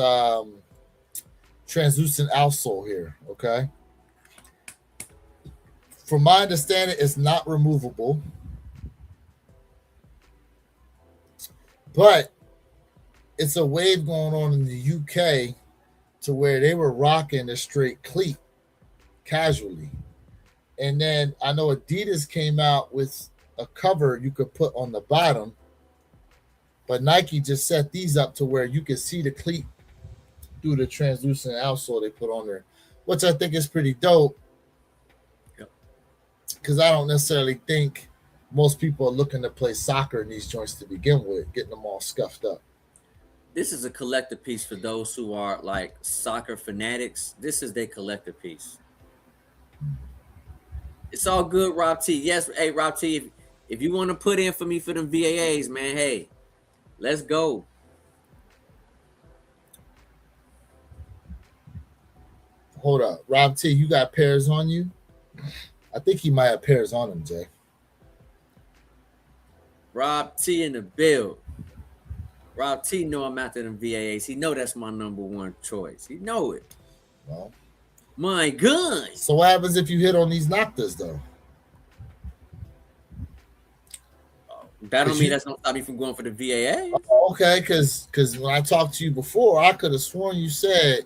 translucent outsole here, okay? From my understanding, it's not removable. But it's a wave going on in the UK to where they were rocking a straight cleat casually. And then I know Adidas came out with a cover you could put on the bottom, but Nike just set these up to where you can see the cleat through the translucent outsole they put on there, which I think is pretty dope. Because I don't necessarily think most people are looking to play soccer in these joints to begin with, getting them all scuffed up. This is a collector piece for those who are like soccer fanatics. This is their collector piece. It's all good, Rob T. Yes, hey, Rob T, if you want to put in for me for them VAAs, man, hey, let's go. Hold up. Rob T, you got pairs on you? I think he might have pairs on him, Jay. Rob T in the build. Rob T know I'm after them VAAs. He know that's my number one choice. He know it. Well, my God. So what happens if you hit on these Noctas, though? That don't mean that's gonna stop me from going for the VAA. Okay, because when I talked to you before, I could have sworn you said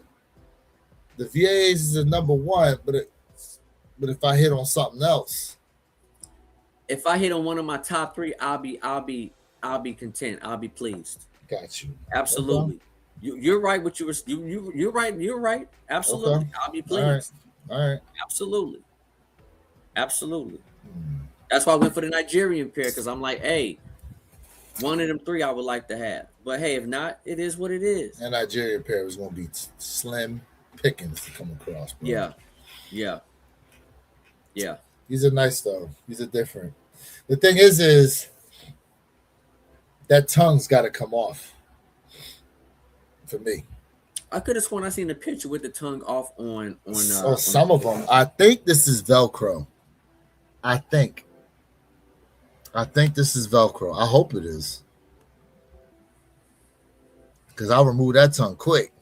the VAAs is the number one, but if I hit on something else, if I hit on one of my top three, I'll be content. I'll be pleased. Got you. Absolutely. Okay. You're right. What you were. You're right. You're right. Absolutely. Okay. I'll be pleased. All right. Absolutely. Absolutely. That's why I went for the Nigerian pair, because I'm like, hey, one of them three I would like to have. But hey, if not, it is what it is. And Nigerian pair was going to be slim pickings to come across. Bro. Yeah. Yeah. Yeah. These are nice though. These are different. The thing is that tongue's got to come off for me. I could have sworn I seen the picture with the tongue off on some of them. I think this is Velcro. I think this is Velcro. I hope it is, because I'll remove that tongue quick.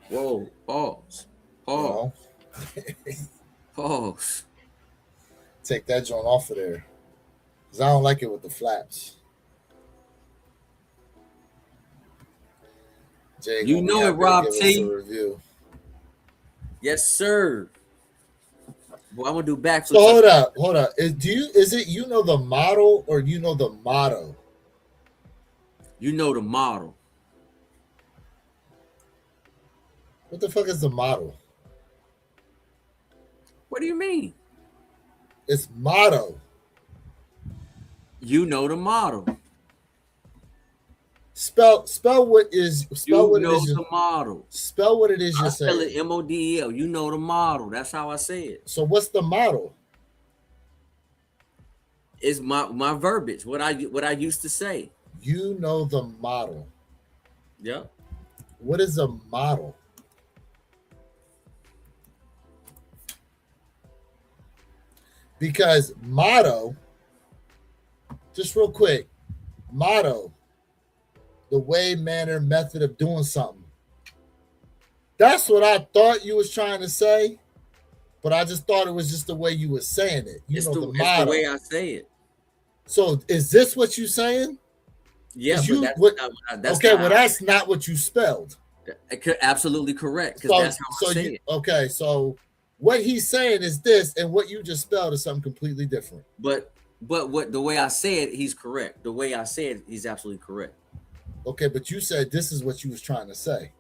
Whoa! Pause. Pause. Pause. Take that joint off of there, because I don't like it with the flaps. Jay, you know it, Rob T. Yes, sir. Well, I'm gonna do backflips. So hold up. Is it you know the model or you know the motto? You know the model. What the fuck is the model? What do you mean? It's motto. You know the model. Spell what is spell what it is. The model. Spell what it is you're saying. Spell it MODEL. You know the model. That's how I say it. So what's the model? It's my verbiage. What I used to say. You know the model. Yeah. What is a model? Because motto, just real quick, motto, the way, manner, method of doing something. That's what I thought you was trying to say, but I just thought it was just the way you were saying it. It's the way I say it. So is this what you're saying? Yeah, that's not what you spelled. Absolutely correct, because that's how I say it. Okay, so what he's saying is this, and what you just spelled is something completely different. But what the way I said, he's correct. The way I said, he's absolutely correct. Okay, but you said this is what you was trying to say.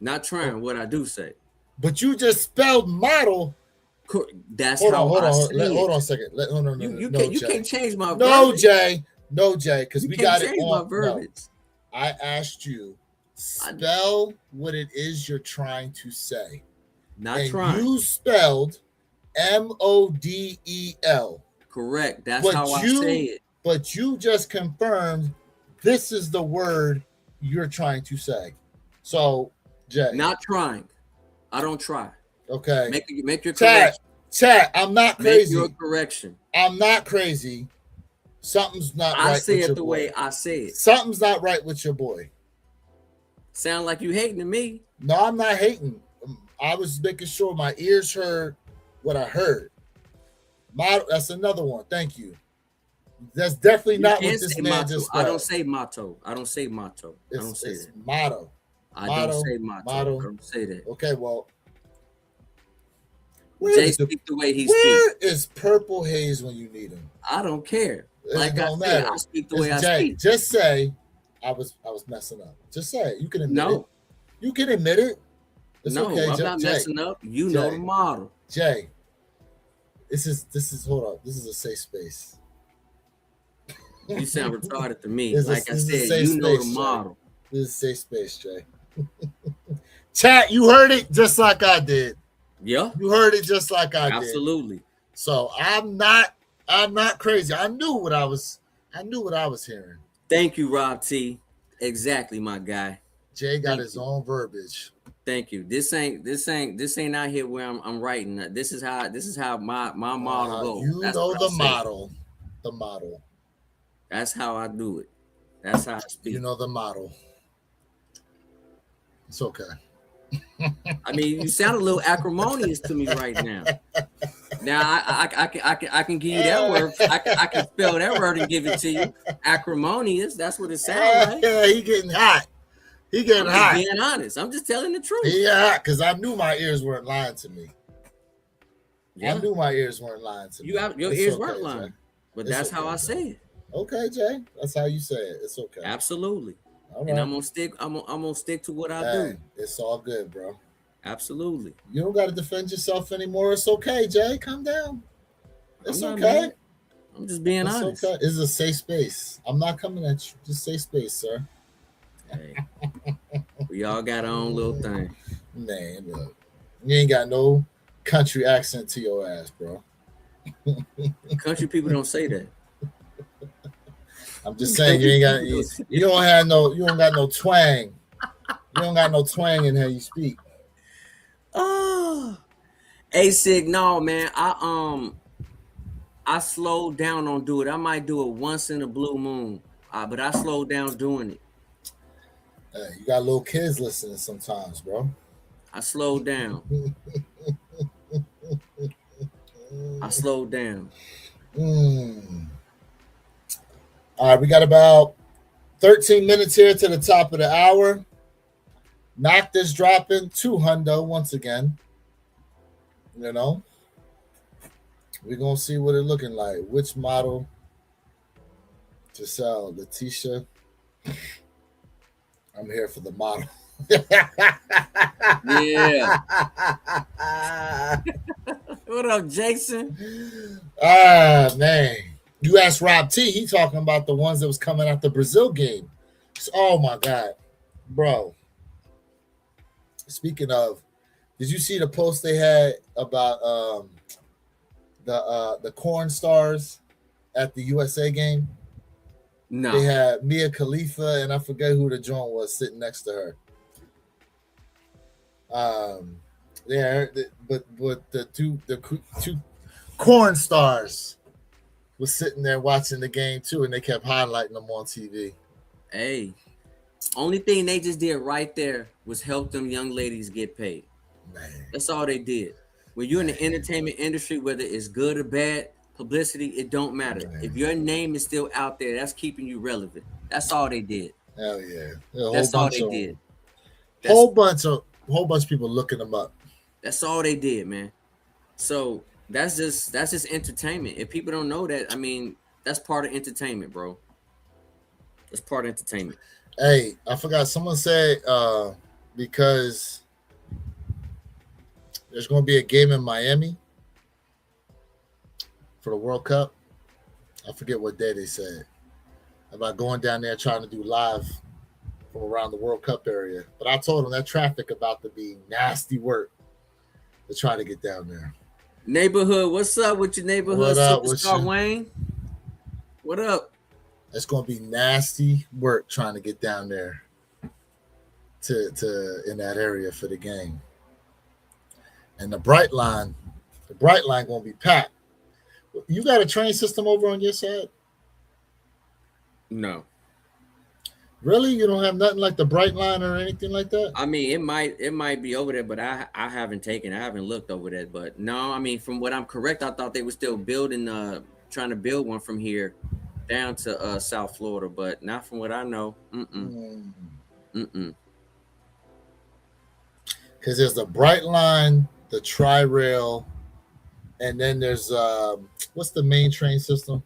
Not trying, what I do say. But you just spelled model. That's how I say it. Hold on a second. You can't change my verbiage. No, Jay, because we got it on. My verbiage. No. I asked you, spell what it is you're trying to say. Not trying. You spelled MODEL. Correct. That's how I say it. But you just confirmed this is the word you're trying to say. So, Jay. Not trying. I don't try. Okay. Make your correction. Chat, I'm not crazy. Make your correction. I'm not crazy. Something's not right. I say it the way I say it. Something's not right with your boy. Sound like you hating to me. No, I'm not hating. I was making sure my ears heard what I heard. That's another one. Thank you. That's definitely not what this man motto. just said. I don't say motto. I don't say motto. I don't say that. Motto. I don't say motto. I don't say that. Okay, well. Jay speak the way he speaks. Where is Purple Haze when you need him? I don't care. Like I said, I speak the way I speak. Just say I was messing up. Just say it. You can admit it. You can admit it. It's okay, I'm not messing up. You know the model. Jay. This is hold up. This is a safe space. You sound retarded to me. Like I said, you know the model. This is a safe space, Jay. Chat, you heard it just like I did. Yeah. You heard it just like I did. Absolutely. So I'm not crazy. I knew what I was hearing. Thank you, Rob T. Exactly, my guy. Jay got his own verbiage. Thank you. This ain't out here where I'm writing. This is how my model goes. You know the model. The model. That's how I do it. That's how I speak. You know the model. It's okay. I mean, you sound a little acrimonious to me right now. Now I can give you that word. I can spell that word and give it to you. Acrimonious. That's what it sounds like. Yeah, he getting hot. I'm being honest. I'm just telling the truth. Yeah, because I knew my ears weren't lying to me. Yeah. I knew my ears weren't lying to me. Your ears weren't lying, but that's how I say it. Okay, Jay. That's how you say it. It's okay. Absolutely. Right. And I'm gonna stick to what I do. It's all good, bro. Absolutely. You don't got to defend yourself anymore. It's okay, Jay. Calm down. It's okay. Mad. I'm just being honest. Okay. This is a safe space. I'm not coming at you. Just safe space, sir. Hey, we all got our own little thing. Man, look, you ain't got no country accent to your ass, bro. Country people don't say that. I'm just saying you don't got no twang. You don't got no twang in how you speak. Oh, Sig, no, man. I slowed down on do it. I might do it once in a blue moon, but I slowed down doing it. Hey, you got little kids listening sometimes, bro. I slowed down. I slowed down. All right, we got about 13 minutes here to the top of the hour. Knock this dropping 200 once again. You know, we're gonna see what it's looking like. Which model to sell, Letitia? I'm here for the model. Yeah. What up, Jason? Man. You asked Rob T, he talking about the ones that was coming out the Brazil game. Oh my God, bro. Speaking of, did you see the post they had about the corn stars at the USA game? No. They had Mia Khalifa and I forget who the joint was sitting next to her. But the two corn stars was sitting there watching the game too, and they kept highlighting them on TV. Hey, only thing they just did right there was help them young ladies get paid. Man. That's all they did. When you're in the entertainment industry, whether it's good or bad publicity, it don't matter. Man. If your name is still out there, that's keeping you relevant. That's all they did. Hell yeah. That's all they did. Whole bunch of people looking them up. That's all they did, man. So that's just entertainment. If people don't know that, I mean, that's part of entertainment, bro. That's part of entertainment. Hey, I forgot. Someone said because there's going to be a game in Miami for the World Cup. I forget what day they said about going down there trying to do live from around the World Cup area. But I told them that traffic about to be nasty work to try to get down there. Neighborhood, what's up with your neighborhood superstar Wayne? What up? It's going to be nasty work trying to get down there. to in that area for the game. And the bright line gonna be packed. You got a train system over on your side? No. Really? You don't have nothing like the bright line or anything like that? I mean, it might be over there, but I haven't looked over that. But no, I mean, from what I'm correct, I thought they were still building trying to build one from here down to South Florida, but not from what I know. Mm-mm. Because there's the bright line, the tri rail, and then there's what's the main train system?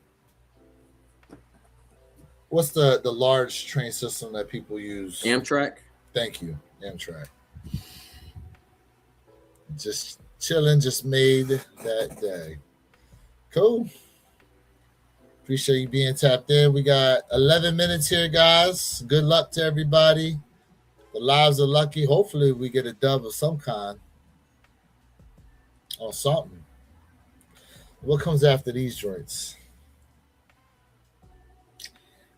What's the large train system that people use? Amtrak. Thank you, Amtrak. Just chilling, just made that day. Cool. Appreciate you being tapped in. We got 11 minutes here, guys. Good luck to everybody. The lives are lucky. Hopefully, we get a dub of some kind or something. What comes after these joints?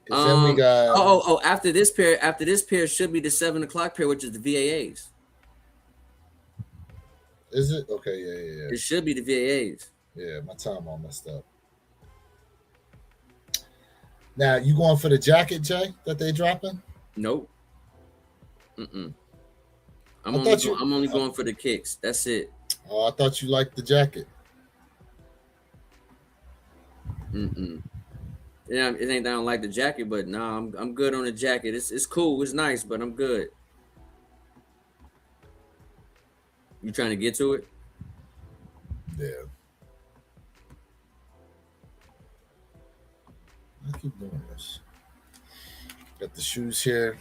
Then we got after this pair should be the 7 o'clock pair, which is the VAAs. Is it? Okay, yeah. It should be the VAAs. Yeah, my time all messed up. Now, you going for the jacket, Jay, that they dropping? Nope. I'm only going for the kicks. That's it. Oh, I thought you liked the jacket. Yeah, it ain't that I don't like the jacket, but nah, I'm good on the jacket. It's cool, it's nice, but I'm good. You trying to get to it? Yeah. I keep doing this. Got the shoes here.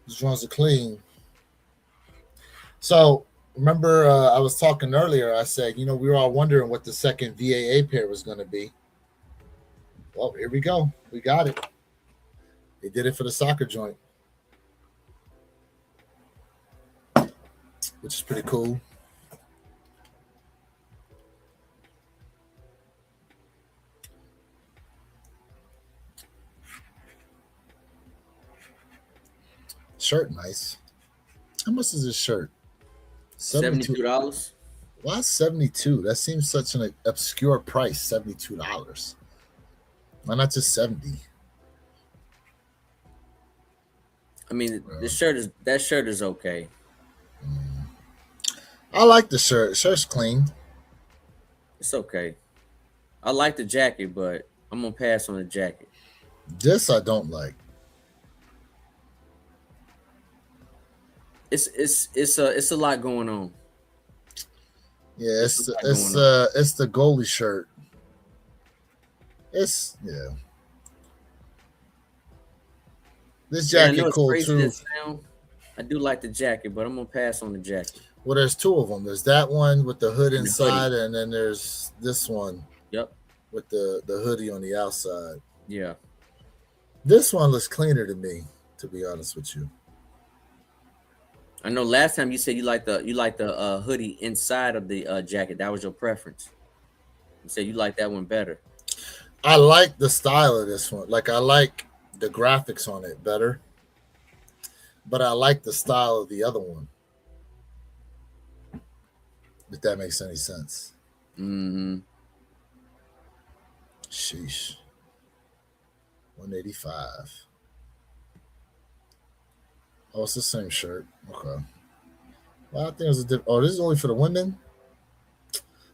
These ones are clean. So remember, I was talking earlier. I said, we were all wondering what the second VAA pair was going to be. Well, here we go. We got it. They did it for the soccer joint, which is pretty cool. Shirt nice. How much is this shirt? $72. Why $72? That seems such an obscure price. $72. Why not just 70? I mean, that shirt is okay. I like the shirt. Shirt's clean. It's okay. I like the jacket, but I'm gonna pass on the jacket. This I don't like. It's a lot going on. Yeah, it's the goalie shirt. This jacket cool too. I do like the jacket, but I'm gonna pass on the jacket. Well, there's two of them. There's that one with the hood inside, and then there's this one. Yep. With the hoodie on the outside. Yeah. This one looks cleaner to me, to be honest with you. I know last time you said you like the hoodie inside of the jacket. That was your preference. You said you like that one better. I like the style of this one. Like, I like the graphics on it better, but I like the style of the other one. If that makes any sense. Sheesh. 185. Oh, it's the same shirt. Okay. Well, I think it was this is only for the women.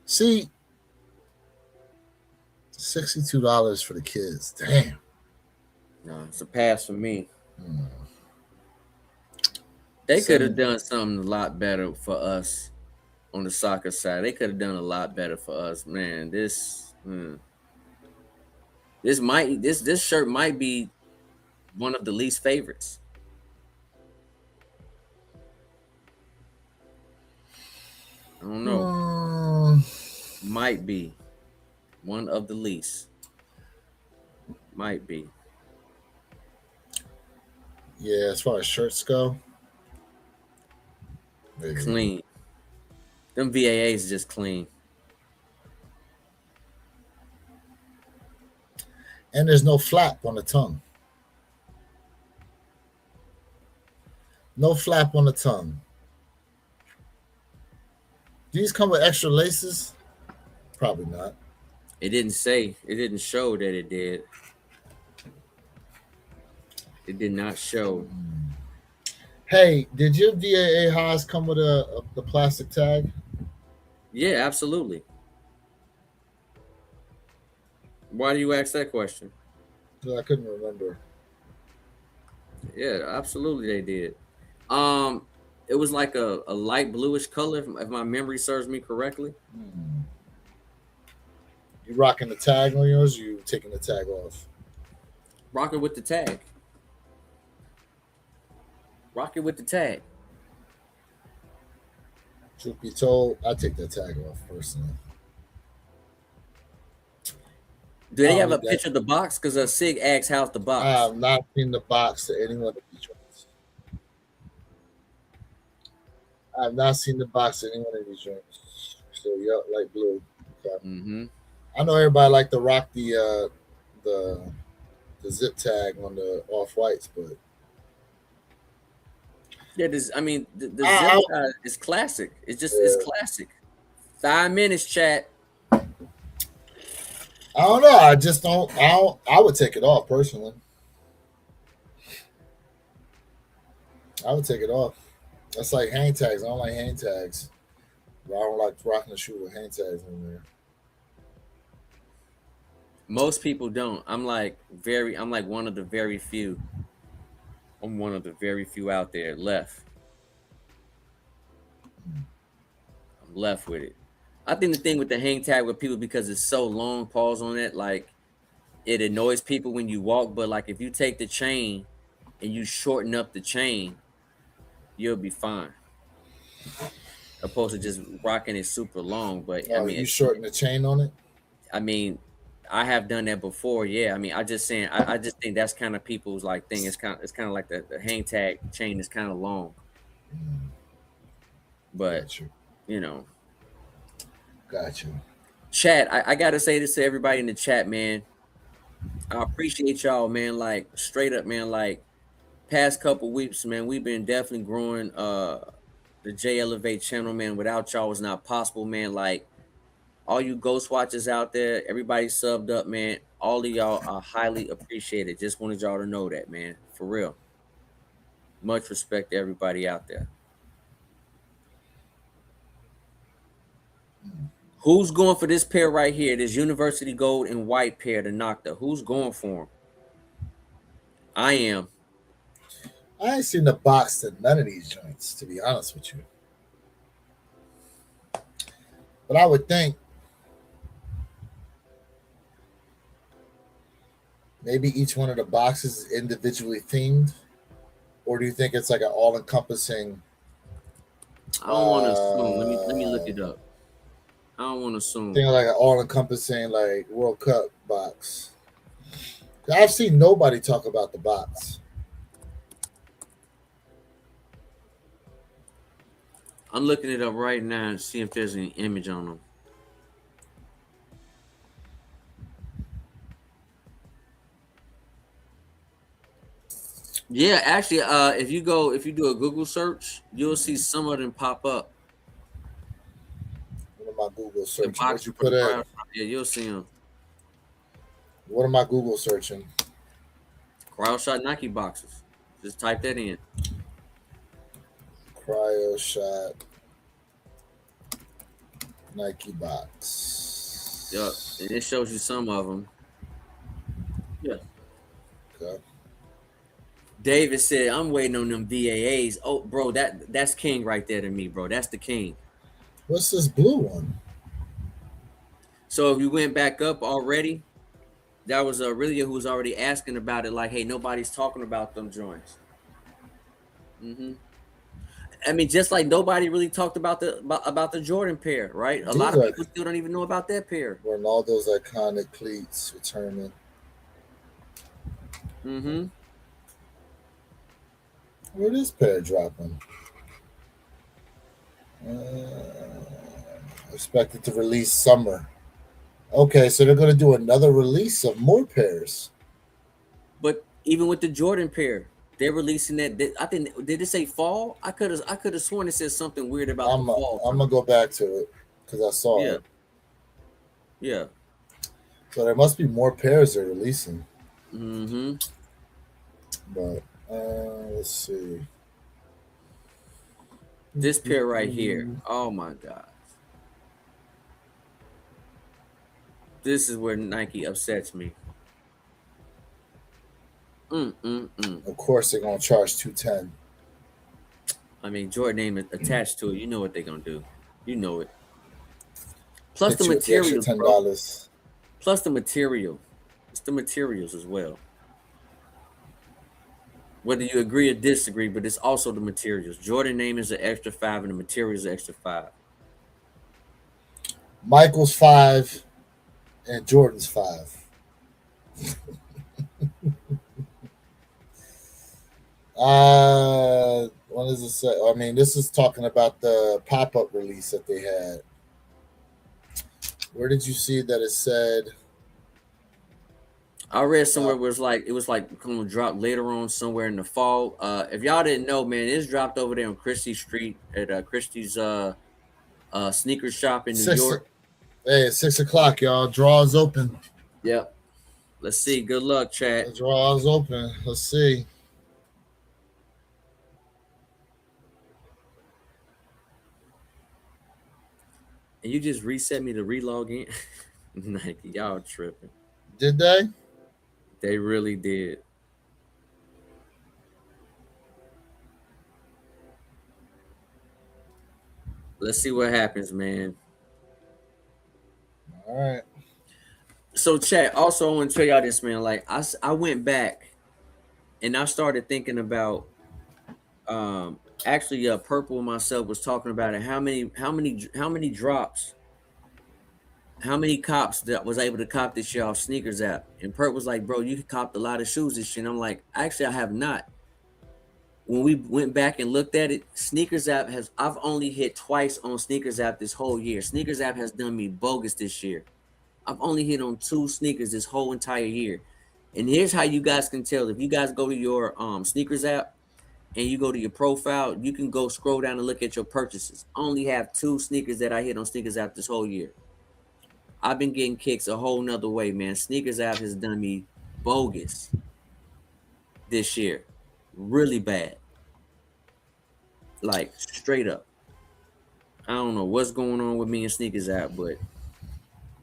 See, $62 for the kids. Damn. No, it's a pass for me. They could have done something a lot better for us on the soccer side. They could have done a lot better for us, man. This shirt might be one of the least favorites. I don't know. Might be one of the least. Might be. Yeah, as far as shirts go, maybe. Clean. Them VAAs just clean. And there's no flap on the tongue. No flap on the tongue. These come with extra laces? Probably not. It didn't say. It didn't show that it did. It did not show. Hey, did your VAA highs come with the plastic tag? Yeah, absolutely. Why do you ask that question? I couldn't remember. Yeah, absolutely they did. Um, it was like a light bluish color, if my memory serves me correctly. You rocking the tag on yours? Or you taking the tag off? Rock it with the tag. Rock it with the tag. Truth be told, I take that tag off personally. Do they have a picture of the box? Because Sig asks, "How's the box?" I have not seen the box to any one of these joints. I have not seen the box to any one of these joints. So yeah, light blue. Okay. Mm-hmm. I know everybody like to rock the zip tag on the off whites, but Yeah, this. I mean, the zip I, tie is classic. It's classic. 5 minutes, chat. I don't know. I just don't. I would take it off personally. I would take it off. That's like hang tags. I don't like hang tags. I don't like rocking the shoe with hang tags in there. Most people don't. I'm like one of the very few. I'm one of the very few out there left. I'm left with it. I think the thing with the hang tag with people, because it's so long, pause on it, like it annoys people when you walk. But like if you take the chain and you shorten up the chain, you'll be fine. Opposed to just rocking it super long. But I mean, you shorten the chain on it. I mean, I have done that before. Yeah, I mean, I just saying, I just think that's kind of people's like thing. It's kind of like the hang tag chain is kind of long, but you know, Got you. chat. I gotta say this to everybody in the chat, man. I appreciate y'all, man. Like straight up, man. Like past couple weeks, man, we've been definitely growing. The J Elevate channel, man. Without y'all, was not possible, man. Like all you ghost watchers out there, everybody subbed up, man. All of y'all are highly appreciated. Just wanted y'all to know that, man. For real. Much respect to everybody out there. Who's going for this pair right here? This University Gold and White pair, the Nocta. Who's going for them? I am. I ain't seen the box to none of these joints, to be honest with you. But I would think maybe each one of the boxes is individually themed, or do you think it's like an all-encompassing? I don't want to assume. Let me look it up. I don't want to assume. Think like an all-encompassing like World Cup box. I've seen nobody talk about the box. I'm looking it up right now and see if there's any image on them. Yeah, actually, if you do a Google search, you'll see some of them pop up. What am I Google searching? What you put in? Yeah, you'll see them. What am I Google searching? Cryo shot Nike boxes. Just type that in. Cryo shot Nike box. Yep, and it shows you some of them. Yeah. Okay. David said, "I'm waiting on them VAAs." Oh, bro, that's king right there to me, bro. That's the king. What's this blue one? So if you went back up already, that was Aurelia who was already asking about it. Like, hey, nobody's talking about them joints. I mean, just like nobody really talked about the Jordan pair, right? A lot of people still don't even know about that pair. Ronaldo's iconic cleats returning. Where this pair dropping? Expected to release summer. Okay, so they're going to do another release of more pairs. But even with the Jordan pair, They're releasing that. I think did it say fall? I could have sworn it said something weird about the I'm fall I'm gonna time. go back to it because I saw Yeah, it. yeah. So there must be more pairs they're releasing. Mm-hmm. But let's see. This pair right here. Oh my god. This is where Nike upsets me. Mm. Of course, they're gonna charge 210. I mean, Jordan name is attached to it. You know what they're gonna do. You know it. Plus the Hit you with the extra materials, ten bro. dollars. Plus the material. It's the materials as well. Whether you agree or disagree, but it's also the materials. Jordan name is an extra five, and the materials are extra five. Michael's 5 and Jordan's 5. What does it say? I mean, this is talking about the pop up release that they had. Where did you see that it said? I read Uh, somewhere where it was like gonna drop later on somewhere in the fall. If y'all didn't know, man, it's dropped over there on Christie Street at Christie's sneaker shop in New six. York. Hey, it's 6 o'clock, y'all. Draws open. Yep. Let's see. Good luck, The chat. draws open. Let's see. And you just reset me to relog in. Nike, y'all tripping. Did they? They really did. Let's see what happens, man. All right. So, chat. Also, I want to tell y'all this, man. Like, I went back and I started thinking about actually Purple myself was talking about it. How many drops, how many cops that was able to cop this year off Sneakers app? And Perp was like, bro, you copped a lot of shoes this year. And I'm like, actually, I have not. When we went back and looked at it, Sneakers app has I've only hit twice on Sneakers app this whole year. Sneakers app has done me bogus this year. I've only hit on 2 sneakers this whole entire year. And here's how you guys can tell. If you guys go to your Sneakers app and you go to your profile, you can go scroll down and look at your purchases. I only have 2 sneakers that I hit on Sneakers app this whole year. I've been getting kicks a whole nother way, man. Sneakers app has done me bogus this year. Really bad. Like straight up. I don't know what's going on with me and Sneakers app, but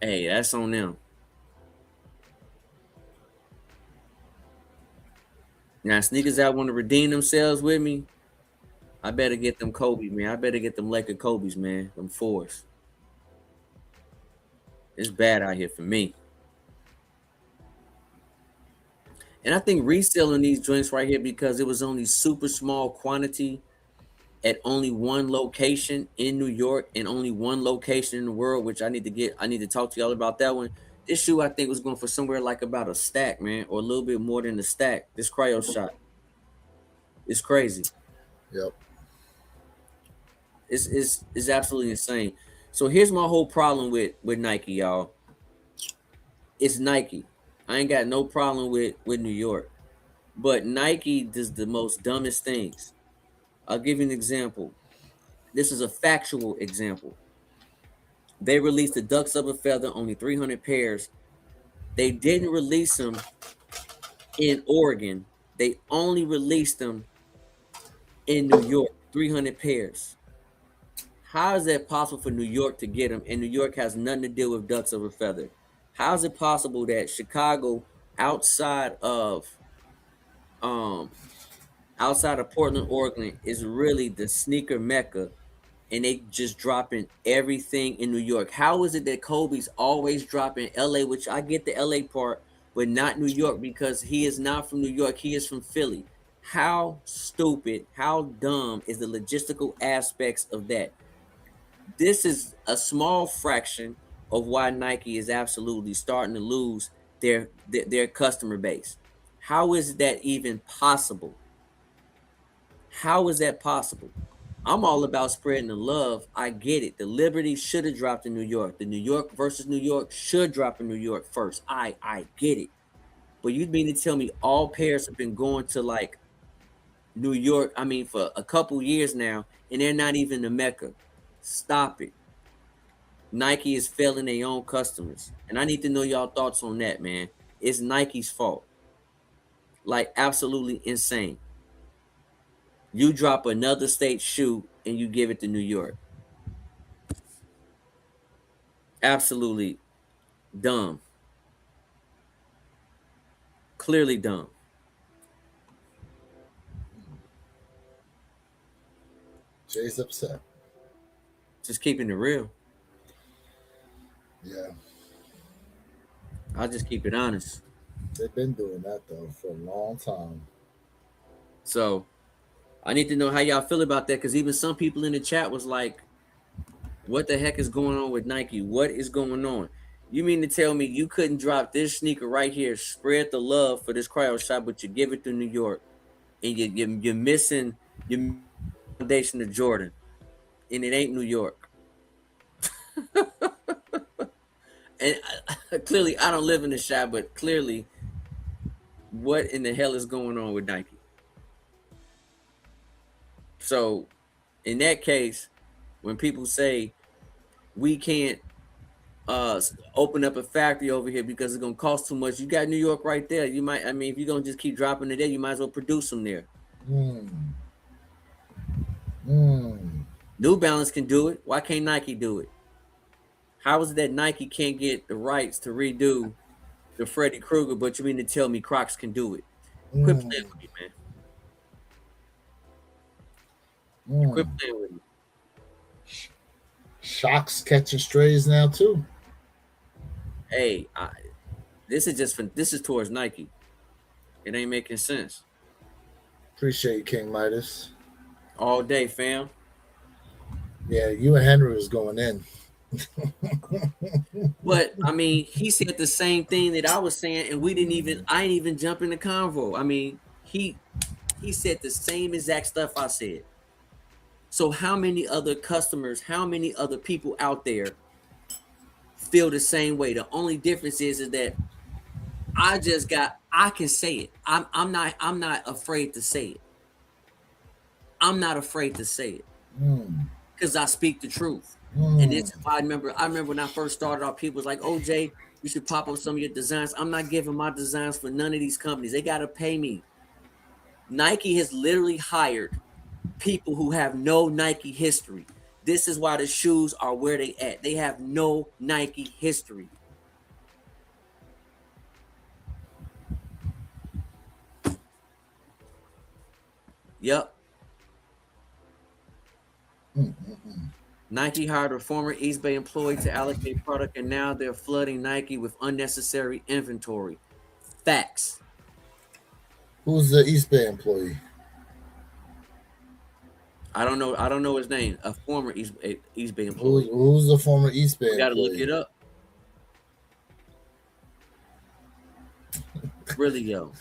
hey, that's on them. Now Sneakers app want to redeem themselves with me. I better get them Kobe, man. I better get them Laker Kobe's, man. Them fours. It's bad out here for me. And I think reselling these joints right here because it was only super small quantity at only one location in New York and only one location in the world, which I need to talk to y'all about that one. This shoe I think was going for somewhere like about a stack, man, or a little bit more than a stack. This cryo shot. It's crazy. Yep. It's absolutely insane. So here's my whole problem with Nike, y'all. It's Nike. I ain't got no problem with New York. But Nike does the most dumbest things. I'll give you an example. This is a factual example. They released the Ducks of a Feather, only 300 pairs. They didn't release them in Oregon. They only released them in New York, 300 pairs. How is that possible for New York to get them? And New York has nothing to do with Ducks of a Feather. How is it possible that Chicago, outside of um outside of Portland, Oregon, is really the sneaker mecca, and they just dropping everything in New York? How is it that Kobe's always dropping LA, which I get the LA part, but not New York because he is not from New York, he is from Philly? How stupid, how dumb is the logistical aspects of that? This is a small fraction of why Nike is absolutely starting to lose their customer base. How is that even possible? How is that possible? I'm all about spreading the love. I get it. The Liberty should have dropped in New York. The New York versus New York should drop in New York first. I get it. But you mean to tell me all pairs have been going to like New York, I mean, for a couple years now, and they're not even the Mecca. Stop it. Nike is failing their own customers. And I need to know y'all thoughts on that, man. It's Nike's fault. Like, absolutely insane. You drop another state shoe and you give it to New York. Absolutely dumb. Clearly dumb. Jay's upset. Just keeping it real. Yeah. I'll just keep it honest. They've been doing that though for a long time. So I need to know how y'all feel about that, because even some people in the chat was like, what the heck is going on with Nike? What is going on? You mean to tell me you couldn't drop this sneaker right here, spread the love for this cryo shot, but you give it to New York, and you're missing your foundation of Jordan, and it ain't New York. And clearly, I don't live in the shop, but clearly, what in the hell is going on with Nike? So, in that case, when people say we can't open up a factory over here because it's gonna cost too much, you got New York right there. You might, I mean, if you're gonna just keep dropping it there, you might as well produce them there. New Balance can do it. Why can't Nike do it? How is it that Nike can't get the rights to redo the Freddy Krueger, but you mean to tell me Crocs can do it? Quit playing with me, man. Quit playing with me. Shocks catching strays now too. Hey, this is towards Nike. It ain't making sense. Appreciate you, King Midas. All day, fam. Yeah, you and Henry was going in. But I mean, he said the same thing that I was saying, and I didn't even jump in the convo. I mean, he said the same exact stuff I said. So how many other customers, how many other people out there feel the same way? The only difference is that I can say it. I'm not afraid to say it. I'm not afraid to say it. Because I speak the truth. And this is why I remember when I first started off, people was like, "Oh, Jay, you should pop up some of your designs." I'm not giving my designs for none of these companies. They got to pay me. Nike has literally hired people who have no Nike history. This is why the shoes are where they at. They have no Nike history. Yep. Nike hired a former East Bay employee to allocate product, and now they're flooding Nike with unnecessary inventory. Facts. Who's the East Bay employee? I don't know his name. A former East Bay employee. Who's the former East Bay employee? Got to look it up. Really, yo.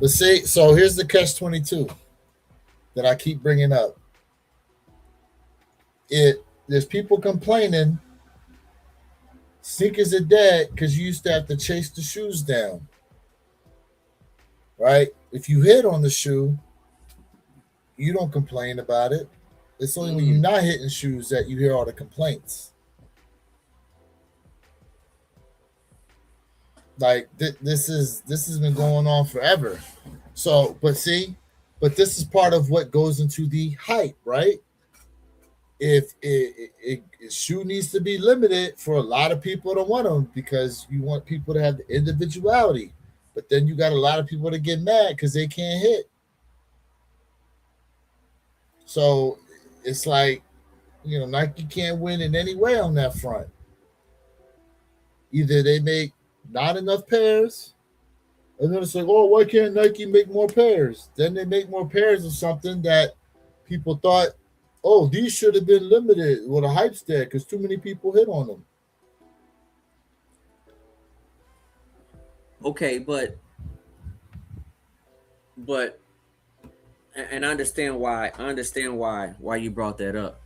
But see, so here's the catch-22 that I keep bringing up. There's people complaining sneakers are dead because you used to have to chase the shoes down, right? If you hit on the shoe, you don't complain about it. It's only when you're not hitting shoes that you hear all the complaints. Like this has been going on forever. So, but this is part of what goes into the hype, right? If shoe needs to be limited for a lot of people to want them because you want people to have the individuality, but then you got a lot of people that get mad because they can't hit. So it's like, Nike can't win in any way on that front. Either they make not enough pairs, and then it's like, oh, why can't Nike make more pairs? Then they make more pairs of something that people thought, oh, these should have been limited. Well, the hype's dead because too many people hit on them. Okay, but and I understand why. Why you brought that up.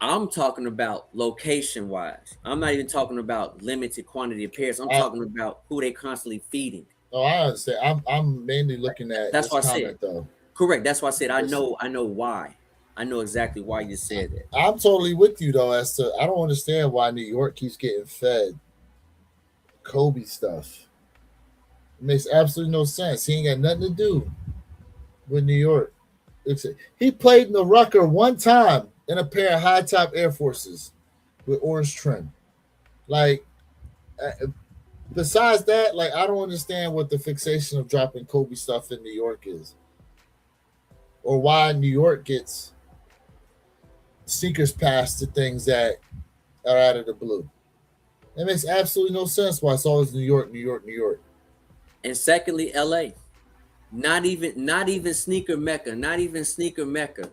I'm talking about location wise. I'm not even talking about limited quantity of pairs. I'm talking about who they constantly feeding. Oh, I understand. I'm mainly looking at that's this what comment I said. though. Correct. That's why I said I Listen, know why. I know exactly why you said that. I'm totally with you though. As to I don't understand why New York keeps getting fed Kobe stuff. It makes absolutely no sense. He ain't got nothing to do with New York. He played in the Rucker one time in a pair of high top Air Forces with orange trim. Like, besides that, like I don't understand what the fixation of dropping Kobe stuff in New York is, or why New York gets Snkrs passed to things that are out of the blue. It makes absolutely no sense why it's always New York, New York, New York. And secondly, LA. Not even sneaker Mecca. Not even sneaker Mecca.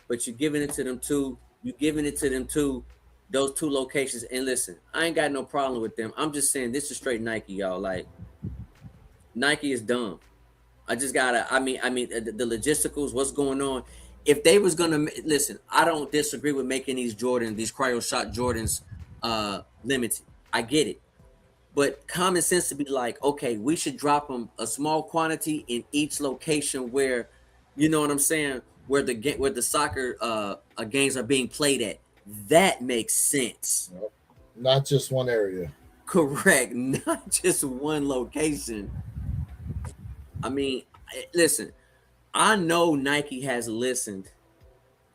But you're giving it to them two. You're giving it to them two, those two locations. And listen, I ain't got no problem with them. I'm just saying this is straight Nike, y'all. Like Nike is dumb. I just gotta. I mean, the logisticals. What's going on? If they was gonna listen, I don't disagree with making these Jordans, these cryo shot Jordans, limited. I get it, but common sense to be like, okay, we should drop them a small quantity in each location where, you know what I'm saying, where the soccer games are being played at. That makes sense. Nope. Not just one area. Correct, not just one location. I mean, listen, I know Nike has listened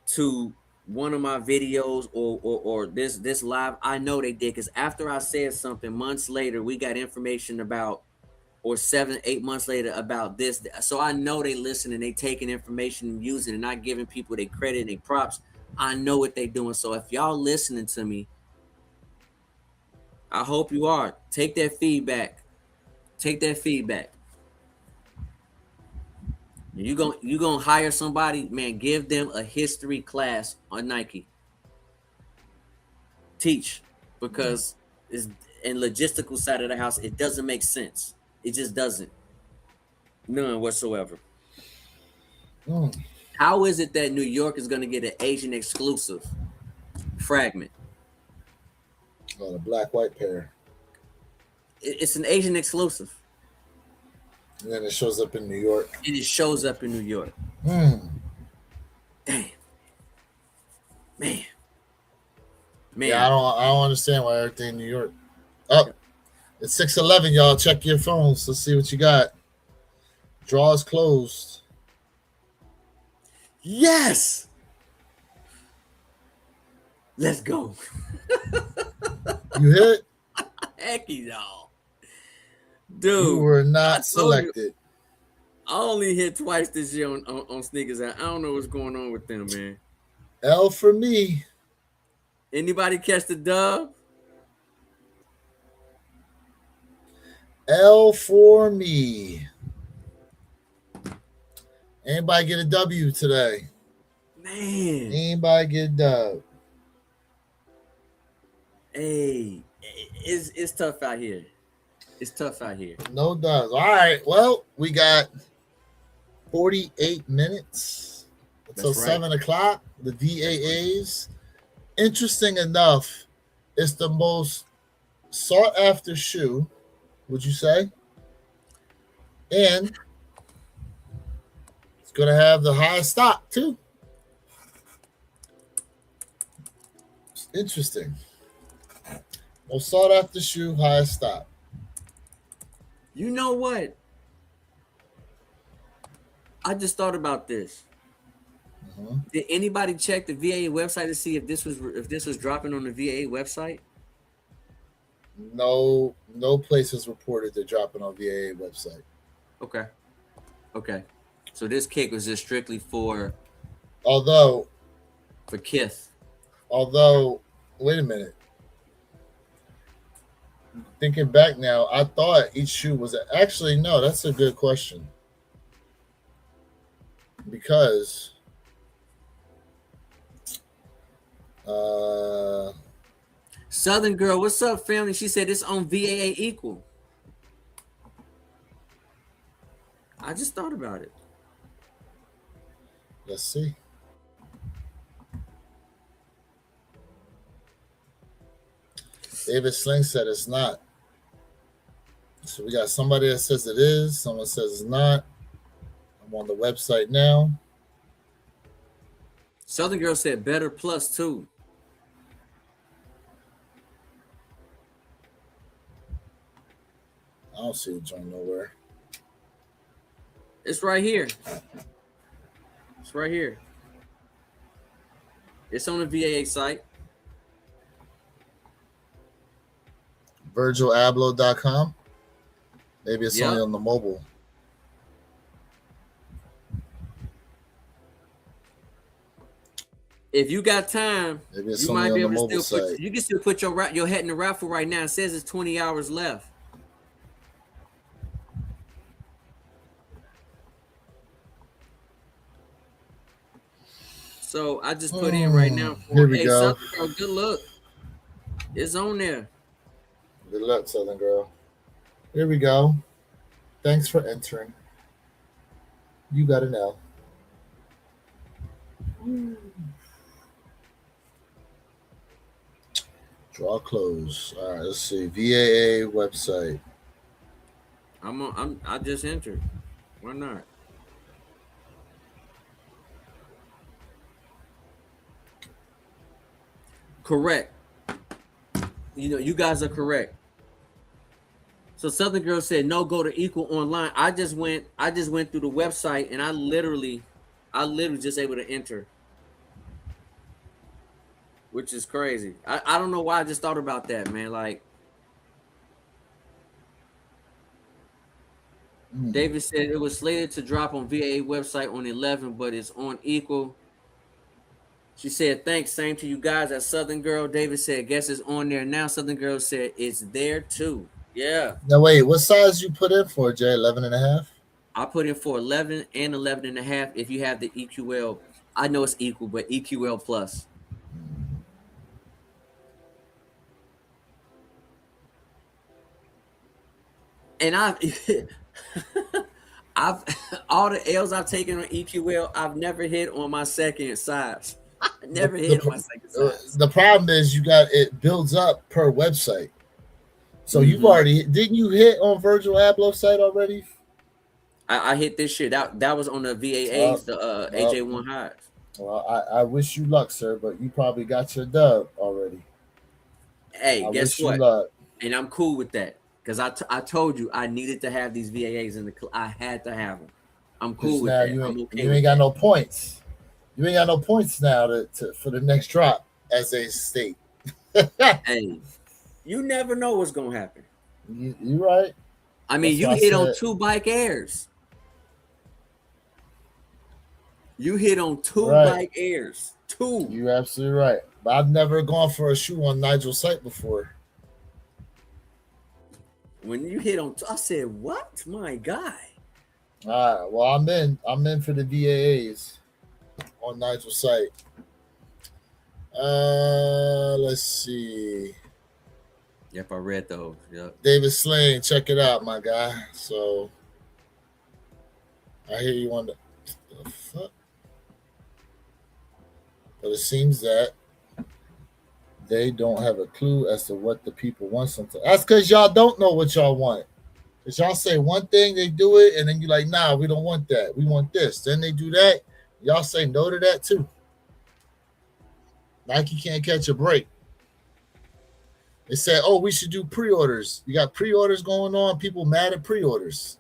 to one of my videos or this live. I know they did, because after I said something months later, we got information about, or 7-8 months later, about this. So I know they listen and they taking information and using it and not giving people their credit and their props. I know what they doing. So if y'all listening to me, I hope you are. Take that feedback. Take that feedback. You gonna hire somebody, man, give them a history class on Nike. Teach, because it's in logistical side of the house, it doesn't make sense. It just doesn't. None whatsoever. Mm. How is it that New York is gonna get an Asian exclusive fragment? Oh, the black white pair. It's an Asian exclusive. And then it shows up in New York. And it shows up in New York. Mm. Damn. Man. Yeah, I don't understand why everything in New York. Up. Oh, it's 6:11, y'all. Check your phones. Let's see what you got. Draw is closed. Yes. Let's go. You hit? Heck y'all. You Dude. were not selected. I only hit twice this year on sneakers. I don't know what's going on with them, man. L for me. Anybody catch the dub? L for me. Anybody get a W today? Man. Anybody get a dub? Hey, it's tough out here. It's tough out here. No dubs. All right. Well, we got 48 minutes until 7 o'clock. The VAAs. Interesting enough, it's the most sought after shoe, would you say? And it's going to have the highest stock, too. It's interesting. Most sought after shoe, highest stock. You know what? I just thought about this. Mm-hmm. Did anybody check the VA website to see if this was dropping on the VA website? No place has reported they're dropping on VA website. Okay. So this kick was just strictly for Kith. Although, wait a minute. Thinking back now, I thought each shoe was actually no. That's a good question, because Southern Girl, what's up, family? She said it's on VAA equal. I just thought about it. Let's see. David Sling said it's not. So we got somebody that says it is. Someone says it's not. I'm on the website now. Southern Girl said better plus 2. I don't see it join nowhere. It's right here. It's right here. It's on the VAA site. VirgilAbloh.com. Maybe it's Yep. only on the mobile. If you got time, Maybe it's you only might on be the able to mobile still put. site. You can still put your head in the raffle right now. It says it's 20 hours left. So I just put in right now for Here we go. Southern Girl, good luck. It's on there. Good luck, Southern Girl. Here we go. Thanks for entering. You got an L. Draw close. All right, let's see. VAA website. I just entered. Why not? Correct. You guys are correct. So Southern Girl said no, go to Equal Online. I just went through the website and I literally just able to enter. Which is crazy. I don't know why I just thought about that, man. Like David said it was slated to drop on VA website on 11, but it's on Equal. She said, thanks, same to you guys at Southern Girl. David said, guess it's on there now. Southern Girl said, it's there too. Yeah. Now, wait, what size you put in for, Jay? 11 and a half? I put in for 11 and 11 and a half if you have the EQL. I know it's equal, but EQL plus. And I've all the L's I've taken on EQL, I've never hit on my second size. Never hit on my second size. The problem is it builds up per website. So you've already didn't you hit on Virgil Abloh site already? I hit this shit. That was on the VAAs, the AJ1 highs. Well, I wish you luck, sir, but you probably got your dub already. Hey, guess what? Luck. And I'm cool with that because I told you I needed to have these VAAs in the. I had to have them. I'm cool with that. You ain't got no points. You ain't got no points now for the next drop, as they state. Hey, you never know what's gonna happen. You right. I mean, you hit on 2 bike airs. You hit on 2 bike airs. 2. You're absolutely right. But I've never gone for a shoe on Nigel's site before. When you hit on, I said, "What, my guy?" All right. Well, I'm in for the VAAs on Nigel's site. Let's see. Yep, I read those. Yep. David Slane, check it out, my guy. So I hear you on the fuck. But it seems that they don't have a clue as to what the people want sometimes. That's because y'all don't know what y'all want. Because y'all say one thing, they do it, and then you're like, nah, we don't want that. We want this. Then they do that. Y'all say no to that too. Nike can't catch a break. They said, oh, we should do pre-orders. You got pre-orders going on. People mad at pre-orders.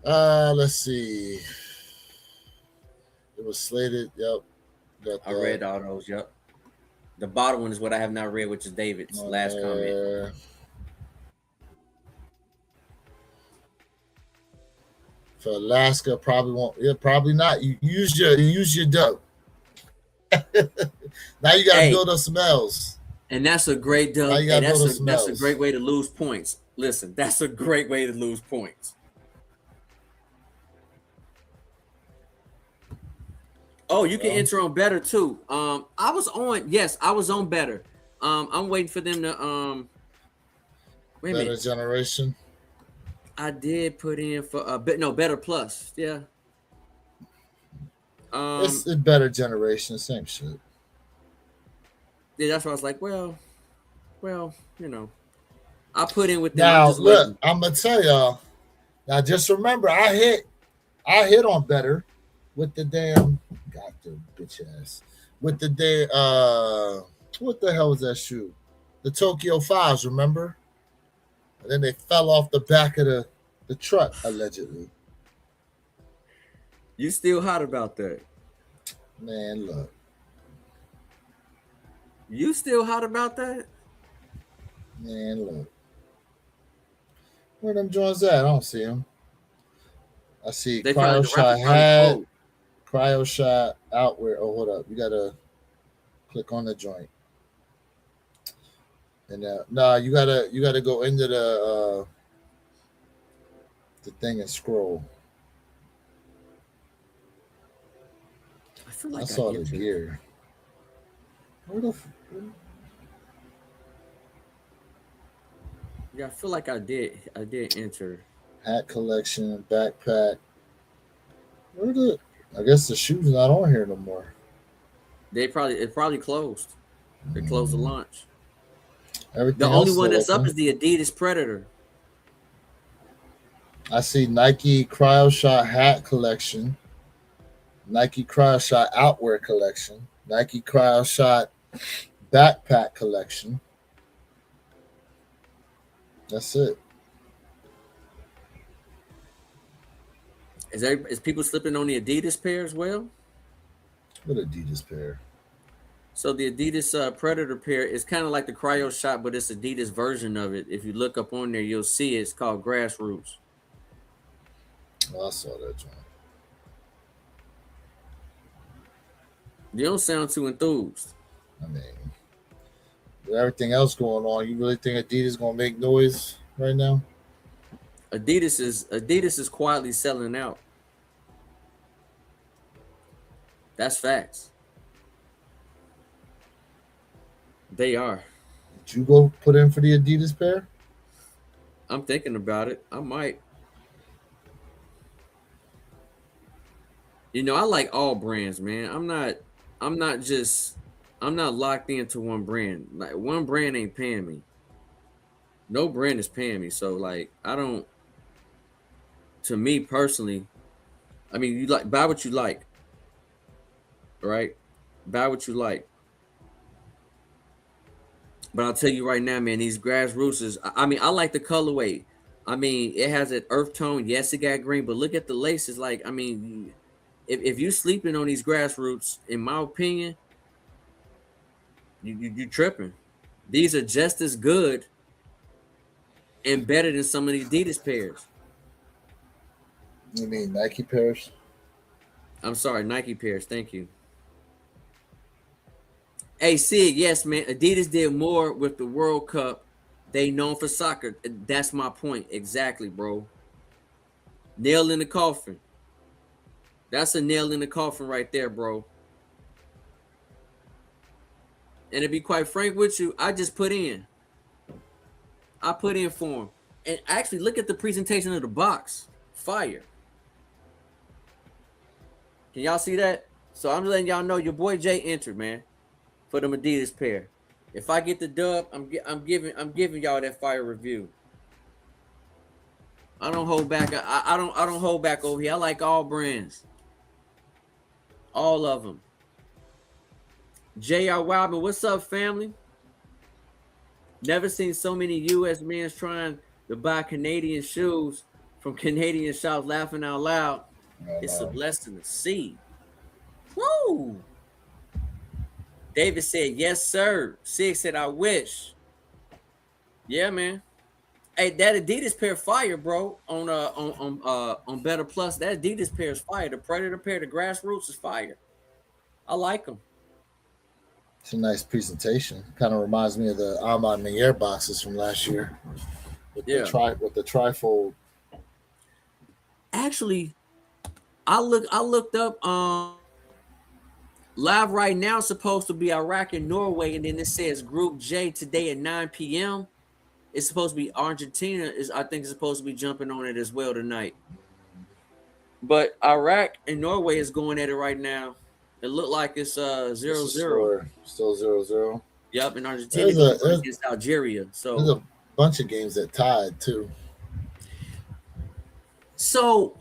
Let's see. It was slated. Yep. I read all those. Yep. The bottom one is what I have not read, which is David's last comment. For Alaska, probably won't. Yeah, probably not. You use your dough. Now you got to build up some L's. And that's a great dub. Hey, that's a great way to lose points. Listen, that's a great way to lose points. Oh, you can enter on better too. I was on better. I'm waiting for them to wait a minute. Better generation. I did put in for better plus. Yeah. It's a better generation, same shit. Yeah, that's why I was like, well, I put in with them. Now, look, I'm gonna tell y'all, Now just remember, I hit on better with the damn got the bitch ass with the day. What the hell was that shoe? The Tokyo Fives, remember? And then they fell off the back of the truck allegedly. You still hot about that? Man, look, You still hot about that? man, look. Where them joints at? I don't see them. I see They probably cryo the rapper shot probably hat, closed. cryo shot outwear. Oh, hold up. You gotta click on the joint. And nah, you gotta go into the thing and scroll. I feel I like I saw the entered. gear. Where the Yeah, I feel like I did. I did enter. hat collection, backpack. Where the? I guess the shoe's not on here no more. It probably closed. They closed the Mm, launch. The everything only else one still that's up open. is the Adidas Predator. I see Nike Cryo Shot hat collection, Nike Cryo Shot outwear collection, Nike Cryo Shot backpack collection. That's it. Is people slipping on the Adidas pair as well? What Adidas pair? So the Adidas Predator pair is kind of like the Cryo Shot, but it's Adidas version of it. If you look up on there, you'll see it's called Grassroots. Oh, I saw that joint. You don't sound too enthused. I mean, with everything else going on, you really think Adidas gonna make noise right now? Adidas is quietly selling out. That's facts. They are. Did you go put in for the Adidas pair? I'm thinking about it. I might. I like all brands, man. I'm not just I'm not locked into one brand. Like one brand ain't paying me. No brand is paying me. So like I don't to me personally, I mean you like buy what you like, right? Buy what you like. But I'll tell you right now, man, these grassroots is I mean, I like the colorway. I mean, it has an earth tone. Yes, it got green, but look at the laces. Like, I mean, if you sleeping on these grassroots, in my opinion, you tripping. These are just as good and better than some of the Adidas pairs. You mean Nike pairs? I'm sorry, Nike pairs. Thank you. Hey, Sig, yes, man. Adidas did more with the World Cup. They known for soccer. That's my point. Exactly, bro. Nail in the coffin. That's a nail in the coffin right there, bro. And to be quite frank with you, I just put in. I put in for him. And actually, look at the presentation of the box. Fire. Can y'all see that? So I'm letting y'all know your boy Jay entered, man, for the Adidas pair. If I get the dub, I'm giving y'all that fire review. I don't hold back. I don't hold back over here. I like all brands, all of them. J.R. Wildman, what's up, family? Never seen so many U.S. men trying to buy Canadian shoes from Canadian shops. Laughing out loud. I It's a know. blessing to see. Woo! David said, "Yes, sir." Sig said, "I wish." Yeah, man. Hey, that Adidas pair fire, bro. On Better Plus, that Adidas pair is fire. The Predator pair, the Grassroots is fire. I like them. It's a nice presentation. Kind of reminds me of the Armand Meyer boxes from last year with the Yeah. trifold. Actually, I looked up live right now supposed to be Iraq and Norway, and then it says Group J today at 9 p.m. It's supposed to be Argentina is I think it's supposed to be jumping on it as well tonight. But Iraq and Norway is going at it right now. It looked like it's What's zero the zero. score? Still 0-0. Yep, and Argentina There's going a on there's, against Algeria. there's So a bunch of games that tied too. So,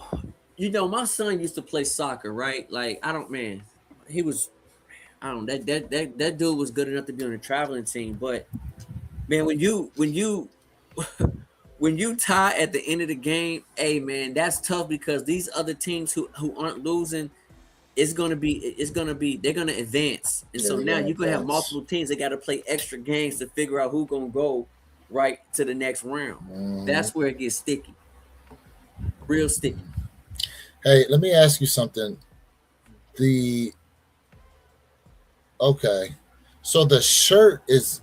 my son used to play soccer, right? Like, I don't, man, he was, I don't, that dude was good enough to be on a traveling team. But man, when you tie at the end of the game, hey man, that's tough because these other teams who aren't losing, they're gonna advance, and Yeah, so they're now gonna you're gonna have advance. multiple teams. They got to play extra games to figure out who's gonna go right to the next round. Mhm. That's where it gets sticky, real sticky. Hey, let me ask you something. The Okay, so the shirt is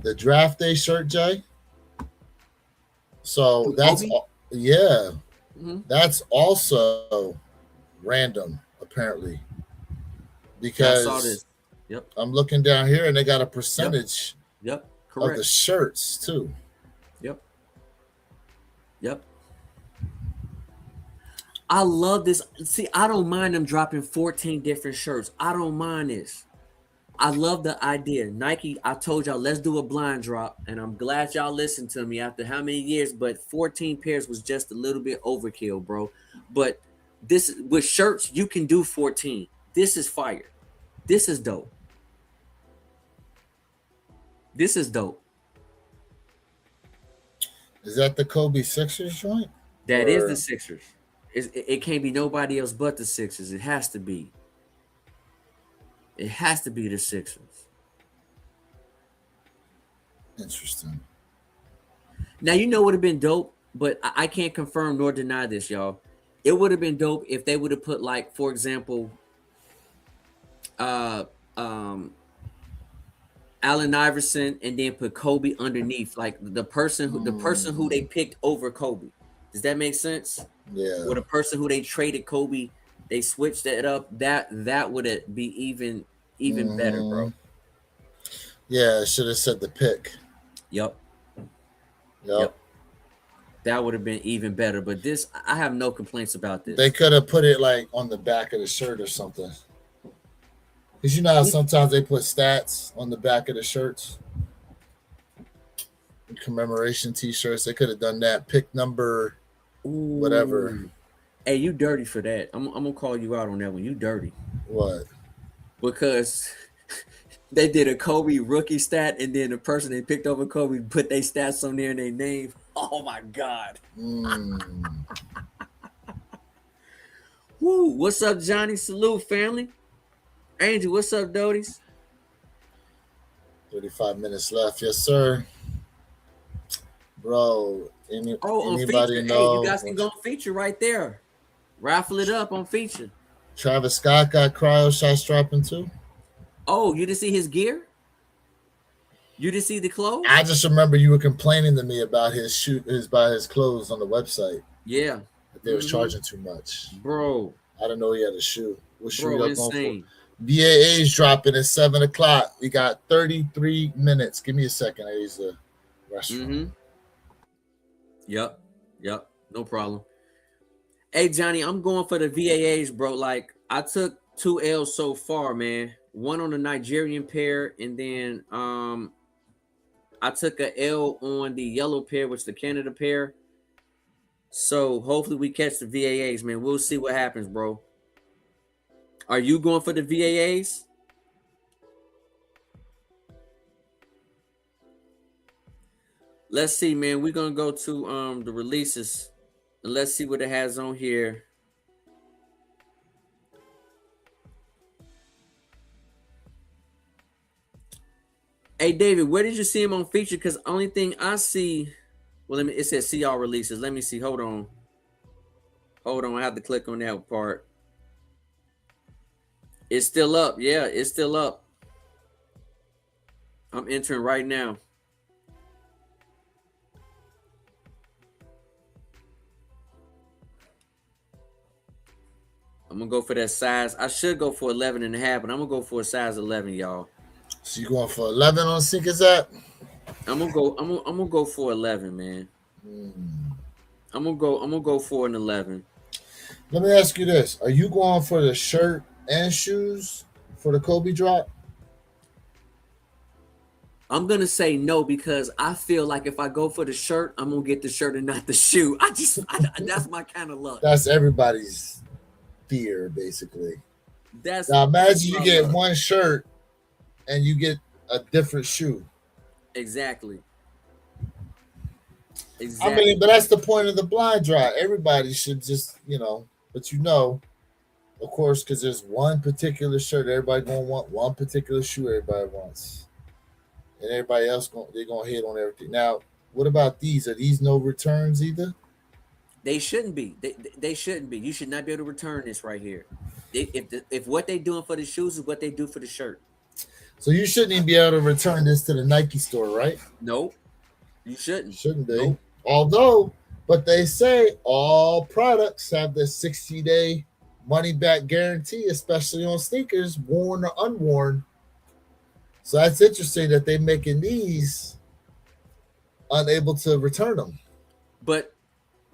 the draft day shirt, Jay. So From Kobe, yeah, hmm that's also random apparently I saw because this. Yep, I'm looking down here and they got a yep, percentage yep. of the Correct. shirts too. Yep, yep. I love this. See, I don't mind them dropping 14 different shirts. I don't mind this. I love the idea. Nike, I told y'all, let's do a blind drop. And I'm glad y'all listened to me after how many years, but 14 pairs was just a little bit overkill, bro. But this with shirts, you can do 14. This is fire. This is dope. This is dope. Is that the Kobe Sixers joint? That is the Or Sixers. It can't be nobody else but the Sixers. It has to be. It has to be the Sixers. interesting? Now you know would have been dope, but I can't confirm nor deny this, y'all. It would have been dope if they would have put like, for example, uh um Allen Iverson and then put Kobe underneath, like the person who they Mm, picked over Kobe. Does that make sense? yeah. Or the person who they traded Kobe, they switched it up. That would be even better, Hmm. bro. Yeah, should have said the pick. Yep, Yep. yep. That would have been even better. But this, I have no complaints about They this. could have put it like on the back of the shirt or something. Because you know how sometimes they put stats on the back of the shirts, commemoration T-shirts. They could have done that. Pick number, whatever. Ooh. Hey, you dirty for that. I'm gonna call you out on that one. You dirty What? because they did a Kobe rookie stat, and then the person they picked over Kobe put their stats on there and their name. Oh my god. Mm, Woo! What's up, Johnny? Salute, family. Angel, what's up, Dodies? 35 minutes left. Yes, sir. Bro, Oh, on anybody feature. Hey, you know guys can go on feature right there. Raffle it up on feature. Travis Scott got cryo shots dropping too? Oh, you didn't see his gear? You didn't see the I clothes? just remember you were complaining to me about his clothes on the website Yeah. that they was Mm-hmm. charging too much. Bro, I didn't know he had a shoe. What shoe bro, y'all going for? insane. BAA's dropping at 7 o'clock. We got 33 minutes. Give me a second. I use the restroom. Mm-hmm. Yep. Yep. No problem. Hey Johnny, I'm going for the VAAs, bro. Like I took 2 L's so far, man. One on the Nigerian pair, and then I took a L on the yellow pair, which is the Canada pair. So hopefully we catch the VAAs, man. We'll see what happens, bro. Are you going for the VAAs? Let's see, man. We're gonna go to the releases and let's see what it has on here. Hey David, where did you see him on feature? Because only thing I see, well, it says see all releases. Let me see. Hold on. Hold on. I have to click on that part. It's still up. Yeah, it's still up. I'm entering right now. I'm gonna go for that size. I should go for 11 and a half, but I'm gonna go for a size 11, y'all. So you going for 11 on Snkrs app? I'm gonna go for 11, man. Hmm. I'm gonna go for an 11. Let me ask you this: are you going for the shirt and shoes for the Kobe drop? I'm gonna say no because I feel like if I go for the shirt, I'm gonna get the shirt and not the shoe. That's my kind of luck. That's everybody's fear, basically. That's Now that's imagine you my get luck. one shirt and you get a different shoe. Exactly. I mean, Exactly. but that's the point of the blind draw. Everybody should just, but of course, because there's one particular shirt everybody gonna want, one particular shoe everybody wants, and everybody else they're gonna hit on everything. Now, what about these? Are these no returns either? They shouldn't be. They shouldn't be. You should not be able to return this right here. If what they doing for the shoes is what they do for the shirt. So you shouldn't even be able to return this to the Nike store, right? Nope. You shouldn't. Shouldn't be. Nope. Although, but they say all products have the 60-day money back guarantee, especially on sneakers, worn or unworn. So that's interesting that they're making these unable to return them. But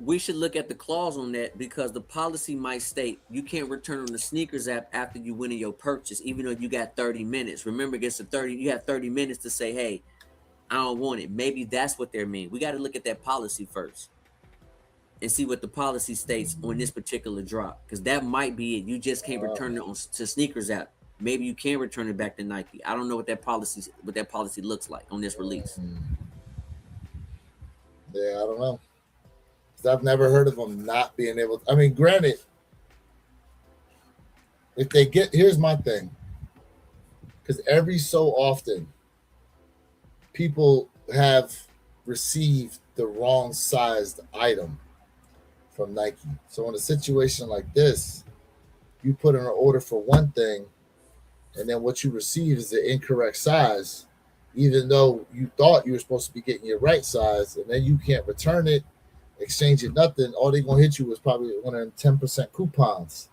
we should look at the clause on that because the policy might state you can't return on the Snkrs app after you win in your purchase, even though you got 30 minutes. Remember, against the 30, you have 30 minutes to say, hey, I don't want it. Maybe that's what they're meaning. We got to look at that policy first and see what the policy states on this particular drop, because that might be it. You just can't return it on to Snkrs app. Maybe you can return it back to Nike. I don't know what that policy looks like on this release. Yeah, I don't know. 'Cause I've never heard of them not being able to. I mean, granted, if they get, here's my thing. Because every so often, people have received the wrong sized item from Nike. So in a situation like this, you put in an order for one thing, and then what you receive is the incorrect size, even though you thought you were supposed to be getting your right size, and then you can't return it, exchange it, nothing. All they're gonna hit you with probably one of them 10% coupons.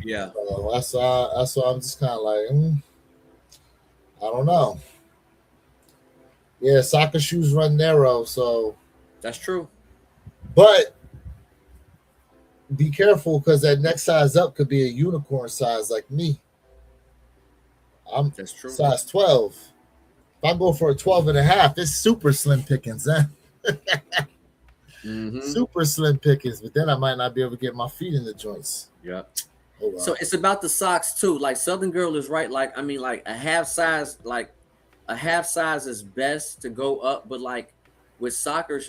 Yeah, That's why I'm just kind of like, I don't know. Yeah, soccer shoes run narrow, so that's true. but be careful because that next size up could be a unicorn size like me. I'm That's true. size 12. If I go for a 12 and a half, it's super slim pickings, then. Mm-hmm. Super slim pickings, but then I might not be able to get my feet in the joints. Yeah. Oh, wow. So it's about the socks too. Like Southern Girl is right. Like I mean, like a half size is best to go up, but like with soccer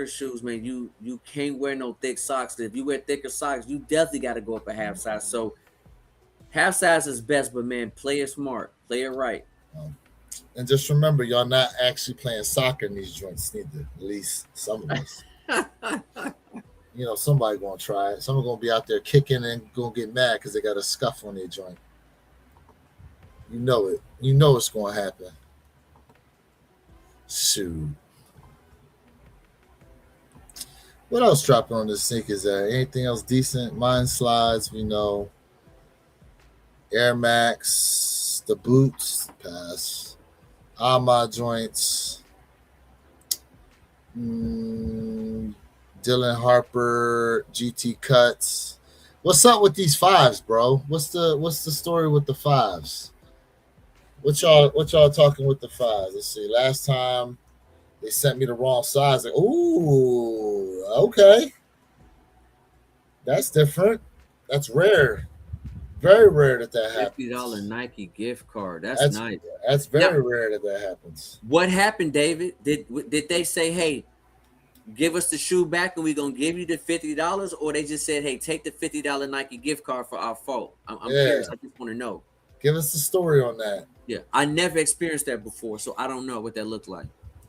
shoes, man, you can't wear no thick socks. If you wear thicker socks, you definitely got to go up a half size. So half size is best, but man, play it smart, play it right. And just remember, y'all not actually playing soccer in these joints neither. At least some of us. Somebody gonna try it. Someone gonna be out there kicking and gonna get mad because they got a scuff on their joint. You know it. You know it's gonna happen. Shoot. What else dropping on the sneakers? Anything else decent? Mine slides. We know. Air Max, the boots, pass. Ama joints. Dylan Harper, GT cuts. What's up with these fives, bro? What's the story with the fives? What y'all talking with the fives? Let's see. Last time they sent me the wrong size. Like, ooh, okay. That's different. That's rare. Very rare that happens. $50 Nike gift card. That's nice. That's very rare that happens. What happened, David? Did they say, hey, give us the shoe back and we're gonna give you the $50, or they just said, hey, take the $50 Nike gift card for our fault? I'm curious. I just want to know. Give us the story on that. Yeah, I never experienced that before, so I don't know what that looked like.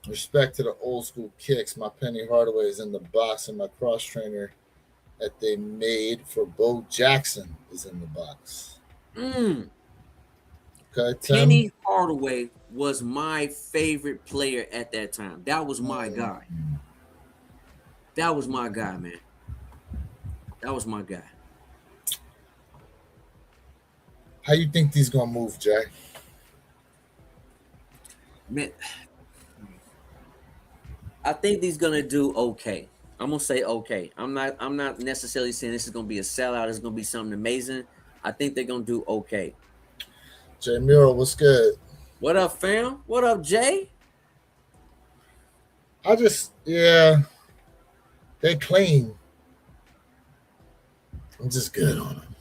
Respect to the old school kicks. My Penny Hardaway is in the box, and my cross trainer that they made for Bo Jackson is in the box. Okay, Tim? Penny Hardaway was my favorite player at that time. That was my guy. That was my guy, man. That was my guy. How you think these gonna move, Jay? Man, I think these gonna do okay. I'm gonna say okay. I'm not necessarily saying this is gonna be a sellout. It's gonna be something amazing. I think they're gonna do okay. Jay Mural, what's good? What up, fam? What up, Jay? Yeah, they clean. I'm just good on them.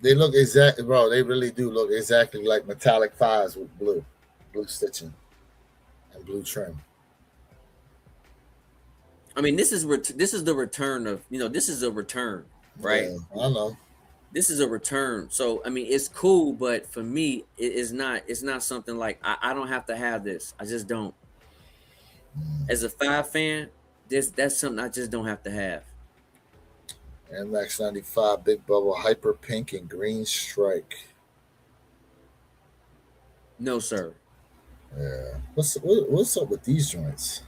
They look exactly, bro. They really do look exactly like metallic fives with blue stitching and blue trim. I mean, this is the return of this is a return, right? Yeah, I know. This is a return. So I mean, it's cool, but for me, it's not something like I don't have to have this. I just don't. As a five fan, that's something I just don't have to have. MX 95 Big Bubble Hyper Pink and Green Strike. No, sir. Yeah. What's up with these joints?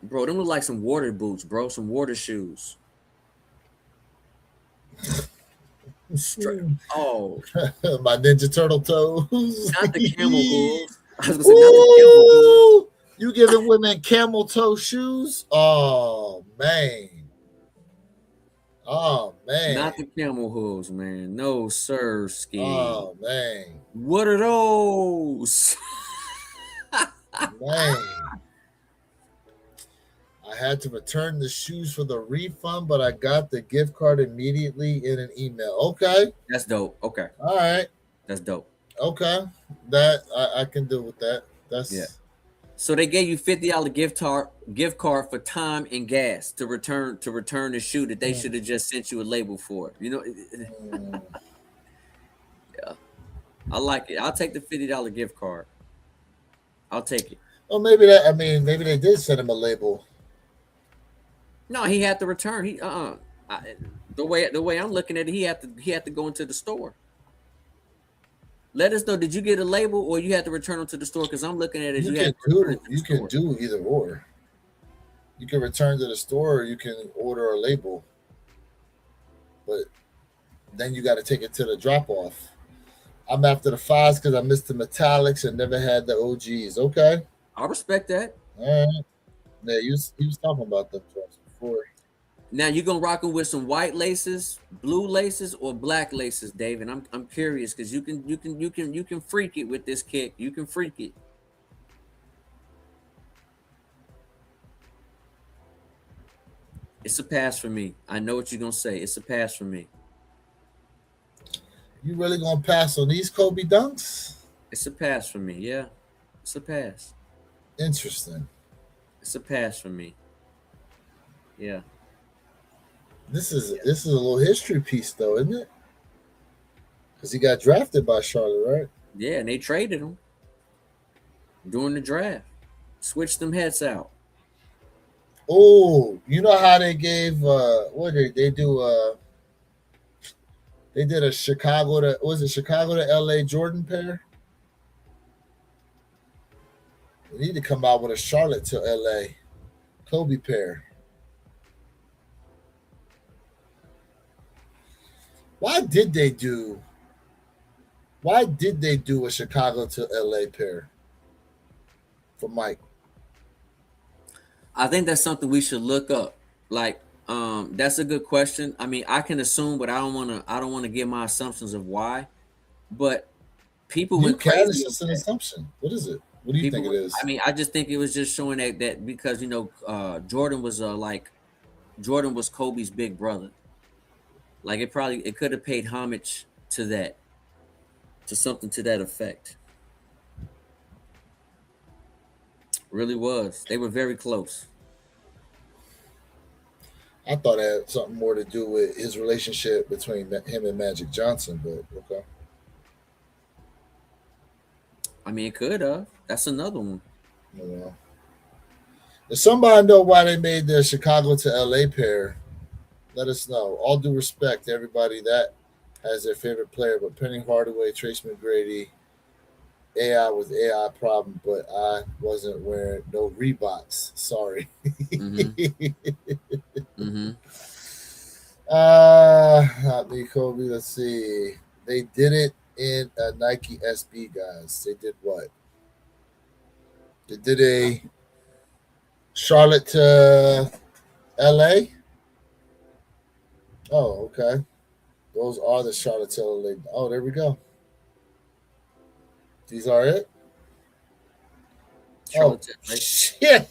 Bro, them look like some water boots, bro. Some water shoes. Oh, My Ninja Turtle toes. not the camel hooves. I was gonna say not the camel hooves. Ooh, you giving women camel toe shoes? Oh man. Oh man. Not the camel hooves, man. No, sir, ski. Oh man. What are those? Man. I had to return the shoes for the refund, but I got the gift card immediately in an email. Okay. That's dope. Okay, All right. that's dope. Okay. That I can do with that. Yeah. That's So they gave you $50 gift card for time and gas to return the shoe that they should have just sent you a label for. mm, Yeah, I like it. I'll take the $50 gift card. I'll take it. well maybe they did send him a label. No, he had to return. The way I'm looking at it, he had to go into the store. Let us know. Did you get a label or you had to return them to the store? Because I'm looking at it. You had to return it to the You can store. do either or. You can return to the store or you can order a label. But then you got to take it to the drop off. I'm after the fives because I missed the metallics and never had the OGs. Okay. I respect that. All right. Yeah, he was talking about them to us before. Now you gonna rock them with some white laces, blue laces, or black laces, David? I'm curious because you can freak it with this kick. You can freak it. It's a pass for me. I know what you're gonna say. It's a pass for me. You really gonna pass on these Kobe dunks? It's a pass for me. Yeah, it's a pass. Interesting. It's a pass for me. Yeah. This is a little history piece though, isn't it? Because he got drafted by Charlotte, right? Yeah, and they traded him during the draft. Switched them heads out. Oh, you know how they gave what did they do? They did a Chicago to LA Jordan pair? They need to come out with a Charlotte to LA Kobe pair. Why did they do a Chicago to LA pair for Mike? I think that's something we should look up. Like, that's a good question. I mean, I can assume, but I don't wanna give my assumptions of why. But people You went can. crazy It's over just an that. assumption. What is it? What do you think it is? I mean, I just think it was just showing that because Jordan was Jordan was Kobe's big brother. Like it could have paid homage to that, to something to that effect. Really was. They were very close. I thought it had something more to do with his relationship between him and Magic Johnson, but okay. I mean, it could have. That's another one. You know. If somebody know why they made the Chicago to LA pair, let us know. All due respect to everybody that has their favorite player, but Penny Hardaway, Trace McGrady, AI was AI problem, but I wasn't wearing no Reeboks. Sorry. Mm-hmm. Mm-hmm. Not me, Kobe. Let's see. They did it in a Nike SB, guys. They did what? They did a Charlotte to LA. Oh, okay. Those are the Charlotte to LA. Oh, there we go. These are it. Oh Charlotte Tilbury. shit!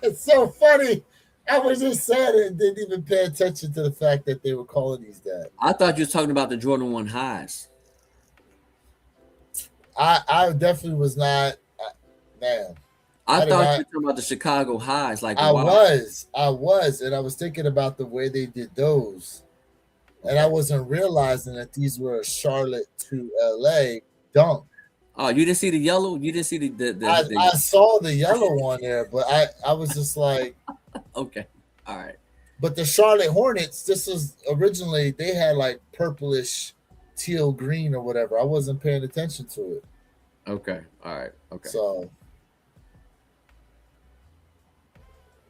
It's so funny. I was just saying it and didn't even pay attention to the fact that they were calling these that. I thought you was talking about the Jordan 1 highs. I definitely was not. Man, I I did thought you not. were talking about the Chicago highs, like the I wild. was, I was, and I was thinking about the way they did those, and I Okay. wasn't realizing that these were a Charlotte to LA dunk. Oh, you didn't see the yellow? You didn't see the I saw the yellow one there, but I was just like, okay. All right. but the Charlotte Hornets, this was originally they had like purplish, teal green or whatever. I wasn't paying attention to it, Okay. All right. Okay. so.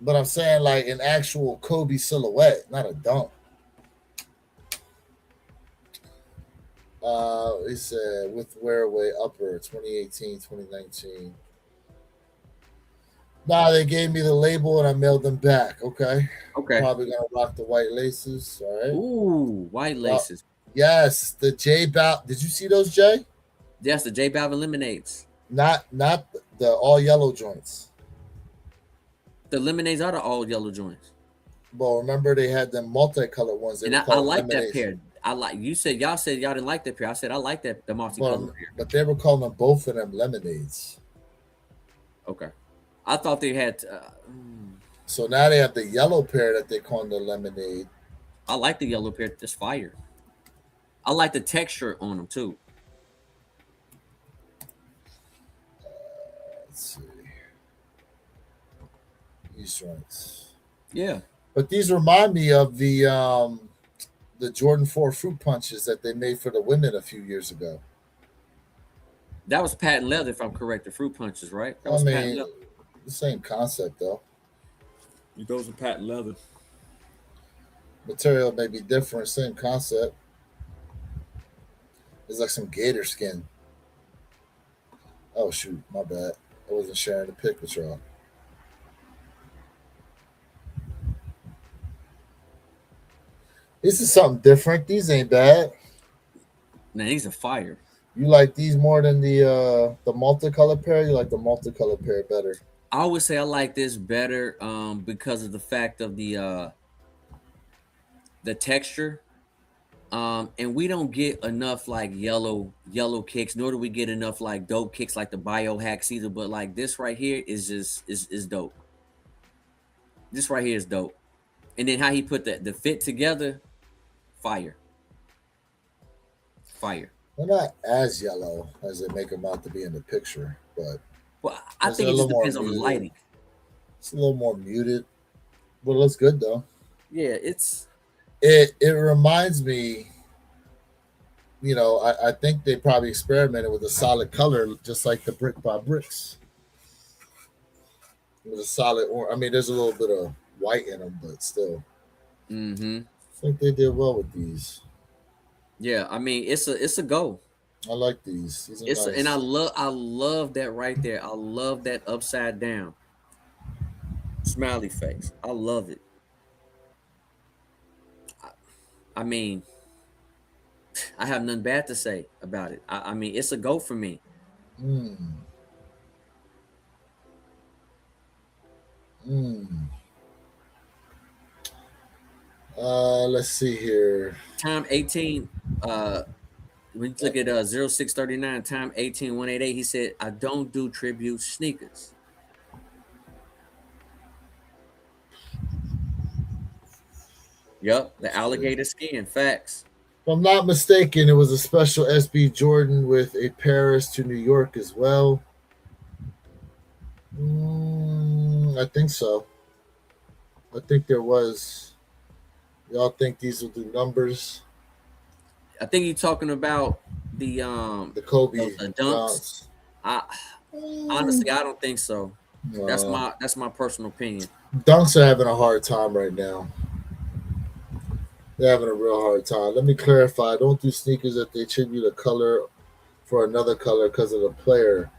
But I'm saying like an actual Kobe silhouette, not a dunk. It said with wearaway upper 2018, 2019. Nah, they gave me the label and I mailed them back. Okay. Okay. Probably gonna rock the white laces. All right. Ooh, white Well, laces. yes, the J Bow. Did you see those, Jay? That's the J Balvin lemonades. Not the all yellow joints. The lemonades are the all yellow joints. Well, remember they had them multicolored ones. They And were I called like that lemonades. pair. I like you said y'all said y'all didn't like that pair. I said I like that the multicolored Well, pair. but they were calling them both of them lemonades. Okay. I thought they had So now they have the yellow pair that they call the lemonade. I like the yellow pair. That's fire. I like the texture on them too. Let's see. These joints. Yeah. But these remind me of the Jordan 4 fruit punches that they made for the women a few years ago. That was patent leather, if I'm correct. The fruit punches, right? That I was patent mean, leather. the same concept though. Those are patent leather. Material may be different, same concept. It's like some gator skin. Oh shoot, my bad. I wasn't sharing the pic with y'all. This is something different. These ain't bad. Now these are fire. You like these more than the multicolored pair? You like the multicolored pair better? I would say I like this better because of the fact of the texture. And we don't get enough like yellow kicks, nor do we get enough like dope kicks like the biohacks either. But like this right here is just is dope. This right here is dope. And then how he put the fit together, fire. Fire. They're not as yellow as they make them out to be in the picture, but Well, I it's a think it little just more depends on the muted. lighting. It's a little more muted, but it looks good though. Yeah, it's It reminds me, I think they probably experimented with a solid color, just like the brick by bricks. It was a solid, or I mean, there's a little bit of white in them, but still, mm-hmm. I think they did well with these. Yeah, I mean it's a go. I like these. These It's are and nice. I love that right there. I love that upside down smiley face. I love it. I mean, I have nothing bad to say about it. I mean, it's a go for me. Mm. Mm. Let's see here. Time 18. When you look at 0639, time 18188, he said, I don't do tribute sneakers. Yup, the alligator skin. Facts. If I'm not mistaken, it was a special SB Jordan with a Paris to New York as well. I think so. I think there was. Y'all think these will do numbers? I think you're talking about the The Kobe the dunks. dunks. I honestly I don't think so. That's Uh, my personal opinion. Dunks are having a hard time right now. They're having a real hard time. Let me clarify. Don't do sneakers that they attribute a color for another color because of the player.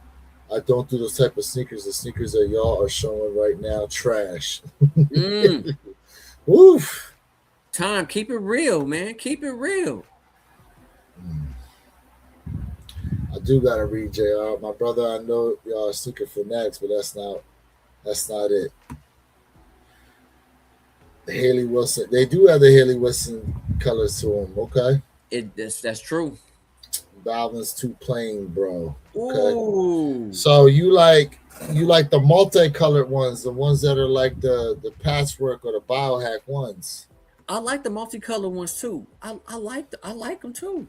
I don't do those type of sneakers. The sneakers that y'all are showing right now, trash. Mm, Woof. time, keep it real, man. Keep it real. I do gotta read JR. My brother, I know y'all are Snkrs fanatics, but that's not it. The Haley Wilson. They do have the Haley Wilson colors to them. Okay. That's true. Balvin's too plain, bro. Okay. Ooh. So you like the multicolored ones, the ones that are like the patchwork or the biohack ones. I like the multicolored ones too. I like them too.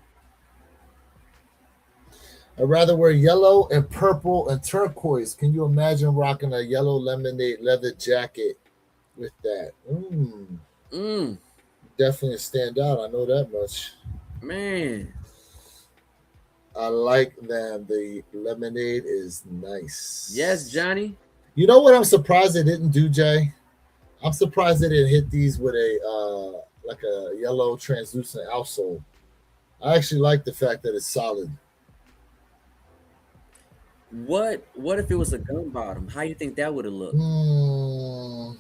I'd rather wear yellow and purple and turquoise. Can you imagine rocking a yellow lemonade leather jacket with that? Mm, Definitely stand out. I know that much. man. I like them. The lemonade is nice. Yes, Johnny. You know what I'm surprised they didn't do, Jay? I'm surprised they didn't hit these with a like a yellow translucent outsole. I actually like the fact that it's solid. What if it was a gum bottom? How you think that would have looked Hmm.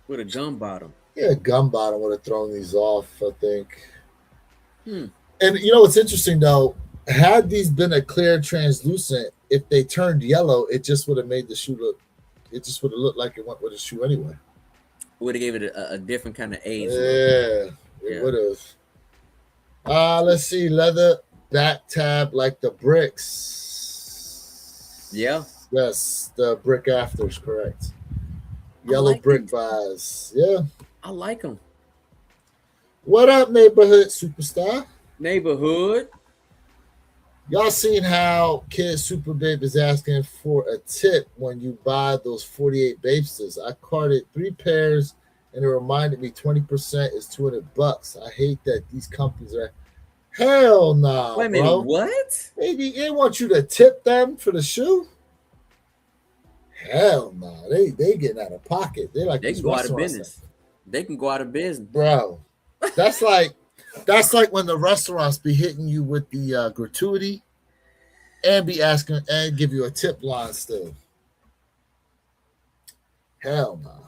with a gum bottom? Yeah, gum bottom would have thrown these off, I think. Hmm. And you know what's interesting though? Had these been a clear translucent, if they turned yellow, it just would have made the shoe look. It just would have looked like it went with a shoe anyway. Would have gave it a different kind of age look. Yeah, it Yeah. would have. Let's see, leather back tab like the bricks. Yeah. Yes, the brick afters, correct. I Yellow like brick them. vibes. Yeah. I like them. What up, neighborhood superstar? Neighborhood. Y'all seen how Kid Super Babe is asking for a tip when you buy those 48 Babesters? I carted 3 pairs and it reminded me 20% is $200. I hate that these companies are hell nah, Wait a minute. bro. What? They want you to tip them for the shoe? Hell nah. They getting out of pocket. They like They these can go out of restaurants. business. They can go out of business. Bro. That's like when the restaurants be hitting you with the gratuity and be asking and give you a tip line still. Hell no.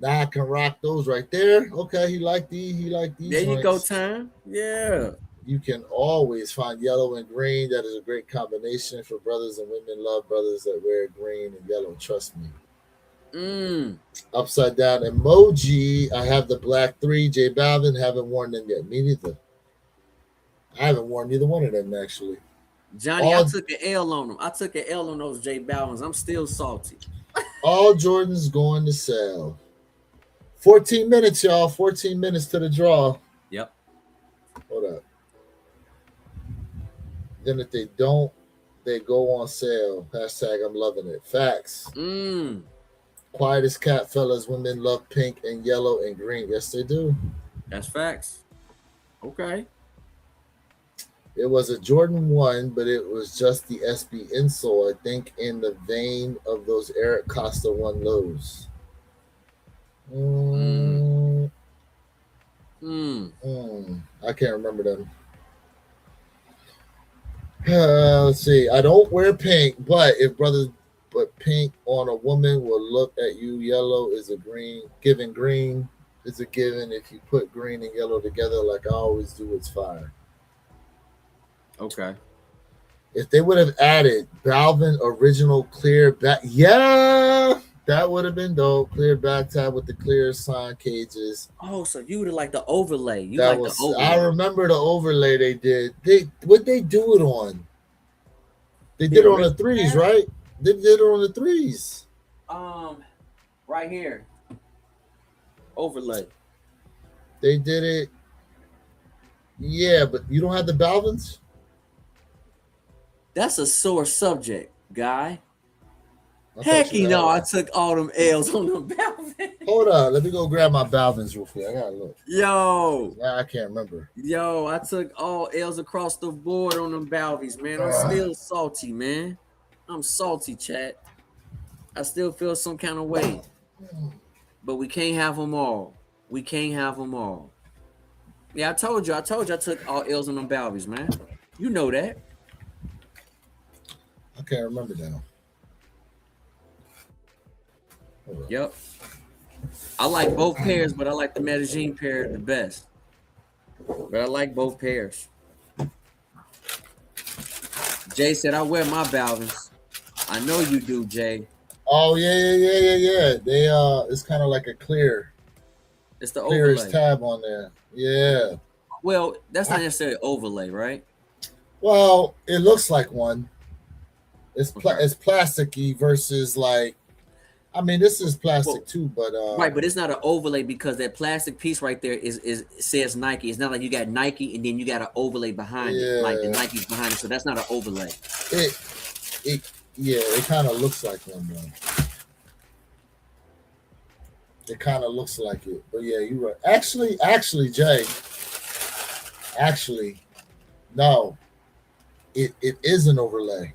Now I can rock those right there. Okay, he like these. He like these. There you go, joints. time. Yeah. You can always find yellow and green. That is a great combination for brothers and women. Love brothers that wear green and yellow. Trust me. Upside down emoji. I have the black 3. J Balvin. Haven't worn them yet. Me neither. I haven't worn neither one of them actually. Johnny, I took an L on them. I took an L on those J Balvin's. I'm still salty. All Jordans going to sell. 14 minutes, y'all. 14 minutes to the draw. Yep. Hold up. Then if they don't, they go on sale. Hashtag I'm loving it. Facts. Quiet as cat, fellas. Women love pink and yellow and green. Yes, they do. That's facts. Okay. It was a Jordan 1, but it was just the SB insole, I think, in the vein of those Eric Costa 1 lows. I can't remember them. Let's see. I don't wear pink, but pink on a woman will look at you. Yellow is a green. Green is a given. If you put green and yellow together, like I always do, it's fire. Okay. If they would have added Balvin original clear back, yeah, that would have been dope. Clear back tab with the clear sign cages. Oh, so you would have liked the overlay. The overlay. I remember the overlay they did. What they do it on? They did it on the 3s, right? They did it on the 3s. Right here. Overlay. They did it. Yeah, but you don't have the Balvins? That's a sore subject, guy. Heck, I took all them L's on them Balvins. Hold on, let me go grab my Balvins real quick. I gotta look. Yo. I can't remember. Yo, I took all L's across the board on them Balvins, man. I'm still salty, man. I'm salty, chat. I still feel some kind of way. But we can't have them all. We can't have them all. Yeah, I told you I took all L's on them Balvins, man. You know that. I can't remember now. Yep. I like both pairs, but I like the Medellin pair the best. But I like both pairs. Jay said I wear my Balvins. I know you do, Jay. Oh yeah. They it's kind of like a It's the clearest overlay. tab on there. Yeah. Well, that's not necessarily overlay, right? Well, it looks like one. Okay. It's plasticky versus like. I mean, this is plastic Well, too, but right, but it's not an overlay because that plastic piece right there is says Nike. It's not like you got Nike and then you got an overlay behind it, like the yeah, Nike's behind it. So that's not an overlay. it it kind of looks like one though. It kind of looks like it, but yeah, you're right. Actually, Jay, actually, no, it is an overlay.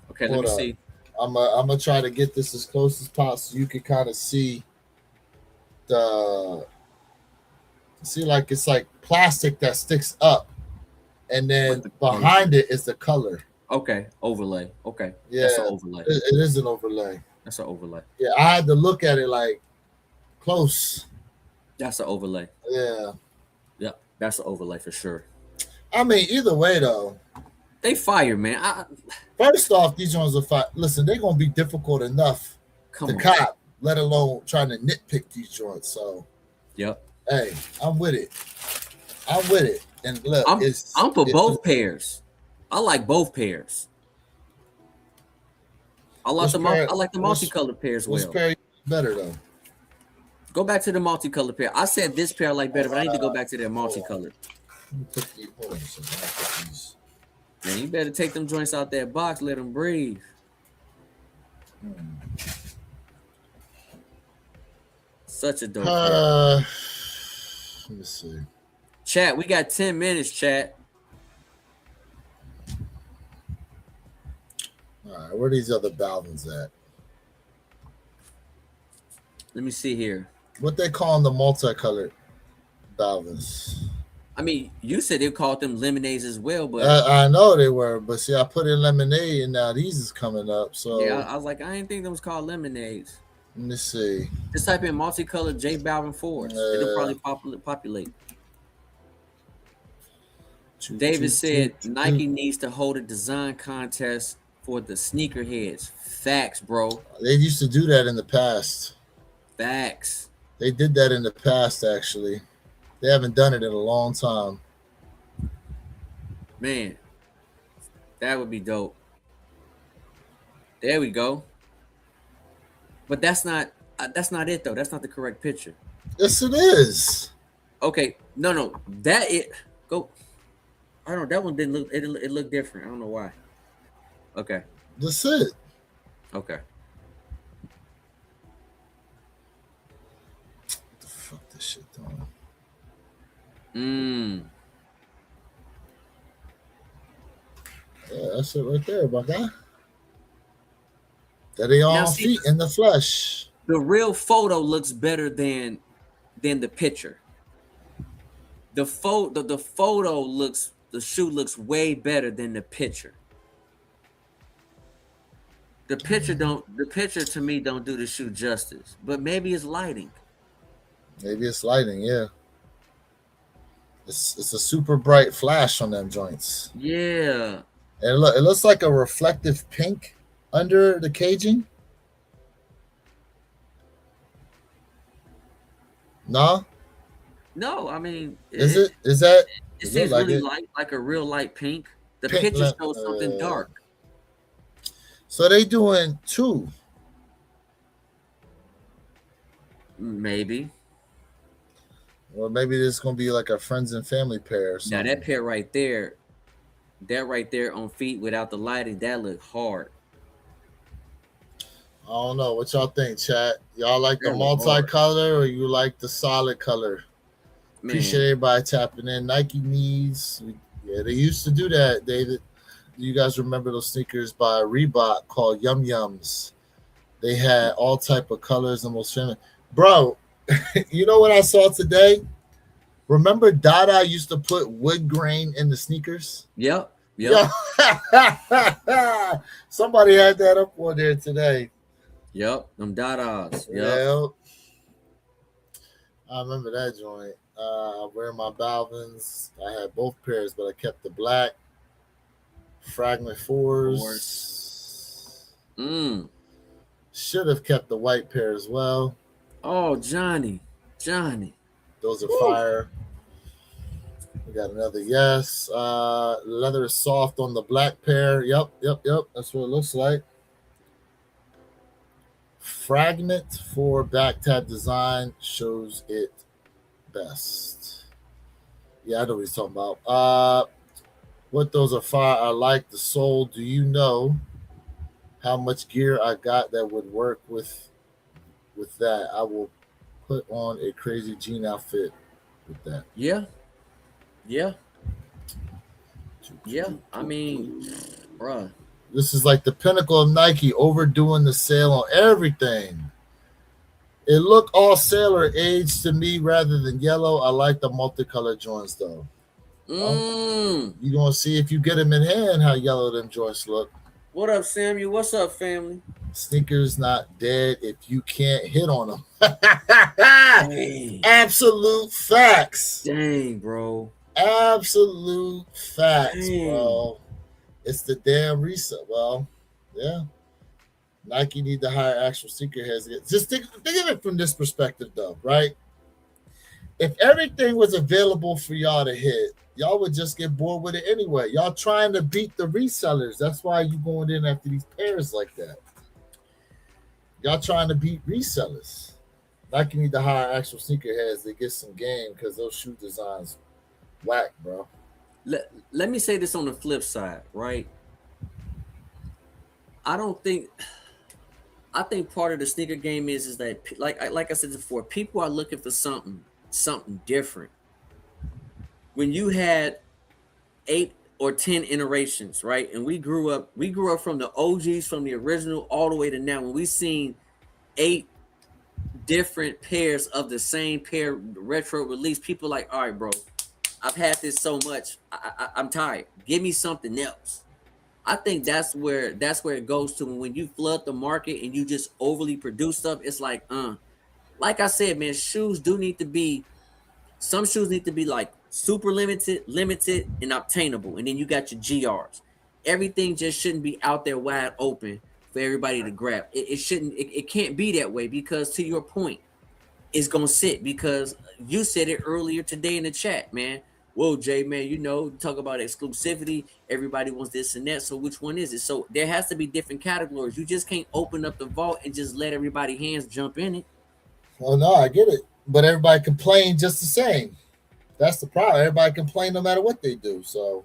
Okay, let Hold me up. see. I'm gonna try to get this as close as possible so you can kind of the see like it's like plastic that sticks up, and With then the color. behind it is the color. Okay, overlay. Okay, that's an Yeah, overlay. it is an overlay. That's an overlay. Yeah, I had to look at it like close. That's an overlay. Yeah, Yep, that's an overlay for sure. I mean either way though. They fire, man. First off, these ones are fine. Listen, they're gonna be difficult enough to Come on. cop, let alone trying to nitpick these joints. So, Yep. hey, I'm with it. I'm with it. And look, I'm for both pairs. I like both pairs. I like the multicolored pair as which well. pair better though? Go back to the multicolored pair. I said this pair I like better, but I need to go back to that multicolored. Let me put these. Hold on a second. I'll put these. Man, you better take them joints out that box, let them breathe. Such a dope pair. Let me see. Chat, we got 10 minutes, chat. All right, where are these other Balvins at? Let me see here. What they calling the multicolored Balvins? I mean, you said they called them lemonades as well, but I know they were, but see, I put in lemonade, and now these is coming up. So yeah, I was like, I didn't think them was called lemonades. let me see. Just type in multicolored J Balvin 4s. It'll probably populate. David said Nike needs to hold a design contest for the sneakerheads. Facts, bro. They used to do that in the past. Facts. They did that in the past, actually. They haven't done it in a long time. Man, that would be dope. There we go. But that's not it though. That's not the correct picture. Yes, it is. Okay, no, that it go. I don't know. That one didn't look. It looked different. I don't know why. Okay. That's it. Okay. What the fuck this shit doing? Yeah, that's it right there, my guy. That they all feet in the flesh. The real photo looks better than the picture. The photo looks, the shoe looks way better than the picture. The picture to me don't do the shoe justice, but maybe it's lighting. Maybe it's lighting, yeah. It's a super bright flash on them joints. Yeah. And it looks like a reflective pink under the caging. No? No, I mean, Is that? It seems like really light, like a real light pink. The pink picture shows something dark. So they doing two. Maybe. Or maybe this is gonna be like a friends and family pair or something. Now that pair right there, that right there on feet without the lighting, that look hard. I don't know. What y'all think, chat? Y'all like the multicolor or you like the solid color? Man. Appreciate everybody tapping in. Nike needs. Yeah, they used to do that, David. You guys remember those sneakers by Reebok called Yum Yums? They had all type of colors, the most feminine. Bro, you know what I saw today? Remember Dada used to put wood grain in the sneakers? Yep. Somebody had that up on there today. Yep, them Dadas. Yep. I remember that joint. Wearing my Balvins. I had both pairs, but I kept the black. Fragment Force. fours. Mm. Should have kept the white pair as well. Oh, Johnny. Those are Woo. fire. We got another yes. Leather is soft on the black pair. Yep. That's what it looks like. Fragment for back tab design shows it best. Yeah, I know what he's talking about. What those are fire. I like the sole. Do you know how much gear I got that would work with that? I will put on a crazy jean outfit with that. Yeah. I mean, bruh. This is like the pinnacle of Nike, overdoing the sale on everything. It looked all sailor age to me rather than yellow. I like the multicolored joints though. You gonna see if you get them in hand how yellow them joints look. What up, Samuel? What's up, family? Sneakers not dead if you can't hit on them. Dang. Absolute facts. Dang, bro. Absolute facts, bro. It's the damn reset. Well, yeah. Nike need to hire actual sneakerheads. Just think of it from this perspective, though, right? If everything was available for y'all to hit, y'all would just get bored with it anyway. Y'all trying to beat the resellers. That's why you going in after these pairs like that. Y'all trying to beat resellers. Nike need to hire actual sneakerheads to get some game because those shoe designs whack, bro. Let me say this on the flip side, right? I think part of the sneaker game is that like I said before, people are looking for something different. When you had 8 or 10 iterations, right? And we grew up from the OGs, from the original all the way to now. When we seen 8 different pairs of the same pair retro release, people like, all right, bro, I've had this so much, I'm tired. Give me something else. I think that's where it goes to when you flood the market and you just overly produce stuff. It's like I said, man, some shoes need to be like super limited, and obtainable. And then you got your GRs. Everything just shouldn't be out there wide open for everybody to grab. It can't be that way, because to your point, it's gonna sit, because you said it earlier today in the chat, man. Whoa, Jay, man, talk about exclusivity. Everybody wants this and that. So which one is it? So there has to be different categories. You just can't open up the vault and just let everybody hands jump in it. Well, no, I get it. But everybody complain just the same. That's the problem. Everybody complain no matter what they do. So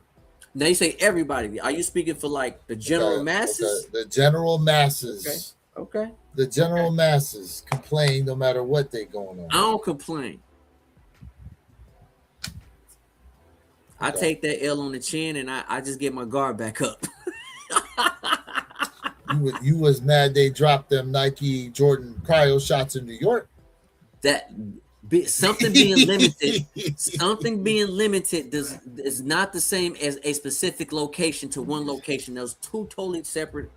now you say everybody. Are you speaking for like the general masses? Okay. The general masses. Okay. The general masses complain no matter what they going on. I don't complain. I take that L on the chin and I just get my guard back up. You was mad they dropped them Nike Jordan cryo shots in New York. Something being limited is not the same as a specific location to one location. Those two totally separate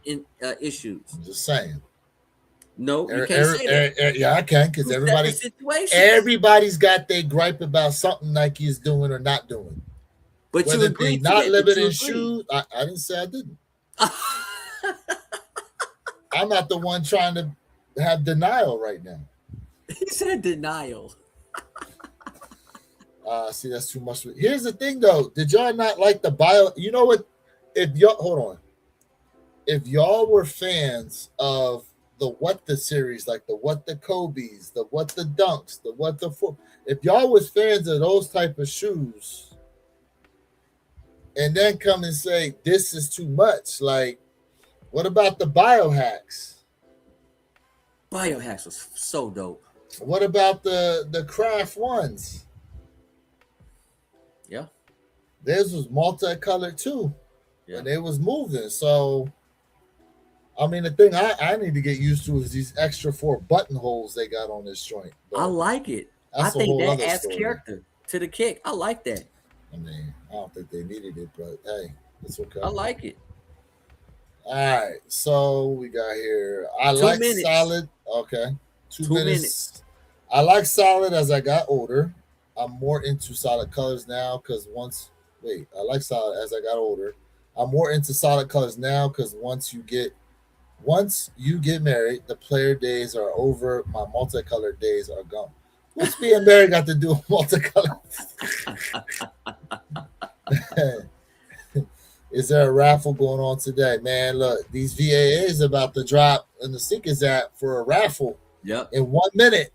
issues. I'm just saying. No, you can't say that. Yeah, I can, because everybody's got their gripe about something Nike is doing or not doing. But whether you agree not limited shoes. I didn't say I didn't. I'm not the one trying to have denial right now. He said denial. See, that's too much. Here's the thing, though. Did y'all not like the bio? You know what? Hold on. If y'all were fans of the What the series, like the What the Kobe's, the What the Dunks, the What the if y'all was fans of those type of shoes, and then come and say this is too much, like, what about the biohacks? Biohacks was so dope. What about the craft ones? Yeah. Theirs was multicolored too. Yeah. And they was moving. So, I mean, the thing I need to get used to is these extra 4 buttonholes they got on this joint. But I like it. I think that adds character to the kick. I like that. I mean, I don't think they needed it, but hey, it's okay. I like it. All right, so we got here. I like solid. Okay, 2 minutes. I like solid as I got older. I'm more into solid colors now because I like solid as I got older. I'm more into solid colors now because once you get married, the player days are over. My multicolored days are gone. What's being married got to do with multicolored? Is there a raffle going on today? Man, look, these VAAs about to drop in the Snkrs app for a raffle Yep. in 1 minute.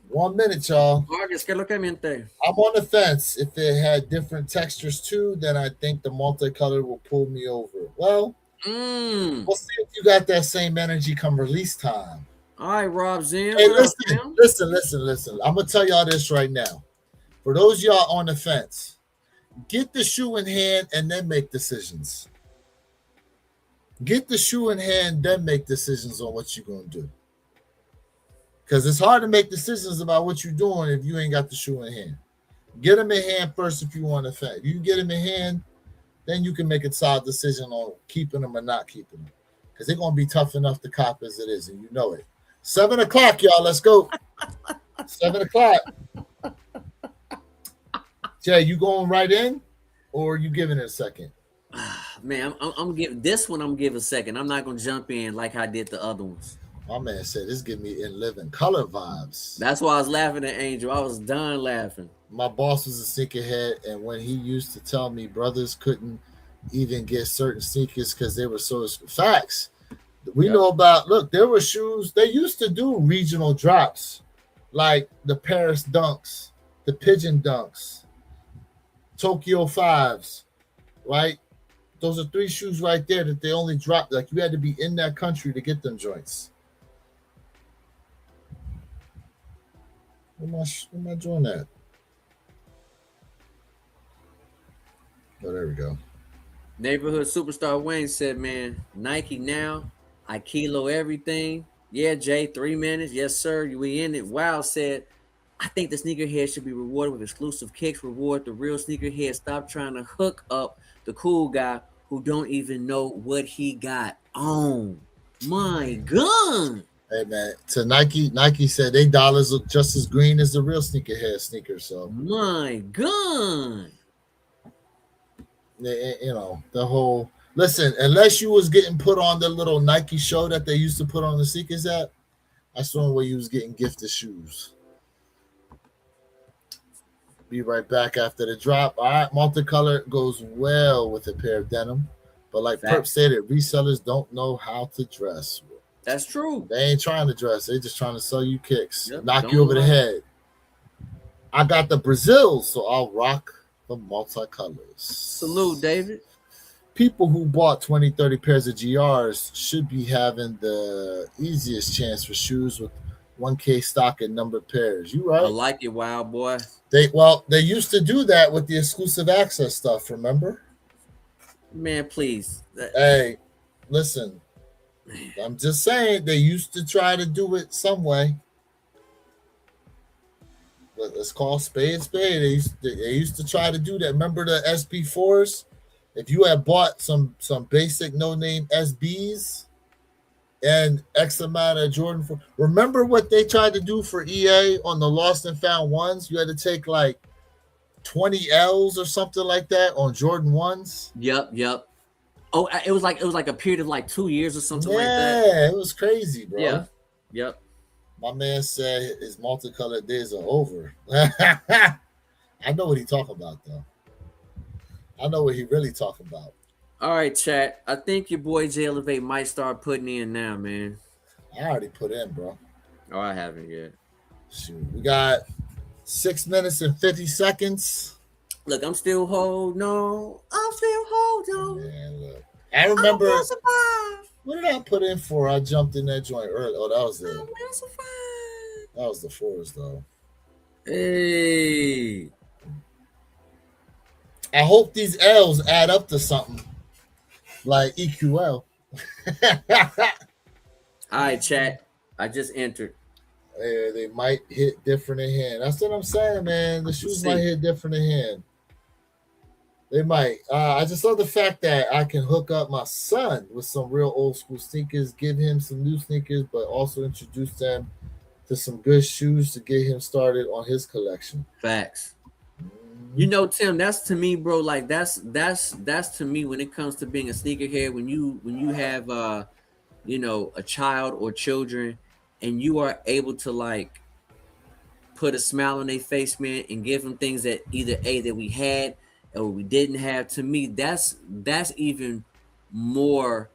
1 minute, y'all. Marcus, ¿qué es lo que miente? I'm on the fence. If it had different textures too, then I think the multicolored will pull me over. Well, we'll see if you got that same energy come release time. All right, Rob Zim. Hey, What up, listen. I'm gonna tell y'all this right now. For those y'all on the fence, get the shoe in hand and then make decisions. Get the shoe in hand, then make decisions on what you're gonna do. Because it's hard to make decisions about what you're doing if you ain't got the shoe in hand. Get them in hand first if you want to fit. You get them in hand, then you can make a solid decision on keeping them or not keeping them. Because they're going to be tough enough to cop as it is, and you know it. 7 o'clock, y'all. Let's go. 7 o'clock. Jay, you going right in, or you giving it a second? Man, I'm giving this one. I'm giving a second. I'm not gonna jump in like I did the other ones. My man said this give me in living color vibes. That's why I was laughing at Angel. I was done laughing. My boss was a sneakerhead, and when he used to tell me brothers couldn't even get certain sneakers because they were so facts. We know about. Look, there were shoes. They used to do regional drops, like the Paris Dunks, the Pigeon Dunks, Tokyo Fives, right? Those are 3 shoes right there that they only dropped. Like you had to be in that country to get them joints. Where am I doing that? Oh, there we go. Neighborhood Superstar Wayne said, man, Nike now, I kilo everything. Yeah, Jay, 3 minutes. Yes, sir. We in it. Wow said, I think the sneakerhead should be rewarded with exclusive kicks. Reward the real sneakerhead. Stop trying to hook up the cool guy who don't even know what he got on. My God. Hey man, to Nike said they dollars look just as green as the real sneakerhead sneakers. So my God. You know, the whole listen, unless you was getting put on the little Nike show that they used to put on the Snkrs app, that's the only way you was getting gifted shoes. Be right back after the drop. All right, multicolor goes well with a pair of denim. But like Perp said, it resellers don't know how to dress. That's true. They ain't trying to dress. They just trying to sell you kicks, knock you over the head. I got the Brazils, so I'll rock the multicolors. Salute, David. People who bought 20, 30 pairs of GRs should be having the easiest chance for shoes with 1K stock and numbered pairs. You right? I like it, wild boy. They used to do that with the exclusive access stuff, remember? Man, please. Hey, listen. I'm just saying they used to try to do it some way. Let's call spade spade. They used to try to do that. Remember the SB4s? If you had bought some basic no-name SBs and X amount of Jordan 4, remember what they tried to do for EA on the Lost and Found ones? You had to take like 20 L's or something like that on Jordan 1s. Yep. Oh, it was like a period of like 2 years or something like that. Yeah, it was crazy, bro. Yeah. Yep. My man said his multicolored days are over. I know what he talking about, though. I know what he really talking about. All right, chat. I think your boy J Elevate might start putting in now, man. I already put in, bro. Oh, I haven't yet. Shoot, we got 6 minutes and 50 seconds. Look, I'm still holding on. Man, look. I remember. What did I put in for? I jumped in that joint early. Oh, that was it. That was the 4s, though. Hey. I hope these L's add up to something like EQL. All right, chat. I just entered. They might hit different in hand. That's what I'm saying, man. The shoes might hit different in hand. They might. I just love the fact that I can hook up my son with some real old school sneakers, give him some new sneakers, but also introduce them to some good shoes to get him started on his collection. Facts. You know, Tim, that's to me, bro. Like that's to me when it comes to being a sneakerhead. When you have a child or children, and you are able to like put a smile on their face, man, and give them things that either that we had or we didn't have. To me, that's even more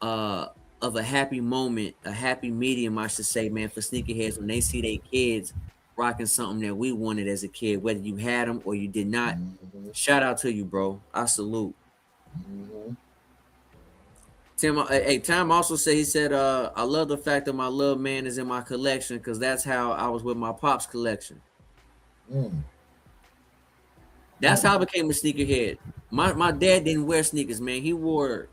uh of a happy moment, a happy medium, I should say, man, for sneakerheads when they see their kids rocking something that we wanted as a kid, whether you had them or you did not. Mm-hmm. Shout out to you, bro. I salute. Mm-hmm. Tim, hey, Tom also said, he said, I love the fact that my little man is in my collection because that's how I was with my pops collection. Mm. That's how I became a sneakerhead. My dad didn't wear sneakers, man. He wore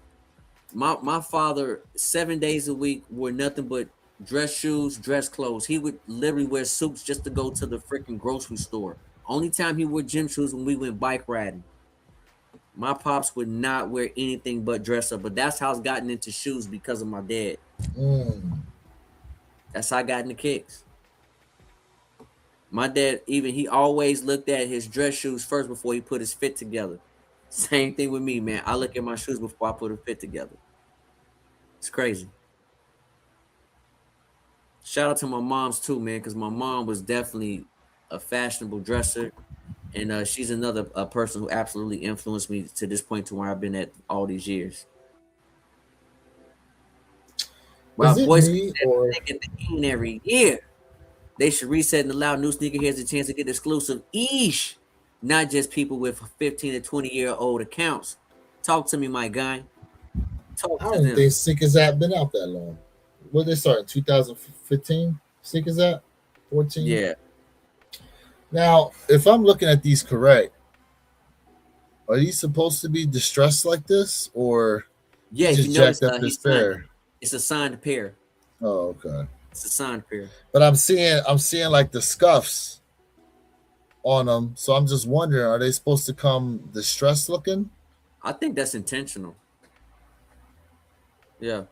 my father 7 days a week wore nothing but dress shoes, dress clothes. He would literally wear suits just to go to the freaking grocery store. Only time he wore gym shoes when we went bike riding. My pops would not wear anything but dress up, but that's how I gotten into shoes because of my dad. Mm. That's how I got into kicks. My dad, even he always looked at his dress shoes first before he put his fit together. Same thing with me, man. I look at my shoes before I put a fit together. It's crazy. Shout out to my mom's too, man, because my mom was definitely a fashionable dresser, and she's another person who absolutely influenced me to this point to where I've been at all these years. Is Well, it boys me or get the in every year. They should reset and allow new sneakerheads a chance to get exclusive eesh, not just people with 15 to 20-year-old accounts. Talk to me, my guy. Talk I to don't even them. think Snkrs app been out that long. When they started 2015? Snkrs app? 14? Yeah. Now, if I'm looking at these correct, are these supposed to be distressed like this, or he Yeah, if you just notice, jacked up he his signed it. pair? It's a signed pair. Oh, okay. It's a signed pair. But I'm seeing like the scuffs on them, so I'm just wondering, are they supposed to come distressed looking? I think that's intentional. Yeah.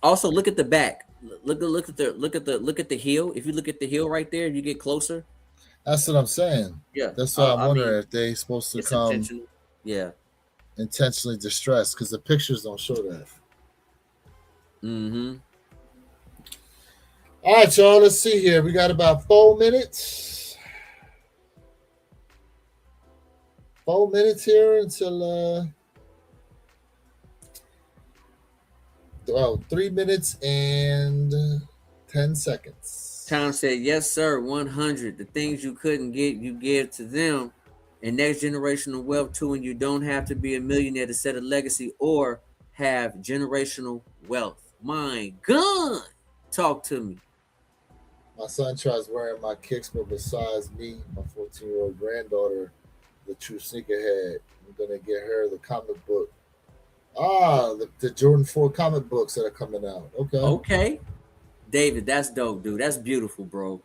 Also, look at the back. Look at the heel. If you look at the heel right there, you get closer. That's what I'm saying. Yeah. That's why I'm I mean, wondering if they supposed to it's come intentional. Yeah. intentionally distressed because the pictures don't show that. Mm-hmm. All right, y'all. Let's see here. We got about 4 minutes. 4 minutes here until 3 minutes and 10 seconds. Tom said, "Yes, sir. 100. The things you couldn't get, you give to them, and next generational wealth too. And you don't have to be a millionaire to set a legacy or have generational wealth. My God, talk to me. My son tries wearing my kicks, but besides me, my 14-year-old granddaughter, the true sneakerhead, I'm gonna get her the comic book. The Jordan 4 comic books that are coming out. Okay. Okay, David, that's dope, dude. That's beautiful, bro.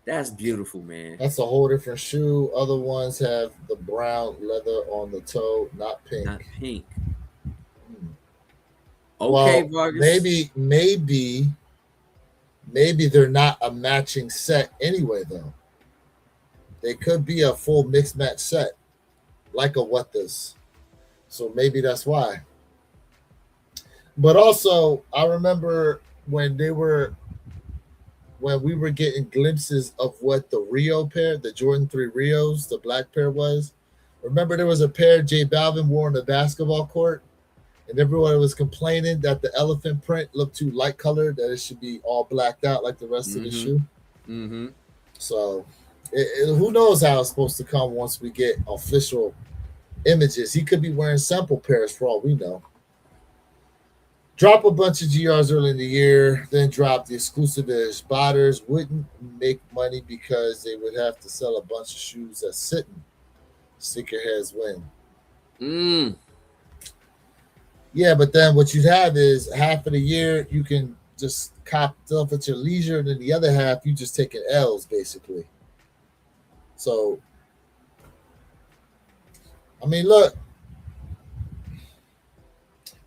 That's beautiful, man. That's a whole different shoe. Other ones have the brown leather on the toe, not pink. Not pink. Hmm. Okay, Well, Vargas. maybe they're not a matching set anyway, though. They could be a full mixed match set, like a what this. So maybe that's why. But also, I remember when we were getting glimpses of what the Rio pair, the Jordan 3 Rios, the black pair was. Remember there was a pair J Balvin wore on the basketball court, and everyone was complaining that the elephant print looked too light colored, that it should be all blacked out like the rest of the Mm-hmm. shoe. Mm-hmm. So who knows how it's supposed to come once we get official images. He could be wearing sample pairs for all we know. Drop a bunch of GRs early in the year, then drop the exclusive as spotters. Wouldn't make money because they would have to sell a bunch of shoes that's sitting. Sneakerheads win. Mm. Yeah, but then what you'd have is half of the year you can just cop stuff at your leisure, and then the other half you just taking L's basically. So, I mean, look,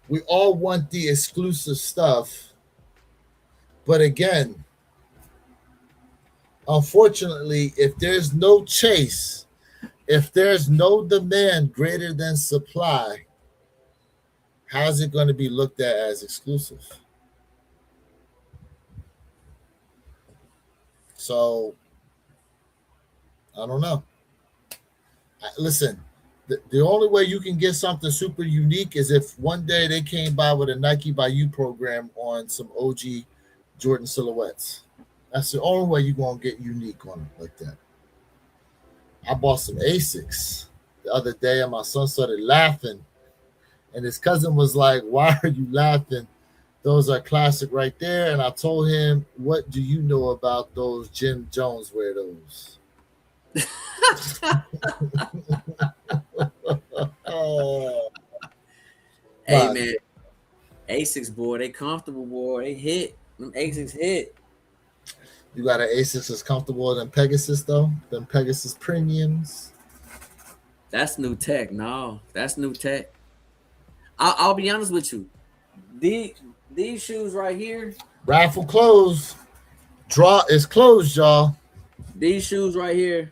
we all want the exclusive stuff, but again, Unfortunately, if there's no chase, if there's no demand greater than supply, how's it going to be looked at as exclusive? So I don't know. Listen, the only way you can get something super unique is if one day they came by with a Nike by You program on some OG Jordan silhouettes. That's the only way you're gonna get unique on them like that. I bought some Asics the other day, and my son started laughing, and his cousin was like, "Why are you laughing? Those are classic right there." And I told him, "What do you know about those? Jim Jones wear those." Oh, Hey my. man, Asics boy, they comfortable boy. They hit. Them Asics hit. You got an Asics that's comfortable than Pegasus though. Them Pegasus premiums. That's new tech. No, that's new tech. I'll be honest with you. These shoes right here, Raffle closed. Draw is closed, y'all. these shoes right here,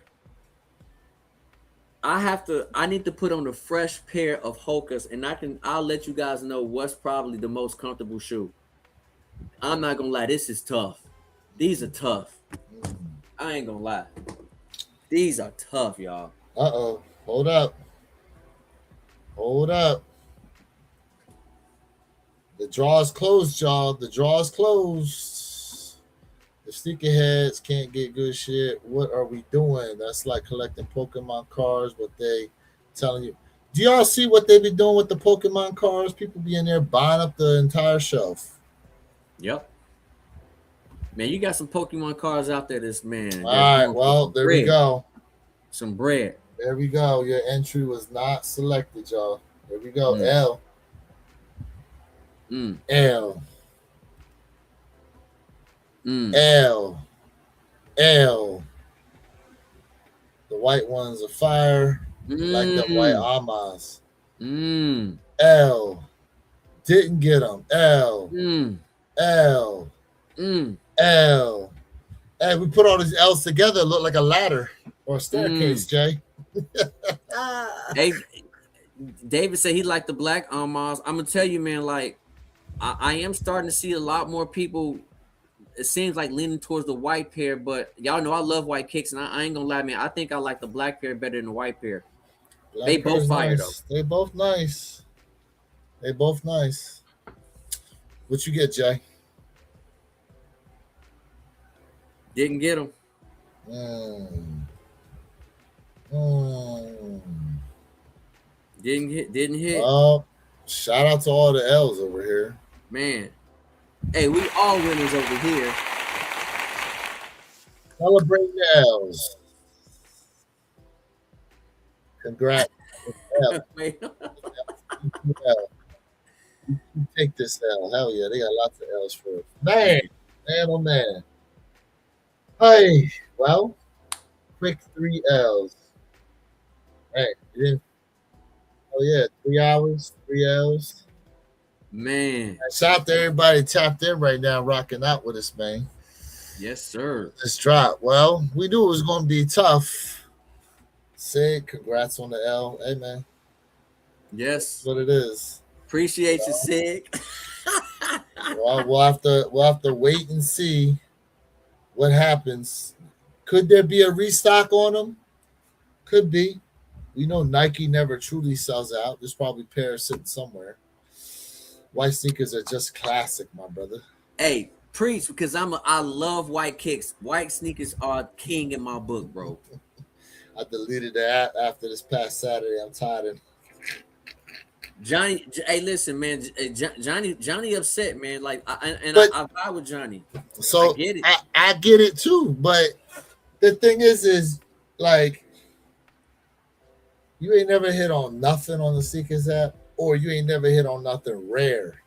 I need to put on a fresh pair of Hokas, and I'll let you guys know what's probably the most comfortable shoe. I'm not gonna lie, this is tough. These are tough. I ain't gonna lie. These are tough, y'all. Uh-oh. Hold up. Hold up. The draw is closed, y'all. The draw is closed. The sneakerheads can't get good shit. What are we doing? That's like collecting Pokemon cards, but they telling you. Do y'all see what they be doing with the Pokemon cards? People be in there buying up the entire shelf. Yep. Man, you got some Pokemon cards out there, this man. All That's right, going for well, some there we bread. go. Some bread. There we go. Your entry was not selected, y'all. There we go. Mm, L. mm, L. mm, L. L. The white ones are fire. Like the white mm, Amas. mm, L. Didn't get them. L. mm, L. mm, L. Hey, we put all these L's together. It looked like a ladder or a staircase, mm. Jay. Dave, David said he liked the black Almas. I'm gonna tell you, man. Like I am starting to see a lot more people. It seems like leaning towards the white pair, but y'all know I love white kicks, and I ain't gonna lie, man. I think I like the black pair better than the white pair. They Black both pair's fire though. nice. They both nice. They both nice. What you get, Jay? Didn't get them. Mm. Mm. Didn't hit. Didn't hit. Well, shout out to all the L's over here. Man. Hey, we all winners over here. Celebrate the L's. Congrats. L. Man. L. You take this L. Hell yeah, they got lots of L's for it. Man, oh man. Hey, well, quick 3 L's. Hey, you didn't. Oh yeah, 3 hours, 3 L's. Man. Shout out to everybody tapped in right now, rocking out with us, man. Yes, sir. This drop. Well, we knew it was going to be tough. Sid, congrats on the L. Hey, man, Yes. that's what it is. Appreciate you, Sig. Well, we'll have to wait and see what happens. Could there be a restock on them? Could be. We know Nike never truly sells out. There's probably pairs sitting somewhere. White sneakers are just classic, my brother. Hey, preach, because I love white kicks. White sneakers are king in my book, bro. I deleted the app after this past Saturday. I'm tired of. Johnny, hey, listen, man. Johnny upset, man. Like, But I vibe with Johnny. I so get it. I get it too. But the thing is like you ain't never hit on nothing on the sneakers app, or you ain't never hit on nothing rare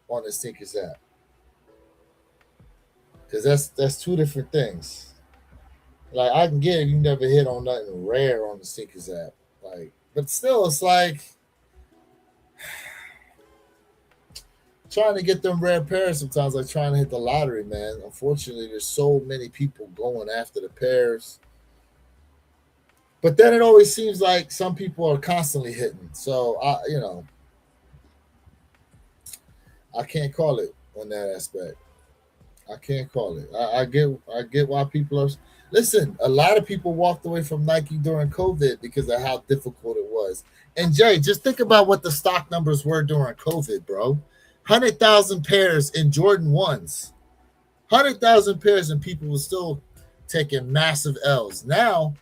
on the sneakers app. Because that's two different things. Like I can get it, you never hit on nothing rare on the sneakers app. Like, but still, it's like trying to get them rare pairs sometimes like trying to hit the lottery, man. Unfortunately, there's so many people going after the pairs. But then it always seems like some people are constantly hitting. So I can't call it on that aspect. I can't call it. I get why people are. Listen, a lot of people walked away from Nike during COVID because of how difficult it was. And Jay, just think about what the stock numbers were during COVID, bro. 100,000 pairs in Jordan ones. 100,000 pairs, and people were still taking massive L's. Now,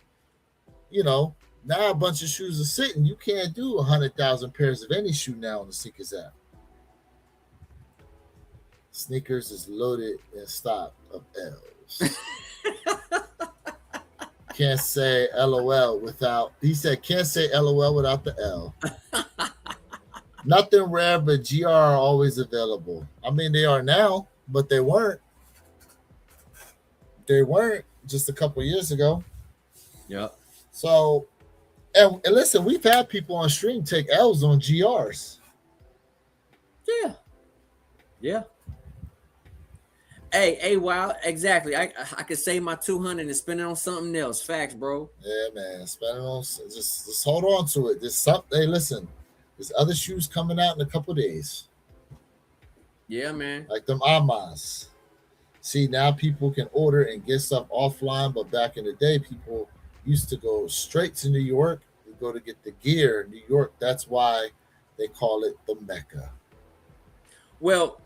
you know, now a bunch of shoes are sitting. You can't do 100,000 pairs of any shoe now on the Snkrs app. Snkrs is loaded in stock of L's. Can't say LOL without. He said can't say LOL without the L. Nothing rare, but GR are always available. I mean, they are now, but they weren't. They weren't just a couple years ago. Yep. So, and listen, we've had people on stream take L's on GRs. Yeah. Yeah. Hey, wow, exactly. I could save my 200 and spend it on something else. Facts, bro. Yeah, man. Spend it on just hold on to it. There's something. Hey, listen, there's other shoes coming out in a couple days. Yeah, man. Like them Amas. See, now people can order and get stuff offline, but back in the day, people used to go straight to New York and go to get the gear in New York. That's why they call it the Mecca. Well,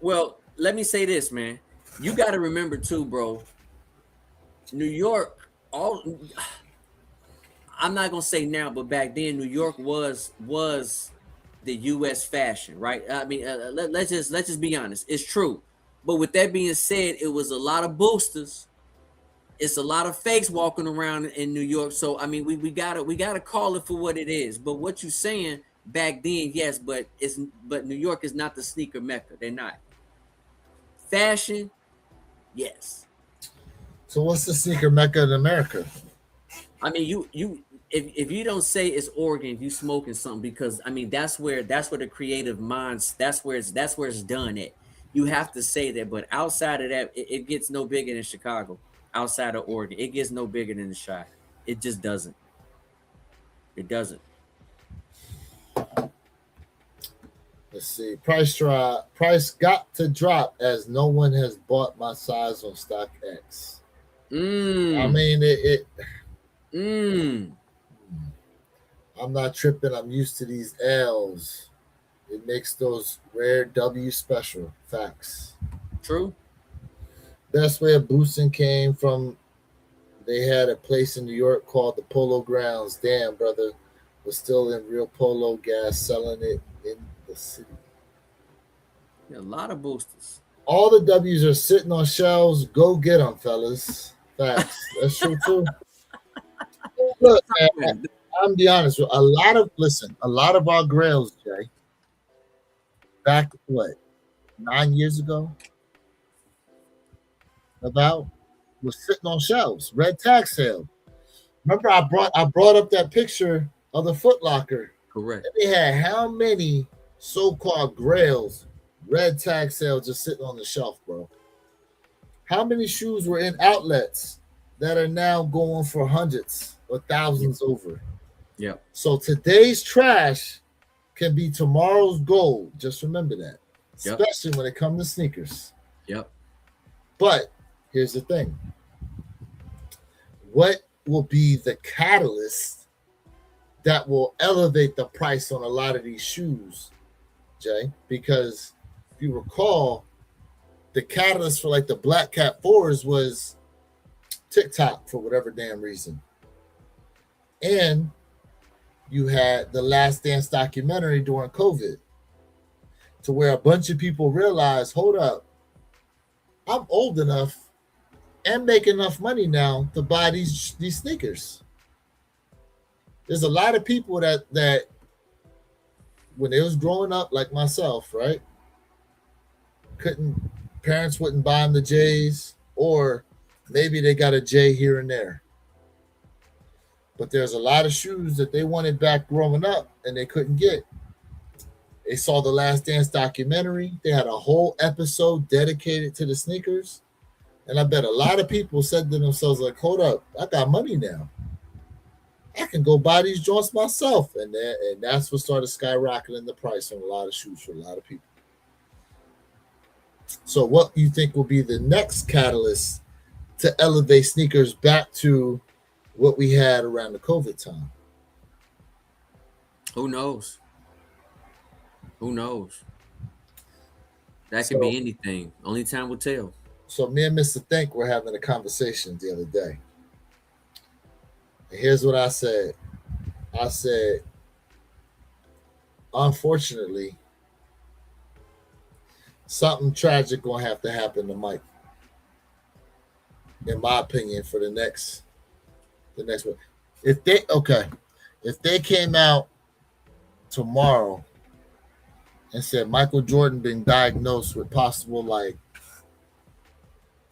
let me say this, man. You got to remember too, bro. New York, I'm not gonna say now, but back then, New York was the U.S. fashion, right? I mean, let's just be honest. It's true. But with that being said, it was a lot of boosters. It's a lot of fakes walking around in New York. So I mean, we gotta call it for what it is. But what you saying back then, yes, but New York is not the sneaker mecca. They're not. Fashion, yes. So what's the sneaker mecca in America? I mean, if you don't say it's Oregon, you smoking something, because I mean that's where the creative minds, that's where it's done at. You have to say that, but outside of that, it gets no bigger than Chicago. Outside of Oregon, it gets no bigger than the Chi. It just doesn't. It doesn't. Let's see. Price got to drop as no one has bought my size on StockX. I mean I'm not tripping. I'm used to these L's. It makes those rare W special. Facts. True. That's where boosting came from. They had a place in New York called the Polo Grounds. Damn, brother. Was still in real polo gas, selling it in the city. Yeah, a lot of boosters. All the W's are sitting on shelves. Go get them, fellas. Facts. That's true, too. Look, man, I'm be honest with you. A lot of our grails, Jay, back what, 9 years ago, about, was sitting on shelves. Red tag sale. Remember, I brought up that picture of the Foot Locker. Correct. And they had how many so-called grails, red tag sale, just sitting on the shelf, bro? How many shoes were in outlets that are now going for hundreds or thousands over? Yeah. So today's trash can be tomorrow's gold. Just remember that, especially when it comes to sneakers. Yep. But here's the thing. What will be the catalyst that will elevate the price on a lot of these shoes, Jay? Because if you recall, the catalyst for like the Black Cat 4s was TikTok for whatever damn reason. And you had the Last Dance documentary during COVID, to where a bunch of people realized, hold up, I'm old enough and make enough money now to buy these sneakers. There's a lot of people that when they was growing up, like myself, right, parents wouldn't buy them the J's, or maybe they got a J here and there. But there's a lot of shoes that they wanted back growing up and they couldn't get. They saw the Last Dance documentary. They had a whole episode dedicated to the sneakers. And I bet a lot of people said to themselves, like, hold up, I got money now. I can go buy these joints myself. And that's what started skyrocketing the price on a lot of shoes for a lot of people. So what you think will be the next catalyst to elevate sneakers back to what we had around the COVID time? Who knows? Who knows? That could So, be anything. Only time will tell. so me and Mr. Think were having a conversation the other day. And here's what I said. I said, unfortunately, something tragic gonna have to happen to Mike. In my opinion, for the next one. If they came out tomorrow and said Michael Jordan been diagnosed with possible like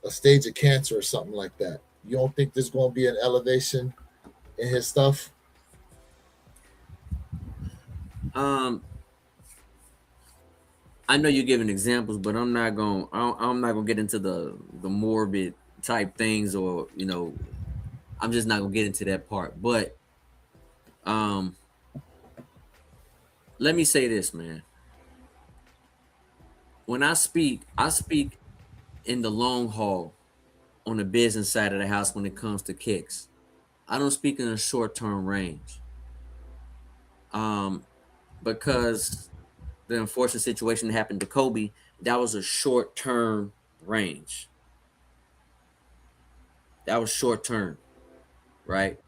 a stage of cancer or something like that, you don't think there's gonna be an elevation in his stuff? I know you're giving examples, but I'm not gonna get into the morbid type things, or I'm just not gonna get into that part. But let me say this, man. When I speak in the long haul on the business side of the house when it comes to kicks. I don't speak in a short term range. Because the unfortunate situation that happened to Kobe, that was a short term range. That was short term, right?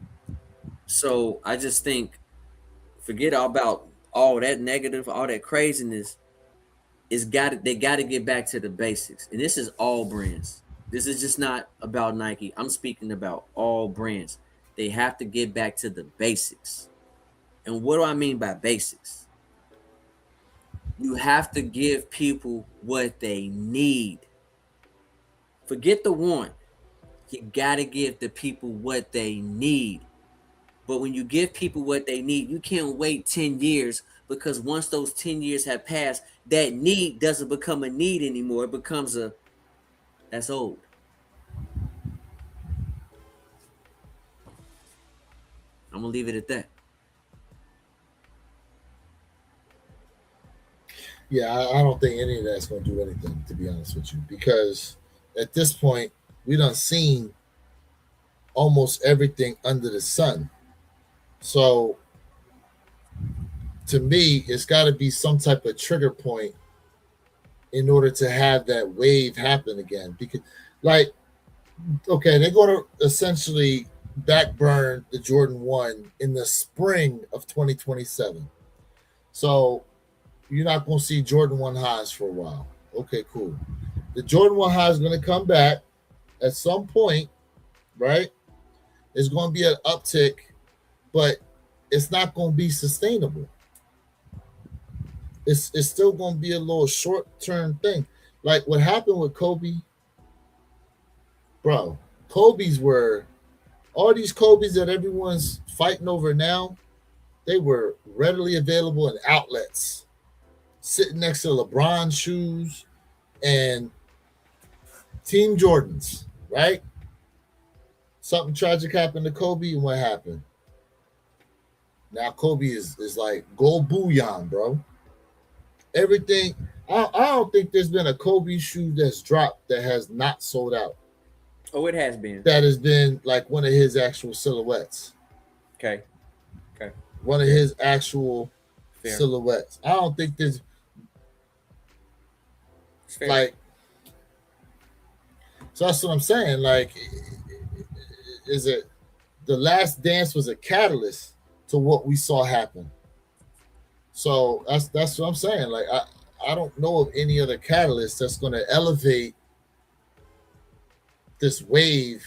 So I just think forget all about all that negative, all that craziness. They gotta get back to the basics. And this is all brands. This is just not about Nike. I'm speaking about all brands. They have to get back to the basics. And what do I mean by basics? You have to give people what they need. Forget the want. You gotta give the people what they need. But when you give people what they need, you can't wait 10 years, because once those 10 years have passed, that need doesn't become a need anymore. It becomes that's old. I'm gonna leave it at that. Yeah, I don't think any of that's going to do anything, to be honest with you, because at this point, we done seen almost everything under the sun. So, to me, it's got to be some type of trigger point in order to have that wave happen again. Because, like, okay, they're going to essentially backburn the Jordan 1 in the spring of 2027. So, you're not going to see Jordan 1 highs for a while. Okay, cool. The Jordan 1 high is going to come back at some point, right? There's going to be an uptick, but it's not going to be sustainable. It's still going to be a little short-term thing. Like what happened with Kobe, bro. Kobe's were all these Kobe's that everyone's fighting over now, they were readily available in outlets, sitting next to LeBron shoes and Team Jordans, right? Something tragic happened to Kobe, and what happened? Now Kobe is like gold bullion, bro. Everything. I don't think there's been a Kobe shoe that's dropped that has not sold out. Oh, it has been. That has been like one of his actual silhouettes. Okay. One of his actual silhouettes. I don't think there's like. So that's what I'm saying. Like, is it the Last Dance was a catalyst to what we saw happen? So that's what I'm saying. Like, I don't know of any other catalyst that's going to elevate this wave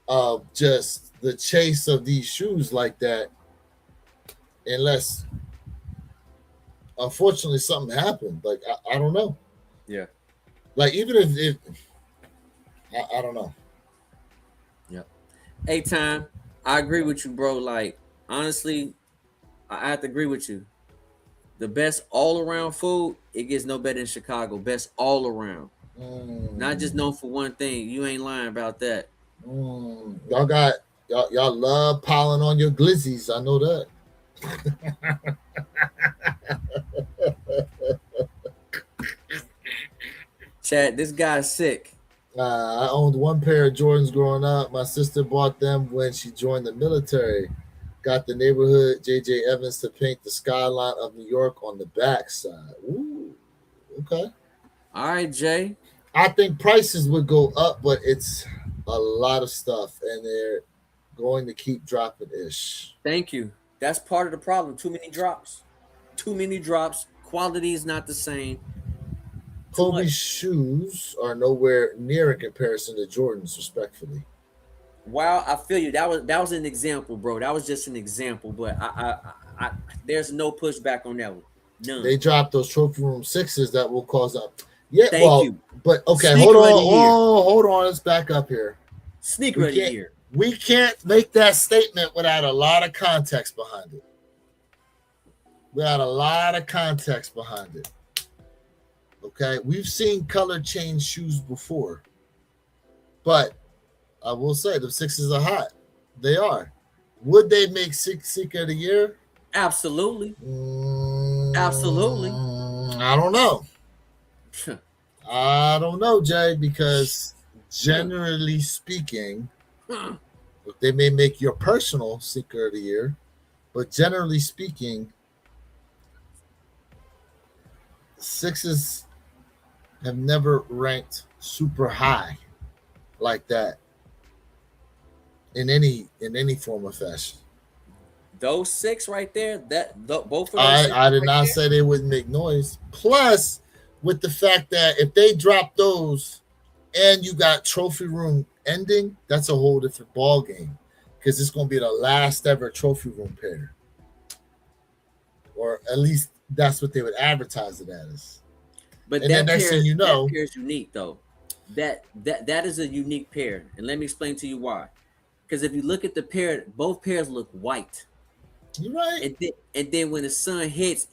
of just the chase of these shoes like that, unless unfortunately something happened. Like I don't know. Yeah. Like even if I don't know. Yep. Hey, Time, I agree with you, bro. Like honestly, I have to agree with you. The best all around food, it gets no better in Chicago. Best all around. Not just known for one thing. You ain't lying about that. Y'all got y'all love piling on your glizzies. I know that. Chad, this guy's sick. I owned one pair of Jordans growing up. My sister bought them when she joined the military. Got the neighborhood J.J. Evans to paint the skyline of New York on the backside. Ooh, okay. All right, Jay. I think prices would go up, but it's a lot of stuff, and they're going to keep dropping ish. Thank you. That's part of the problem. Too many drops. Too many drops. Quality is not the same. Too Kobe's much. shoes are nowhere near in comparison to Jordan's, respectfully. Wow, I feel you. That was an example, bro. That was just an example, but I there's no pushback on that one. None. They dropped those trophy room sixes that will cause up. Yeah, Thank well, you. but okay, Sneaker hold of on. the year. Oh, hold on. Let's back up here. Sneaker We of the can't, year. we can't make that statement without a lot of context behind it. Without a lot of context behind it. Okay, we've seen color change shoes before, but I will say the sixes are hot. They are. Would they make Sneaker of the year? Absolutely. Absolutely. I don't know. I don't know, Jay, because generally speaking, they may make your personal Sneaker of the year, but generally speaking, sixes have never ranked super high like that in any form of fashion. Those six right there, both of those I did right not there, say they wouldn't make noise. Plus, with the fact that if they drop those and you got trophy room ending, that's a whole different ball game because it's going to be the last ever trophy room pair, or at least that's what they would advertise it as. but And then that next pair, thing you know, that pair is unique though. That is a unique pair, and let me explain to you why. Because if you look at the pair, both pairs look white, you're right. and then when the sun hits,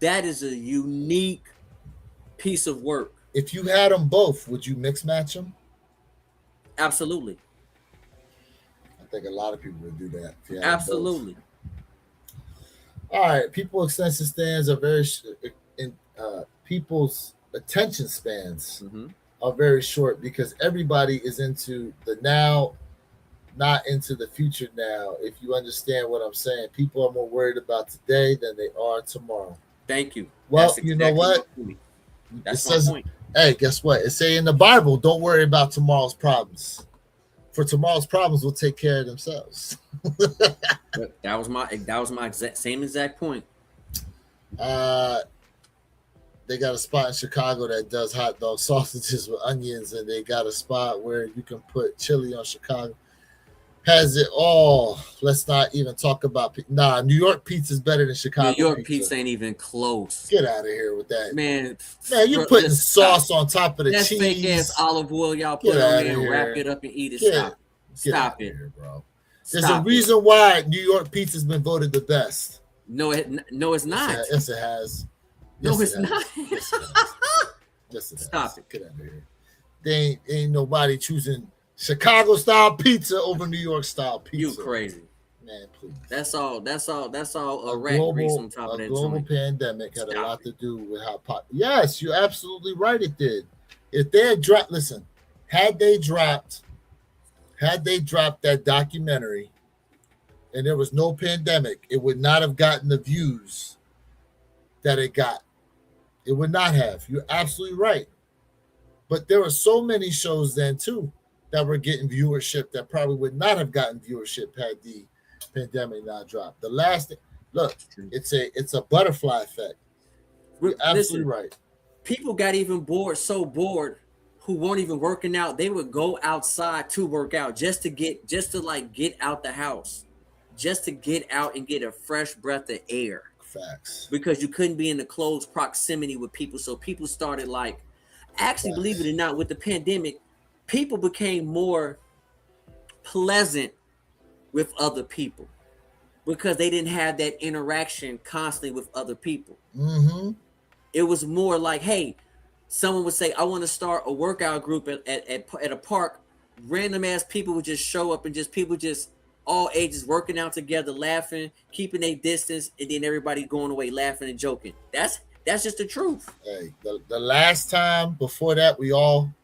that is a unique piece of work. If you had them both, would you mix match them? Absolutely, I think a lot of people would do that. If you had 'em both. absolutely. All right, people extension stands are very people's attention spans Hmm. are very short because everybody is into the now, not into the future now. If you understand what I'm saying, people are more worried about today than they are tomorrow. Thank you. Well, That's you know exactly what? my point. It That's my says, point. hey, guess what? It say in the Bible, don't worry about tomorrow's problems. For tomorrow's problems will take care of themselves. That was my same exact point. Uh, they got a spot in Chicago that does hot dog sausages with onions, and they got a spot where you can put chili on Chicago. Has it all. Let's not even talk about New York pizza is better than Chicago New York pizza. pizza ain't even close. Get out of here with that. Man, You putting just sauce stop. on top of the That cheese. fake ass olive oil y'all Get put on outta there and wrap here. it up and eat it. Get- Stop. Get out Stop of it. here, bro. There's Stop a reason why New York pizza's been voted the best. No, it's not. Yes, it has. No, Yes, it's it has. not. Yes, it has. Yes, it has. Stop it. Get out of here. They ain't nobody choosing Chicago style pizza over New York style pizza. You crazy. Man, please. That's all a rat grease on top of that global joint. pandemic had a Stop lot to do with how Yes, you're absolutely right. It did. If they had dropped, listen, had they dropped that documentary, and there was no pandemic, it would not have gotten the views that it got. It would not have. You're absolutely right. But there were so many shows then too that were getting viewership that probably would not have gotten viewership had the pandemic not dropped. The last look, it's a butterfly effect. You're absolutely right. People got even so bored who weren't even working out. They would go outside to work out just to get out the house, just to get out and get a fresh breath of air. Facts. Because you couldn't be in the close proximity with people. So people started actually, believe it or not, with the pandemic, people became more pleasant with other people. because they didn't have that interaction constantly with other people. Mm-hmm. It was more like, hey, someone would say, I want to start a workout group at a park. Random ass people would just show up and just people just all ages working out together, laughing, keeping their distance, and then everybody going away laughing and joking. That's just the truth. Hey, the last time before that we all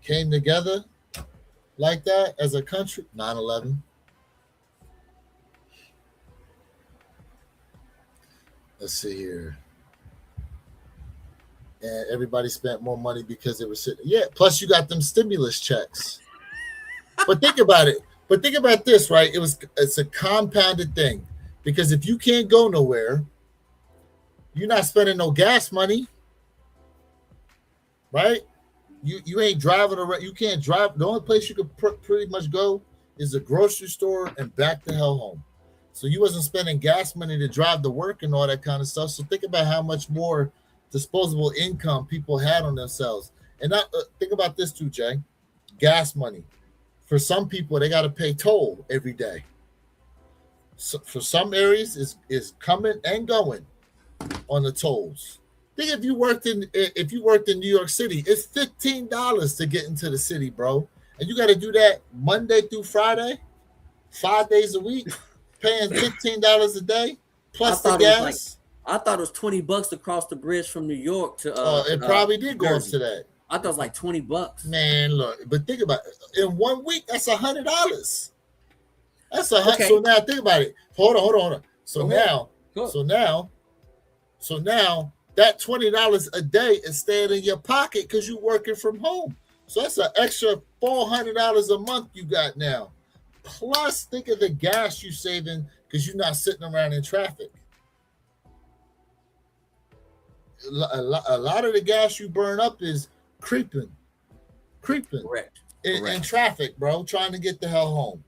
came together like that as a country, 9/11. Let's see here. And everybody spent more money because they were sitting. Yeah, plus you got them stimulus checks. But think about it. But think about this, right? It's a compounded thing. Because if you can't go nowhere, you're not spending no gas money. Right? You ain't driving around. You can't drive. The only place you could pretty much go is the grocery store and back the hell home. So you wasn't spending gas money to drive to work and all that kind of stuff. So think about how much more disposable income people had on themselves. And now, think about this too, Jay. Gas money. For some people, they got to pay toll every day. So for some areas, is coming and going on the tolls. Think if you worked in New York City, it's $15 to get into the city, bro. And you got to do that Monday through Friday, 5 days a week, paying $15 a day plus the gas. I thought it was $20 to cross the bridge from New York to. It probably did go up to that. I thought it was like $20. Man, look, but think about it. In 1 week, that's $100. That's $100. Okay. So now think about it. Hold on. So now that $20 a day is staying in your pocket because you're working from home. So that's an extra $400 a month you got now. Plus, think of the gas you saving because you're not sitting around in traffic. A lot of the gas you burn up is creeping Correct. In traffic, bro, trying to get the hell home.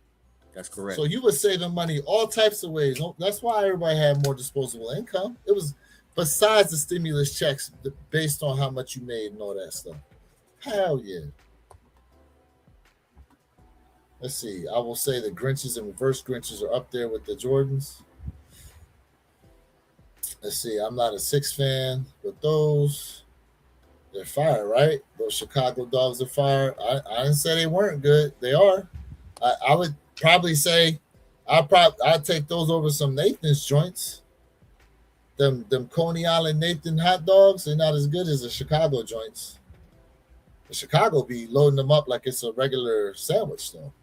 That's correct. So you were saving money all types of ways. That's why everybody had more disposable income. It was besides the stimulus checks based on how much you made and all that stuff. Hell yeah. Let's see. I will say the Grinches and reverse Grinches are up there with the Jordans. Let's see. I'm not a Six fan, but they're fire, right? Those Chicago dogs are fire. I didn't say they weren't good. They are. I would probably say I'd take those over some Nathan's joints. Them Coney Island Nathan hot dogs, they're not as good as the Chicago joints. The Chicago be loading them up like it's a regular sandwich, though.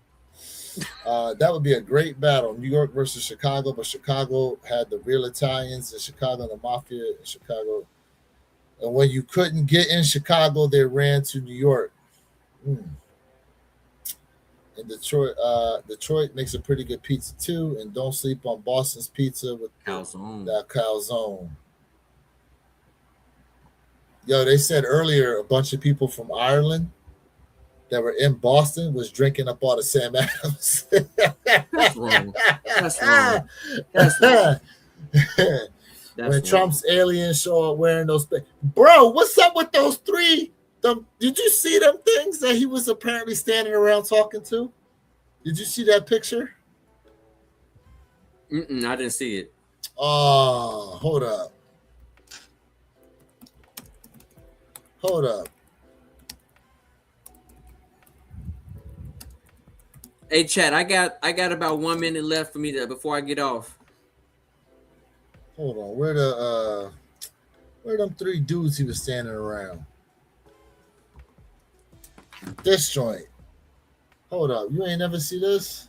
That would be a great battle, New York versus Chicago, but Chicago had the real Italians in Chicago and the mafia in Chicago. And when you couldn't get in Chicago, they ran to New York. In Detroit makes a pretty good pizza too, and don't sleep on Boston's pizza with that calzone. Yo, they said earlier a bunch of people from Ireland that were in Boston was drinking up all the Sam Adams. That's wrong. That's wrong. When Trump's aliens show up wearing those things. Bro, what's up with those three? Did you see them things that he was apparently standing around talking to? Did you see that picture? I didn't see it. Oh, hold up. Hey, Chad, I got about 1 minute left for me before I get off. Hold on. Where them three dudes he was standing around? This joint. Hold up. You ain't never see this?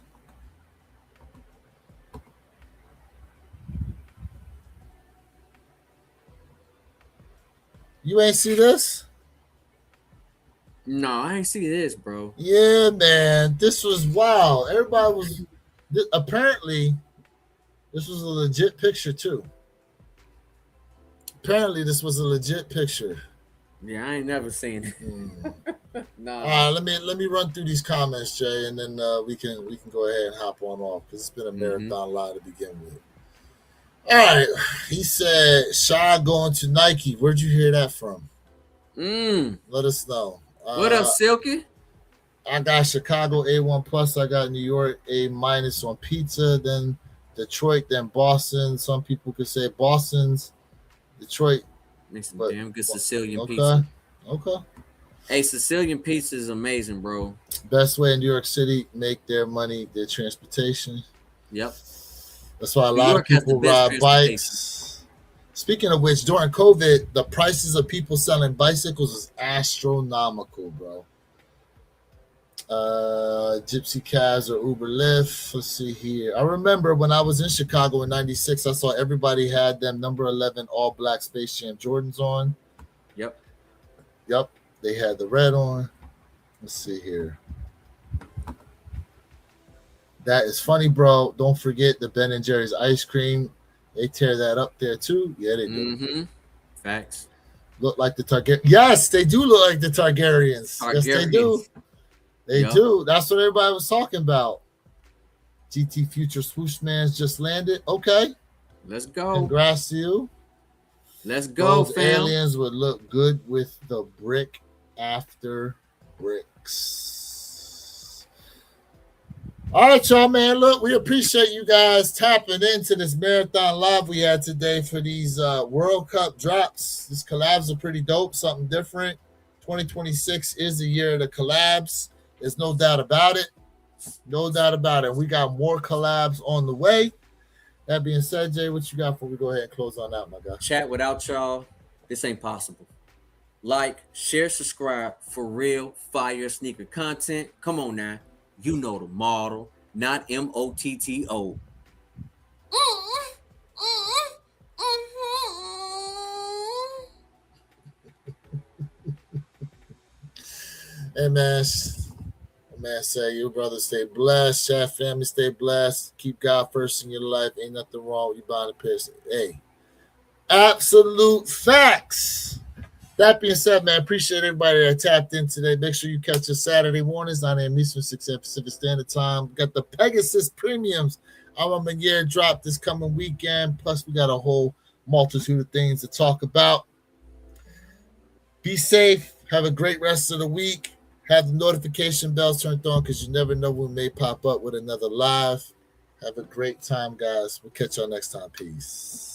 You ain't see this? No, I ain't see this, bro. Yeah, man. This was wild. Everybody was... Apparently, this was a legit picture, too. Apparently, this was a legit picture. Yeah, I ain't never seen it. No. Let me run through these comments, Jay, and then we can go ahead and hop on off because it's been a marathon lie to begin with. All right, he said Shy going to Nike. Where'd you hear that from? Let us know. What up, Silky? I got Chicago A1+. I got New York A- on pizza. Then Detroit, then Boston. Some people could say Boston's Detroit. Make some But damn good Sicilian okay, pizza. okay. Hey, Sicilian pizza is amazing, bro. Best way in New York City make their money, their transportation. Yep. That's why a New lot York of has the people best ride transportation. bikes. Speaking of which, during COVID, the prices of people selling bicycles is astronomical, bro. Gypsy cabs or Uber Lyft. Let's see here. I remember when I was in Chicago in '96, I saw everybody had them number 11 all black Space Jam Jordans on. Yep. Yep, they had the red on. Let's see here. That is funny, bro. Don't forget the Ben and Jerry's ice cream. They tear that up there too. Yeah, they do. Mm-hmm. Facts. Look like the Targaryen. Yes, they do look like the Targaryens. Yes, they do. They do. That's what everybody was talking about. GT Future Swoosh Man's just landed. Okay. Let's go. Congrats to you. Let's go, Those fam. aliens would look good with the brick after bricks. All right, y'all, man. Look, we appreciate you guys tapping into this marathon live we had today for these World Cup drops. These collabs are pretty dope, something different. 2026 is the year of the collabs. There's no doubt about it. No doubt about it. We got more collabs on the way. That being said, Jay, what you got before we go ahead and close on out, my guy? Chat without y'all, this ain't possible. Like, share, subscribe for real fire sneaker content. Come on now. You know the model, not MOTTO. Hey, man. Man, say you brother stay blessed. Chat family stay blessed. Keep God first in your life. Ain't nothing wrong with you buying a piercing. Hey, absolute facts. That being said, man, appreciate everybody that tapped in today. Make sure you catch us Saturday mornings, 9 a.m. Eastern, 6 a.m. Pacific Standard Time. We got the Pegasus Premiums album and year drop this coming weekend. Plus, we got a whole multitude of things to talk about. Be safe. Have a great rest of the week. Have the notification bells turned on because you never know when we may pop up with another live. Have a great time, guys. We'll catch y'all next time. Peace.